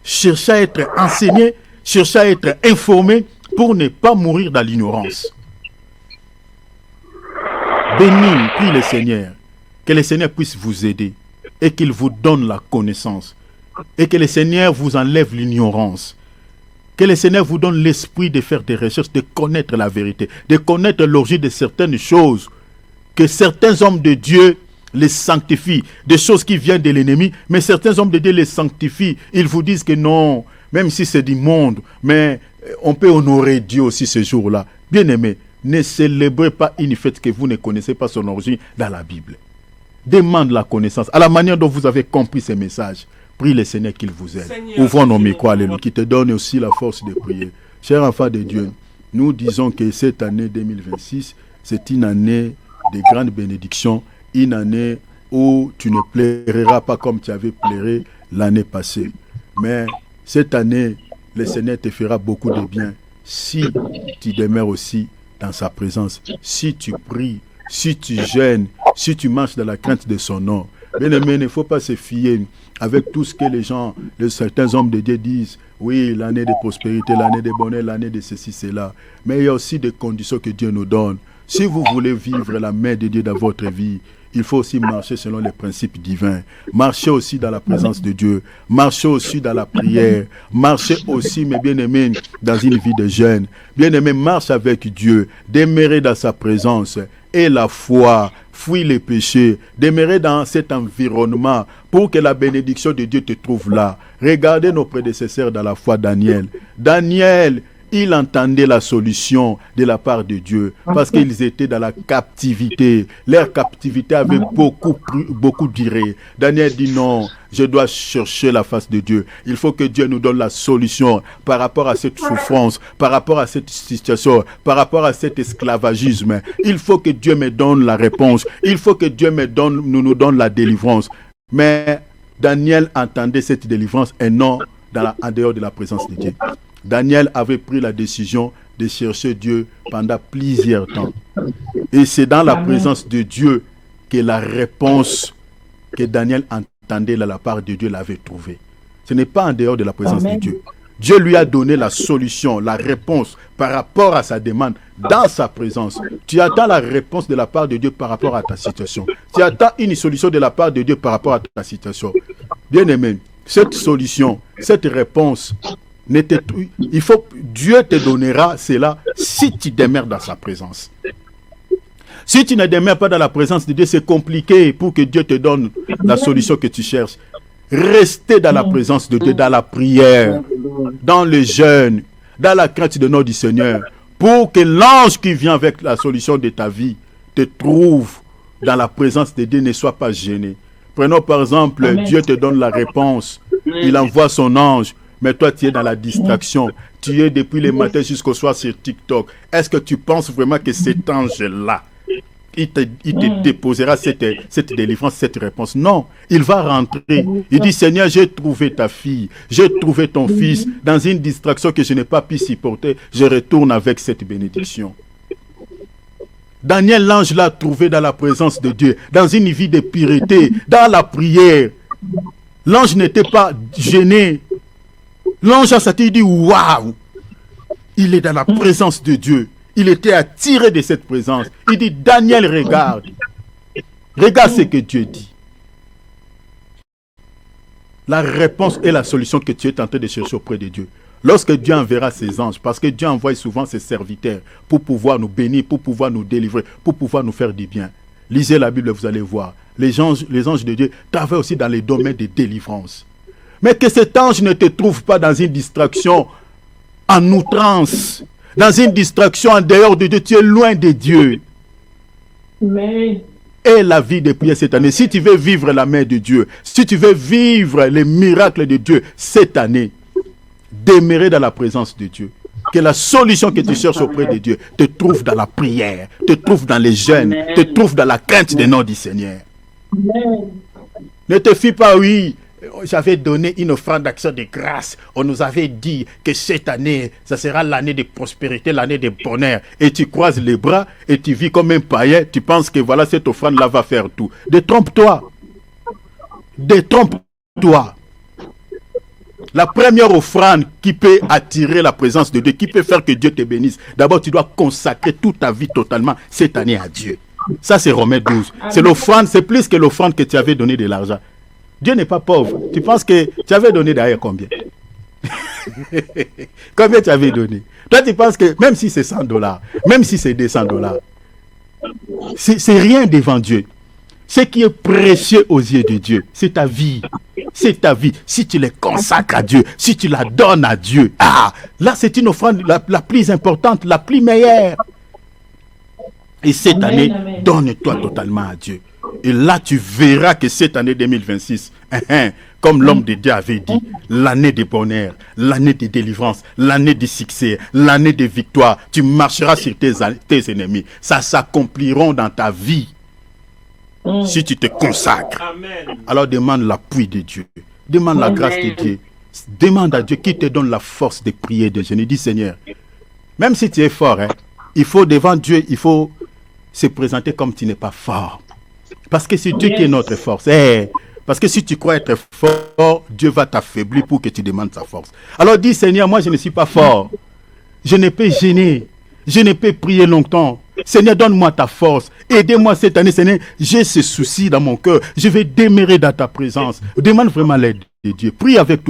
Cherchez à être enseigné, cherchez à être informé pour ne pas mourir dans l'ignorance. Bénis, prie le Seigneur, que le Seigneur puisse vous aider et qu'il vous donne la connaissance et que le Seigneur vous enlève l'ignorance. Que le Seigneur vous donne l'esprit de faire des recherches, de connaître la vérité, de connaître l'origine de certaines choses, que certains hommes de Dieu les sanctifient, des choses qui viennent de l'ennemi, mais certains hommes de Dieu les sanctifient. Ils vous disent que non, même si c'est du monde, mais on peut honorer Dieu aussi ce jour-là. Bien-aimés, ne célébrez pas une fête que vous ne connaissez pas son origine dans la Bible. Demande la connaissance, à la manière dont vous avez compris ces messages. Prie le Seigneur qu'il vous aide. Ouvrons nos micros, alléluia, qui te donne aussi la force de prier. Cher enfant de Dieu, nous disons que cette année 2026, c'est une année de grande bénédiction, une année où tu ne plairas pas comme tu avais pleuré l'année passée. Mais cette année, le Seigneur te fera beaucoup de bien si tu demeures aussi dans sa présence, si tu pries, si tu jeûnes, si tu marches dans la crainte de son nom. Bien-aimé, il ne faut pas se fier avec tout ce que les gens, certains hommes de Dieu disent. Oui, l'année de prospérité, l'année de bonheur, l'année de ceci, cela. Mais il y a aussi des conditions que Dieu nous donne. Si vous voulez vivre la main de Dieu dans votre vie, il faut aussi marcher selon les principes divins. Marchez aussi dans la présence de Dieu. Marchez aussi dans la prière. Marchez aussi, mes bien-aimés, dans une vie de jeûne. Bien-aimés, marche avec Dieu. Demeurez dans sa présence. Et la foi, fuis les péchés. Demeurez dans cet environnement pour que la bénédiction de Dieu te trouve là. Regardez nos prédécesseurs dans la foi, Daniel. Daniel, il entendait la solution de la part de Dieu parce qu'ils étaient dans la captivité. Leur captivité avait beaucoup duré. Daniel dit non, je dois chercher la face de Dieu. Il faut que Dieu nous donne la solution par rapport à cette souffrance, par rapport à cette situation, par rapport à cet esclavagisme. Il faut que Dieu me donne la réponse. Il faut que Dieu nous donne la délivrance. Mais Daniel entendait cette délivrance et non en dehors de la présence de Dieu. Daniel avait pris la décision de chercher Dieu pendant plusieurs temps. Et c'est dans la présence de Dieu que la réponse que Daniel entendait de la part de Dieu l'avait trouvée. Ce n'est pas en dehors de la présence de Dieu. Dieu lui a donné la solution, la réponse par rapport à sa demande dans sa présence. Tu attends la réponse de la part de Dieu par rapport à ta situation. Tu attends une solution de la part de Dieu par rapport à ta situation. Bien-aimé, cette solution, cette réponse, Dieu te donnera cela si tu demeures dans sa présence. Si tu ne demeures pas dans la présence de Dieu, c'est compliqué pour que Dieu te donne la solution que tu cherches. Restez dans la présence de Dieu, dans la prière, dans le jeûne, dans la crainte de nom du Seigneur, pour que l'ange qui vient avec la solution de ta vie te trouve dans la présence de Dieu, ne sois pas gêné. Prenons par exemple, Amen. Dieu te donne la réponse, il envoie son ange, mais toi tu es dans la distraction, tu es depuis le matin jusqu'au soir sur TikTok. Est-ce que tu penses vraiment que cet ange-là, il te déposera cette délivrance, cette réponse? Non, il va rentrer. Il dit, Seigneur, j'ai trouvé ta fille, j'ai trouvé ton fils dans une distraction que je n'ai pas pu supporter. Je retourne avec cette bénédiction. Daniel, l'ange l'a trouvé dans la présence de Dieu, dans une vie de pureté, dans la prière. L'ange n'était pas gêné. L'ange a sorti, il dit, waouh, il est dans la présence de Dieu. Il était attiré de cette présence. Il dit, Daniel, regarde. Regarde ce que Dieu dit. La réponse et la solution que tu es en train de chercher auprès de Dieu. Lorsque Dieu enverra ses anges, parce que Dieu envoie souvent ses serviteurs pour pouvoir nous bénir, pour pouvoir nous délivrer, pour pouvoir nous faire du bien. Lisez la Bible, vous allez voir. Les anges de Dieu travaillent aussi dans les domaines de délivrance. Mais que cet ange ne te trouve pas dans une distraction en outrance, dans une distraction en dehors de Dieu, tu es loin de Dieu. Amen. Et la vie de prière cette année, si tu veux vivre la main de Dieu, si tu veux vivre les miracles de Dieu cette année, demeurer dans la présence de Dieu. Que la solution que tu cherches auprès de Dieu te trouve dans la prière, te trouve dans les jeûnes, te trouve dans la crainte du nom du Seigneur. Amen. Ne te fie pas, oui, j'avais donné une offrande d'action de grâce. On nous avait dit que cette année, ça sera l'année de prospérité, l'année de bonheur. Et tu croises les bras et tu vis comme un païen. Tu penses que voilà, cette offrande-là va faire tout. Détrompe-toi. Détrompe-toi. La première offrande qui peut attirer la présence de Dieu, qui peut faire que Dieu te bénisse, d'abord tu dois consacrer toute ta vie totalement cette année à Dieu. Ça c'est Romains 12. C'est l'offrande, c'est plus que l'offrande que tu avais donné de l'argent. Dieu n'est pas pauvre. Tu penses que tu avais donné d'ailleurs combien? Combien tu avais donné? Toi tu penses que même si c'est $100, même si c'est $200, c'est rien devant Dieu. Ce qui est précieux aux yeux de Dieu, c'est ta vie. C'est ta vie. Si tu les consacres à Dieu, si tu la donnes à Dieu, là c'est une offrande la plus importante, la plus meilleure. Et cette année, donne-toi totalement à Dieu. Et là tu verras que cette année 2026, comme l'homme de Dieu avait dit, l'année de bonheur, l'année de délivrance, l'année de succès, l'année de victoire, tu marcheras sur tes ennemis. Ça s'accomplira dans ta vie. Si tu te consacres, Amen. alors demande l'appui de Dieu, demande la grâce de Dieu, demande à Dieu qui te donne la force de prier, de jeûner. Dis Seigneur, même si tu es fort, il faut devant Dieu, il faut se présenter comme tu n'es pas fort. Parce que c'est Dieu qui est notre force. Parce que si tu crois être fort, Dieu va t'affaiblir pour que tu demandes sa force. Alors dis Seigneur, moi je ne suis pas fort, je ne peux gêner, je ne peux prier longtemps. Seigneur, donne-moi ta force. Aidez-moi cette année, Seigneur. J'ai ce souci dans mon cœur. Je vais demeurer dans ta présence. Demande vraiment l'aide de Dieu. Prie avec tout.